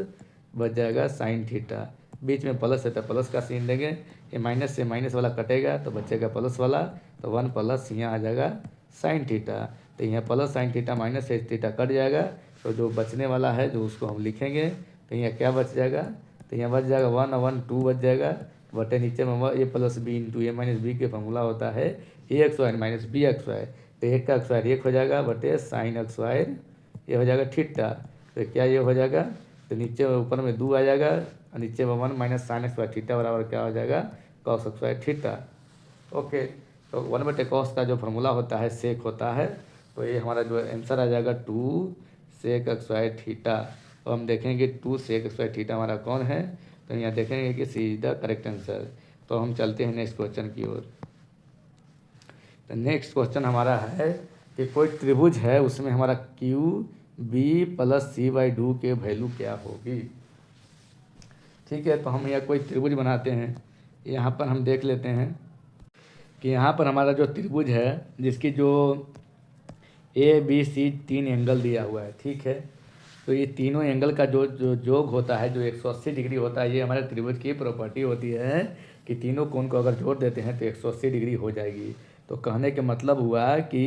बच जाएगा साइन थीटा। बीच में प्लस है तो प्लस का सीन लेंगे, ये माइनस से माइनस वाला कटेगा तो बचेगा प्लस वाला, तो 1 प्लस यहाँ आ जाएगा साइन थीटा। तो यहाँ plus sine theta minus theta cut जाएगा, तो जो बचने वाला है जो उसको हम लिखेंगे, तो यहाँ क्या बच जाएगा, तो यहाँ बच जाएगा 1 और 1 2 बच जाएगा, बटे नीचे में A plus B into A minus B के फॉर्मूला होता है A X Y minus B X Y. तो 1 का एक्स वायर 1 हो जाएगा बटे साइन एक्स वायर ये हो जाएगा थीटा। तो क्या ये हो जाएगा, तो नीचे ऊपर में 2 आ जाएगा और नीचे में 1 minus sine x wire theta बराबर क्या हो जाएगा, cos x wire theta. Okay, तो 1/cos का जो फार्मूला होता है सेक होता है, तो ये हमारा जो आंसर आ जाएगा 2 सेक एक्स वायर थीटा। तो हम देखेंगे 2 सेक एक्स वायर थीटा हमारा कौन है, तो यहाँ देखेंगे कि सी इज द करेक्ट आंसर। तो हम चलते हैं नेक्स्ट क्वेश्चन की ओर। तो नेक्स्ट क्वेश्चन हमारा है कि कोई त्रिभुज है, उसमें हमारा Q B plus C by 2 के वैल्यू क्या होगी। ठीक है, तो हम यहाँ कोई त्रिभुज बनाते हैं। यहाँ पर हम देख लेते हैं कि यहाँ पर हमारा जो त्रिभुज है जिसकी जो ए बी सी 3 एंगल दिया हुआ है। ठीक है, तो ये तीनों एंगल का जो जो जोग होता है जो 180 डिग्री होता है, ये हमारे त्रिभुज की प्रॉपर्टी होती है कि तीनों कोण को अगर जोड़ देते हैं तो 180 डिग्री हो जाएगी। तो कहने के मतलब हुआ कि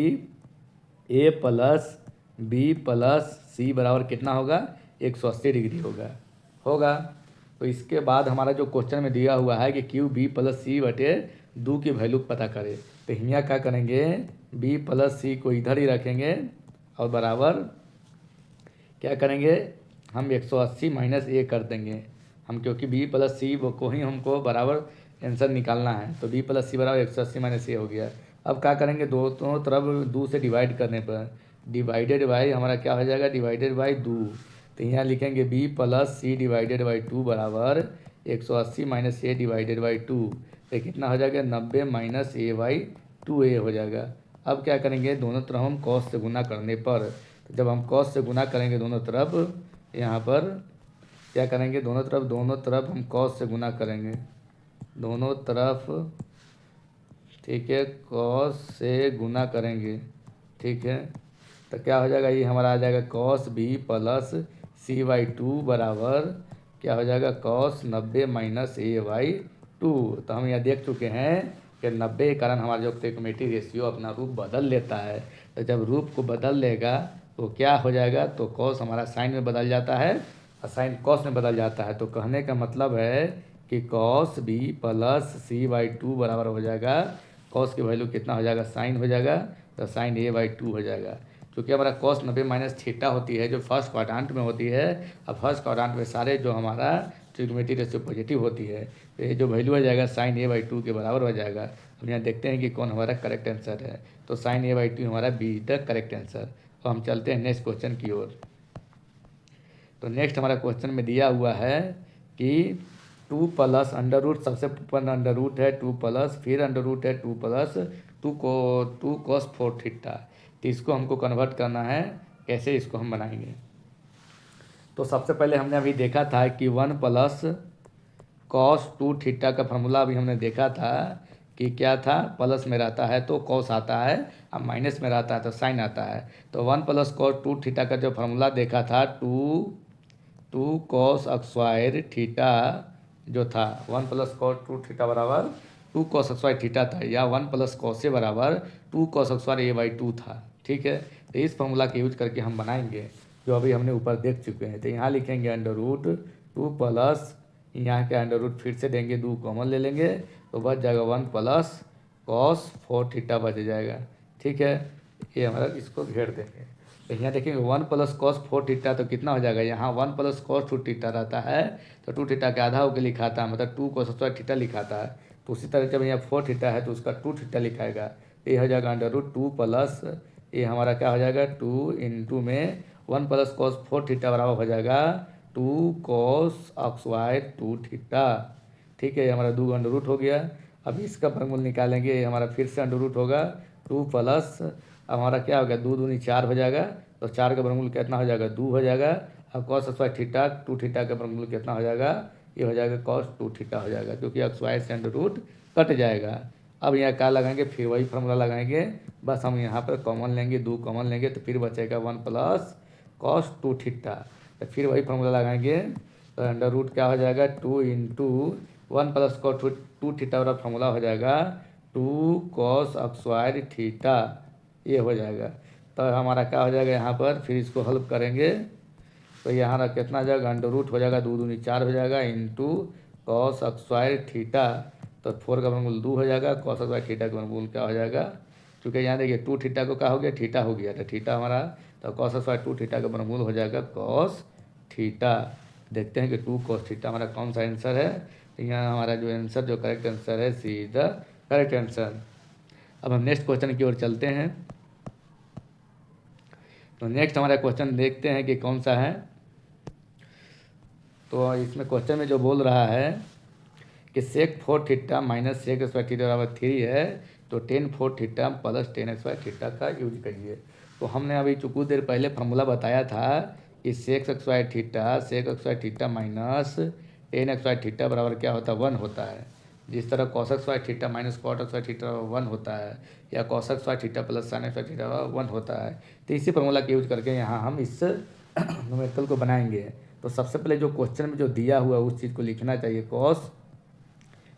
ए प्लस बी प्लस सी बराबर कितना होगा, 180 डिग्री होगा। तो इसके बाद हमारा जो क्वेश्चन में दिया हुआ है कि क्यू बी प्लस सी बटे 2 की वैल्यू पता करें। तो यहाँ क्या करेंगे, बी प्लस सी को इधर ही रखेंगे और बराबर क्या करेंगे, हम 180 माइनस ए कर देंगे हम, क्योंकि बी प्लस सी को ही हमको बराबर आंसर निकालना है। तो बी प्लस सी बराबर 180 माइनस ए हो गया। अब क्या करेंगे, दोनों तरफ 2 से डिवाइड करने पर डिवाइडेड बाई हमारा क्या हो जाएगा, डिवाइडेड बाई 2। तो यहाँ लिखेंगे B plus C divided by 2 बराबर 180 माइनस ए डिवाइडेड बाई 2। तो कितना हो जाएगा, 90 माइनस ए बाई 2a हो जाएगा। अब क्या करेंगे, दोनों तरफ हम कॉस से गुना करने पर, तो जब हम कॉस से गुना करेंगे दोनों तरफ, यहाँ पर क्या करेंगे, दोनों तरफ हम कॉस से गुना करेंगे दोनों तरफ। ठीक है, कॉस से गुना करेंगे। ठीक है, तो क्या हो जाएगा, ये हमारा आ जाएगा cos B plus C by 2 बराबर क्या हो जाएगा, कॉस 90 माइनस ए बाई 2। तो हम यहाँ देख चुके हैं कि 90 के कारण हमारा जो त्रिकोणमितीय रेशियो अपना रूप बदल लेता है। तो जब रूप को बदल लेगा तो क्या हो जाएगा, तो कॉस हमारा साइन में बदल जाता है और साइन कॉस में बदल जाता है। तो कहने का मतलब है कि cos B plus C by 2 बराबर हो जाएगा, कॉस की वैल्यू कितना हो जाएगा, साइन हो जाएगा, तो साइन ए बाई 2 हो जाएगा। क्योंकि हमारा कॉस 90 माइनस थीटा होती है जो फर्स्ट क्वाड्रेंट में होती है, और फर्स्ट क्वाड्रेंट में सारे जो हमारा ट्रिग्नोमेट्री रेशियो पॉजिटिव होती है, तो ये जो वैल्यू हो जाएगा साइन ए बाई 2 के बराबर हो जाएगा। हम यहाँ देखते हैं कि कौन हमारा करेक्ट आंसर है, तो साइन ए बाई 2 हमारा बी द करेक्ट आंसर। तो हम चलते हैं नेक्स्ट क्वेश्चन की ओर। तो नेक्स्ट हमारा क्वेश्चन में दिया हुआ है कि 2 प्लस अंडर रूट, सबसे ऊपर अंडर रूट है 2 प्लस, फिर अंडर रूट है 2 प्लस 2 cos 4 थीटा। तो इसको हमको कन्वर्ट करना है, कैसे इसको हम बनाएंगे। तो सबसे पहले हमने अभी देखा था कि 1 प्लस cos 2 थीटा का फार्मूला अभी हमने देखा था कि क्या था, प्लस में रहता है तो cos आता है, अब माइनस में रहता है तो साइन आता है। तो 1 प्लस cos 2 थीटा का जो फार्मूला देखा था 2 cos स्क्वायर थीटा जो था, 1 प्लस cos 2 थीटा बराबर 2 cos स्क्वायर थीटा था, या 1 प्लस cos ए बराबर 2 cos स्क्वायर ए बाई 2 था। ठीक है, तो इस फार्मूला के यूज करके हम बनाएंगे। जो अभी हमने ऊपर देख चुके हैं। तो यहाँ लिखेंगे √2 प्लस यहाँ के √ फिर से देंगे, 2 कॉमन ले लेंगे तो बच जाएगा 1 प्लस cos 4 थीटा बच जाएगा। ठीक है, ये हमारा इसको घेर देंगे। तो यहाँ देखेंगे 1 प्लस cos 4 थीटा तो कितना हो जाएगा, यहाँ 1 प्लस cos 2 थीटा रहता है तो 2 थीटा के आधा होकर लिखाता है, मतलब 2 cos थीटा लिखाता है। तो उसी तरह जब यहाँ 4 थीटा है तो उसका 2 थीटा लिखाएगा। तो ये हो जाएगा √2 प्लस ये हमारा क्या हो जाएगा 2 इंटू में 1 प्लस cos 4 थीटा बराबर हो जाएगा 2 cos XY 2 थीटा। ठीक है, ये हमारा 2 √ हो गया। अब इसका वर्गमूल निकालेंगे, ये हमारा फिर से √ होगा 2 प्लस हमारा क्या हो गया 2 दूनी 4 हो जाएगा, तो 4 का वर्गमूल कितना हो जाएगा 2 हो जाएगा। अब cos XY थीटा 2 थीटा का वर्गमूल कितना हो जाएगा, ये हो जाएगा cos 2 थीटा हो जाएगा, क्योंकि XY से √ कट जाएगा। अब यहाँ क्या लगाएंगे, फिर वही फार्मूला लगाएंगे, बस हम यहाँ पर कॉमन लेंगे, 2 कॉमन लेंगे तो फिर बचेगा 1 प्लस cos 2 थीटा। तो फिर वही फार्मूला लगाएंगे तो √ क्या हो जाएगा 2 इंटू 1 प्लस cos 2 थीटा वाला फार्मूला हो जाएगा 2 cos XY थीटा, ये हो जाएगा। तो हमारा क्या हो जाएगा यहाँ पर, फिर इसको हल करेंगे तो यहाँ कितना जाएगा √ हो जाएगा 2 दूनी 4 हो जाएगा इंटू cos XY थीटा, तो 4 का वर्गमूल 2 हो जाएगा, cos XY थीटा का वर्गमूल क्या हो जाएगा, क्योंकि यहाँ देखिए 2 थीटा को क्या हो गया थीटा हो गया, तो थीटा हमारा तो cos XY 2 थीटा का वर्गमूल हो जाएगा cos थीटा। देखते हैं कि 2 cos थीटा हमारा कौन सा आंसर है। तो यहाँ हमारा जो आंसर जो करेक्ट आंसर है सी इज द करेक्ट आंसर। अब हम नेक्स्ट क्वेश्चन की ओर चलते हैं। तो नेक्स्ट हमारा क्वेश्चन देखते हैं कि कौन सा है। तो इसमें क्वेश्चन में जो बोल रहा है कि sec 4 theta minus sec XY theta बराबर 3 है, तो tan 4 theta plus tan XY theta का यूज करिए। तो हमने अभी कुछ देर पहले फार्मूला बताया था कि sec XY theta minus tan XY theta बराबर क्या होता है 1 होता है। जिस तरह cos XY theta minus cot XY theta 1 होता है, या cos XY theta plus sin XY theta 1 होता है। तो इसी फार्मूला का यूज करके यहाँ हम इस न्यूमेरिकल को बनाएंगे। तो सबसे पहले जो क्वेश्चन में जो दिया हुआ है उस चीज़ को लिखना चाहिए,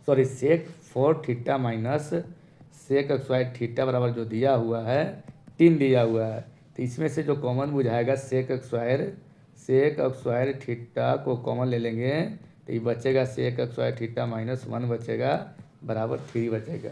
sec 4 theta minus sec XY theta बराबर जो दिया हुआ है 3 दिया हुआ है। तो इसमें से जो कॉमन बुझाएगा sec XY थीटा को कॉमन ले लेंगे तो ये बचेगा sec XY थीटा माइनस 1 बचेगा बराबर 3 बचेगा।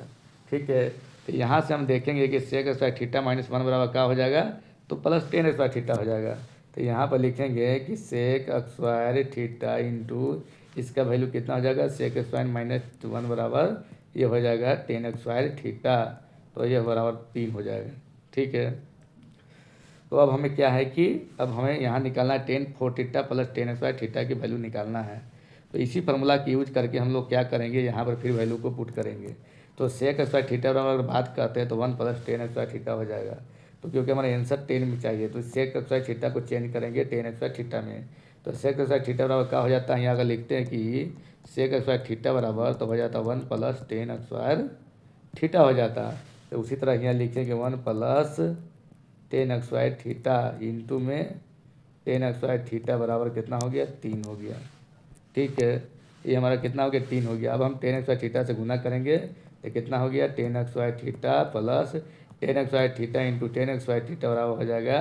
ठीक है, तो यहाँ से हम देखेंगे कि sec XY थीटा माइनस 1 बराबर क्या हो जाएगा, तो प्लस tan XY थीटा हो जाएगा। तो यहाँ पर लिखेंगे कि sec XY थीटा इंटू इसका वैल्यू कितना हो जाएगा sec XY माइनस 1 बराबर ये हो जाएगा tan XY थीटा, तो ये बराबर 3 हो जाएगा। ठीक है, तो अब हमें क्या है कि अब हमें यहाँ निकालना है tan 4 theta plus tan XY theta की वैल्यू निकालना है। तो इसी फार्मूला की यूज करके हम लोग क्या करेंगे, यहाँ पर फिर वैल्यू को पुट करेंगे। तो sec XY थीटा बराबर अगर बात करते हैं तो 1 प्लस tan XY थीटा हो जाएगा। तो क्योंकि हमारा आंसर 10 में चाहिए तो sec XY थीटा को चेंज करेंगे tan XY थीटा में। तो sec XY थीटा बराबर क्या हो जाता है, यहाँ अगर लिखते हैं कि sec XY थीटा बराबर तो हो जाता है 1 प्लस tan XY थीटा हो जाता है। तो उसी तरह यहाँ लिखेंगे 1 plus tan XY theta into में tan XY थीटा बराबर कितना हो गया 3 हो गया। ठीक है, ये हमारा कितना हो गया 3 हो गया। अब हम tan XY थीटा से गुना करेंगे तो कितना हो गया tan XY theta plus tan XY theta into tan XY theta बराबर हो जाएगा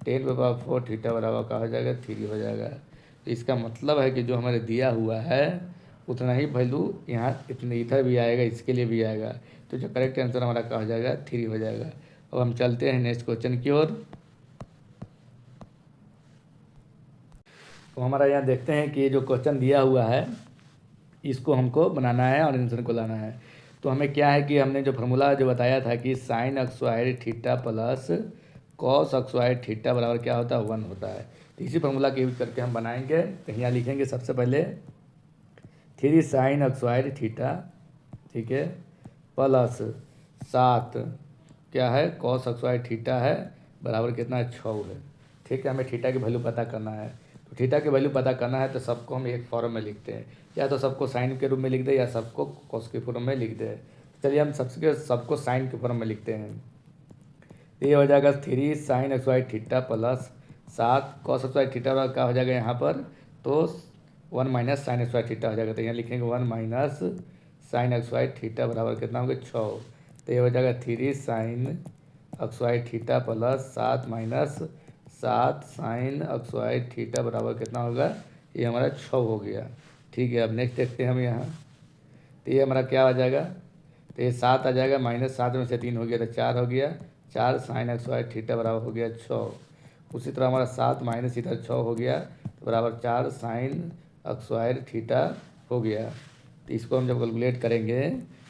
10⁴ थीटा बराबर का हो जाएगा 3 हो जाएगा। तो इसका मतलब है कि जो हमारे दिया हुआ है उतना ही वैल्यू यहाँ इतने इधर भी आएगा, इसके लिए भी आएगा। तो जो करेक्ट आंसर हमारा क्या हो जाएगा 3 हो जाएगा। अब हम चलते हैं नेक्स्ट क्वेश्चन की ओर। तो हमारा यहाँ देखते हैं कि जो क्वेश्चन दिया हुआ है इसको हमको बनाना है और आंसर को लाना है। तो हमें क्या है कि हमने जो फार्मूला जो बताया था कि sin XY theta plus cos XY theta बराबर क्या होता है 1 होता है। तो इसी फार्मूला का यूज करके हम बनाएंगे। तो यहाँ लिखेंगे सबसे पहले 3 sin XY थीटा, ठीक है, प्लस 7 क्या है cos XY थीटा है बराबर कितना है 6 है। ठीक है, हमें थीटा की वैल्यू पता करना है। तो थीटा की वैल्यू पता करना है तो सबको हम एक फॉर्म में लिखते हैं, या तो सबको साइन के रूप में लिख दे या सबको कॉस के फॉर्म में लिख दे। चलिए हम सबको साइन के फॉर्म में लिखते हैं। ये हो जाएगा 3 sin XY theta plus 7 cos XY theta क्या हो जाएगा यहाँ पर, तो 1 माइनस sin XY थीटा हो जाएगा। तो यहाँ लिखेंगे 1 माइनस sin XY थीटा बराबर कितना हो गया 6। तो ये हो जाएगा 3 sin XY theta plus 7 minus 7 sine एक्सवाई थीटा बराबर कितना होगा, ये हमारा 6 हो गया। ठीक है, अब नेक्स्ट देखते हैं हम यहाँ। तो ये हमारा क्या आ जाएगा, तो ये 7 आ जाएगा, -7 में से 3 हो गया तो 4 हो गया। 4 साइन एक्सवाई थीटा बराबर हो गया 6। उसी तरह हमारा 7 माइनस इधर 6 हो गया तो बराबर 4 साइन एक्सवाई थीटा हो गया। तो इसको हम जब कैलकुलेट करेंगे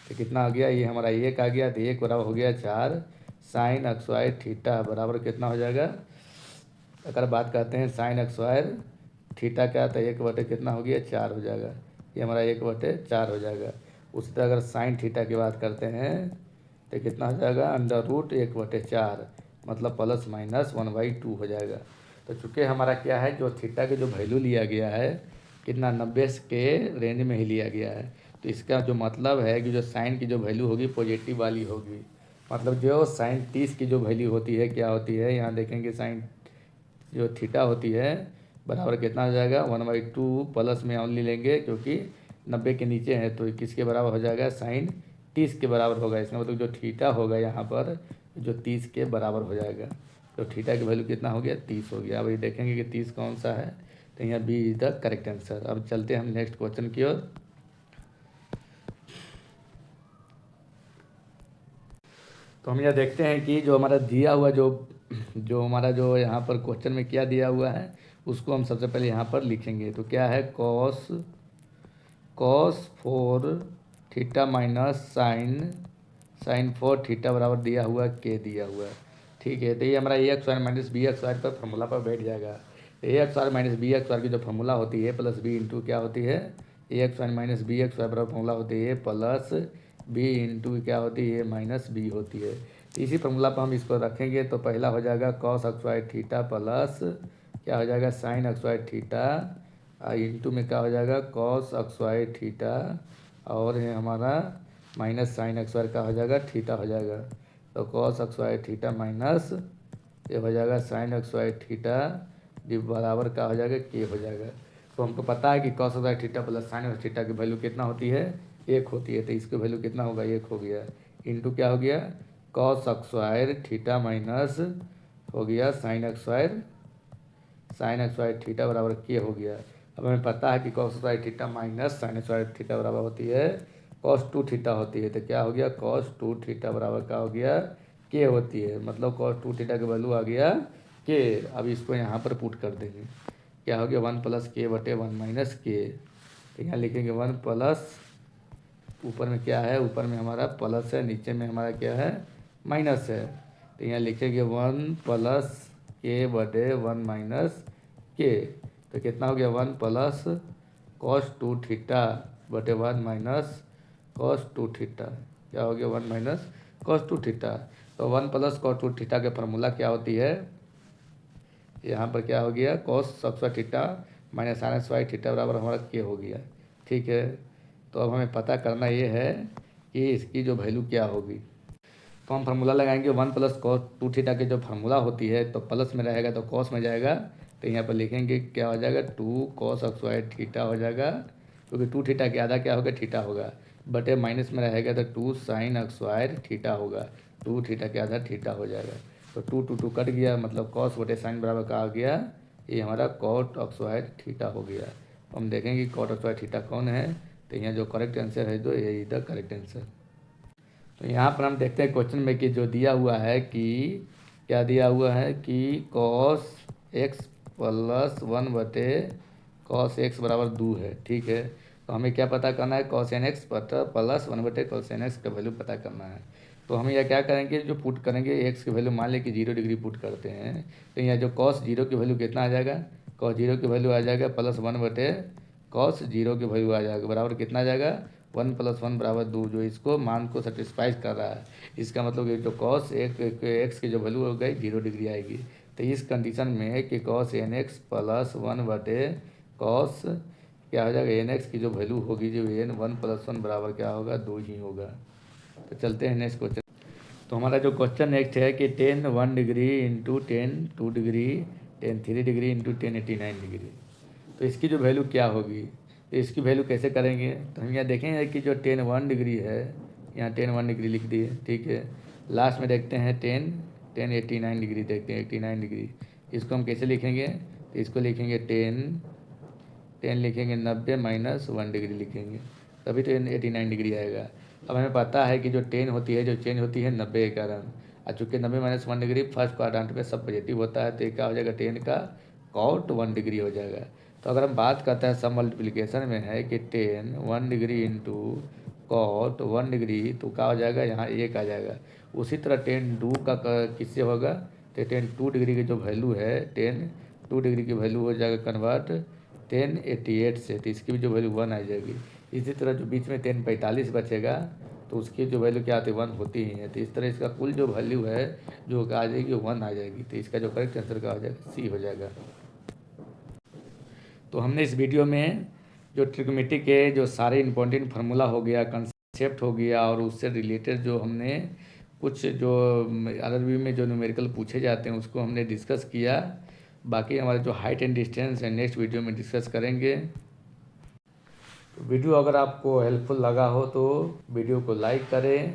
तो कितना आ गया, ये हमारा 1 आ गया, तो 1 बराबर हो गया 4 साइन एक्सवाई थीटा बराबर कितना हो जाएगा। अगर बात करते हैं साइन एक्सवाई थीटा क्या, तो 1/, कितना हो गया 4 हो जाएगा। ये हमारा 1/4 हो जाएगा। उसी तरह अगर साइन थीटा की बात करते हैं तो कितना हो जाएगा, √1/4 मतलब ±1/2 हो जाएगा। तो चूँकि हमारा क्या है, जो थीटा के जो वैल्यू लिया गया है कितना 90 के रेंज में ही लिया गया है। तो इसका जो मतलब है कि जो साइन की जो वैल्यू होगी पॉजिटिव वाली होगी। मतलब जो साइन 30 की जो वैल्यू होती है क्या होती है, यहाँ देखेंगे साइन जो थीटा होती है बराबर कितना हो जाएगा 1/2 प्लस में ओनली लेंगे क्योंकि 90 के नीचे है तो किसके बराबर हो जाएगा, साइन 30 के बराबर होगा। इसका मतलब जो थीटा होगा यहाँ पर जो 30 के बराबर हो जाएगा। तो थीटा की वैल्यू कितना हो गया, 30 हो गया। अब ये देखेंगे कि 30 कौन सा है, तो यहाँ B is the correct answer. अब चलते हैं हम नेक्स्ट क्वेश्चन की ओर। तो हम यह देखते हैं कि जो हमारा दिया हुआ जो हमारा जो यहाँ पर क्वेश्चन में क्या दिया हुआ है उसको हम सबसे पहले यहाँ पर लिखेंगे। तो क्या है, cos 4 theta minus sine 4 theta बराबर दिया हुआ के दिया हुआ है। ठीक है, तो ये हमारा A X Y minus B X Y पर फॉर्मूला पर बैठ जाएगा। A X Y minus B X Y की जो फॉर्मूला होती है प्लस बी इंटू क्या होती है, A X Y minus B X Y बराबर फॉर्मूला होती है प्लस बी इंटू क्या होती है, माइनस बी होती है। तो इसी फॉर्मूला पर हम इसको रखेंगे तो पहला हो जाएगा cos x Y theta plus क्या हो जाएगा sine x Y theta into में क्या हो जाएगा कॉस एक्स वाई थीटा और है हमारा माइनस साइन एक्स वाई का हो जाएगा थीटा हो जाएगा। तो cos x Y theta minus ये हो जाएगा साइन एक्स वाई थीटा बराबर का हो जाएगा के हो जाएगा। तो हमको पता है कि cos x Y theta plus sine X theta की वैल्यू कितना होती है, 1 होती है। तो इसकी वैल्यू कितना होगा, 1 हो गया इंटू क्या हो गया cos x Y theta minus हो गया साइन एक्स वाई थीटा बराबर के हो गया। अब हमें पता है कि cos x Y theta minus sine x Y theta बराबर होती है cos 2 थीटा होती है। तो क्या हो गया cos 2 थीटा बराबर क्या हो गया, के होती है। मतलब cos 2 थीटा का वैल्यू आ गया के। अब इसको यहाँ पर पुट कर देंगे, क्या हो गया 1 + k/1 - के। तो यहाँ लिखेंगे 1 प्लस ऊपर में क्या है, ऊपर में हमारा प्लस है, नीचे में हमारा क्या है माइनस है। तो यहाँ लिखेंगे 1 + k/1 - के। तो कितना हो गया 1 plus cos 2 theta minus cos 2 theta क्या हो गया 1 माइनस cos 2 थीटा। तो 1 + cos 2 थीटा के फार्मूला क्या होती है, यहाँ पर क्या हो गया cos X theta minus sine x Y theta बराबर हमारा के हो गया। ठीक है, तो अब हमें पता करना ये है कि इसकी जो वैल्यू क्या होगी। तो हम फार्मूला लगाएंगे 1 + cos 2 थीटा की जो फार्मूला होती है तो प्लस में रहेगा तो cos में जाएगा। तो यहाँ पर लिखेंगे क्या हो जाएगा 2 cos एक्स वाई थीटा हो जाएगा क्योंकि 2 थीटा के आधा क्या होगा थीटा होगा, बटे माइनस में रहेगा तो 2 साइन एक्स वाई थीटा होगा। 2 थीटा के आधा थीटा हो जाएगा तो 2 2 2 कट गया, मतलब cos बटे साइन बराबर का आ गया, ये हमारा cot एक्स वाई थीटा हो गया। हम देखेंगे cot एक्स वाई थीटा कौन है, तो यहाँ जो करेक्ट आंसर है जो ये इधर करेक्ट आंसर। तो यहाँ पर हम देखते हैं क्वेश्चन में कि जो दिया हुआ है कि क्या दिया हुआ है कि cos x + 1/cos x बराबर 2 है। ठीक है, तो हमें क्या पता करना है cos n x plus 1/cos n x का वैल्यू पता करना है। तो हम यह क्या करेंगे, जो पुट करेंगे x की वैल्यू मान लें कि 0 डिग्री पुट करते हैं। तो यहाँ जो cos 0 की वैल्यू कितना आ जाएगा, cos 0 की वैल्यू आ जाएगा प्लस 1/cos 0 की वैल्यू आ जाएगा बराबर कितना आ जाएगा 1 + 1 = 2, जो इसको मान को सेटिस्फाइज कर रहा है। इसका मतलब ये जो cos एक्स की जो वैल्यू हो गई 0 डिग्री आएगी। तो इस कंडीशन में कि cos nx + 1/cos क्या हो जाएगा nx की जो वैल्यू होगी जो n 1 + 1 बराबर क्या होगा 2 ही होगा। तो चलते हैं नेक्स्ट क्वेश्चन। तो हमारा जो क्वेश्चन नेक्स्ट है कि tan 1 degree into tan 2 degree tan 3 degree into tan 89 degree, तो इसकी जो वैल्यू क्या होगी, तो इसकी वैल्यू कैसे करेंगे। तो हम यहाँ देखेंगे कि जो tan 1 डिग्री है यहाँ tan 1 डिग्री लिख दिए। ठीक है, लास्ट में देखते हैं tan 89 डिग्री, देखते हैं 89 डिग्री, इसको हम कैसे लिखेंगे, तो इसको लिखेंगे 10 लिखेंगे 90 माइनस 1 डिग्री लिखेंगे, तभी तो 89 डिग्री आएगा। अब हमें पता है कि जो 10 होती है जो चेंज होती है 90 के कारण, और चूँकि 90 माइनस 1 डिग्री फर्स्ट क्वाड्रेंट में सब पॉजिटिव होता है, तो ये क्या हो जाएगा 10 का कॉट 1 डिग्री हो जाएगा। तो अगर हम बात करते हैं सब मल्टीप्लिकेशन में है कि 10 1 डिग्री इंटू कॉट 1 डिग्री, तो क्या हो जाएगा यहाँ 1 आ जाएगा। उसी तरह 10 2 का किससे होगा, तो 10 2 डिग्री की जो वैल्यू है 10 2 डिग्री की वैल्यू हो जाएगा कन्वर्ट 1088 से, तो इसकी भी जो वैल्यू 1 आ जाएगी। इसी तरह जो बीच में 1045 बचेगा तो उसकी जो वैल्यू क्या आती है 1 होती ही है। तो इस तरह इसका कुल जो वैल्यू है जो आ जाएगी 1 आ जाएगी। तो इसका जो करेक्ट आंसर का हो जाएगा सी हो जाएगा। तो हमने इस वीडियो में जो ट्रिग्नोमेट्री के जो सारे इंपॉर्टेंट फार्मूला हो गया, कंसेप्ट हो गया, और उससे रिलेटेड जो हमने कुछ जो RRB में जो न्यूमेरिकल पूछे जाते हैं उसको हमने डिस्कस किया। बाकी हमारे जो हाइट एंड डिस्टेंस है नेक्स्ट वीडियो में डिस्कस करेंगे। तो वीडियो अगर आपको हेल्पफुल लगा हो तो वीडियो को लाइक करें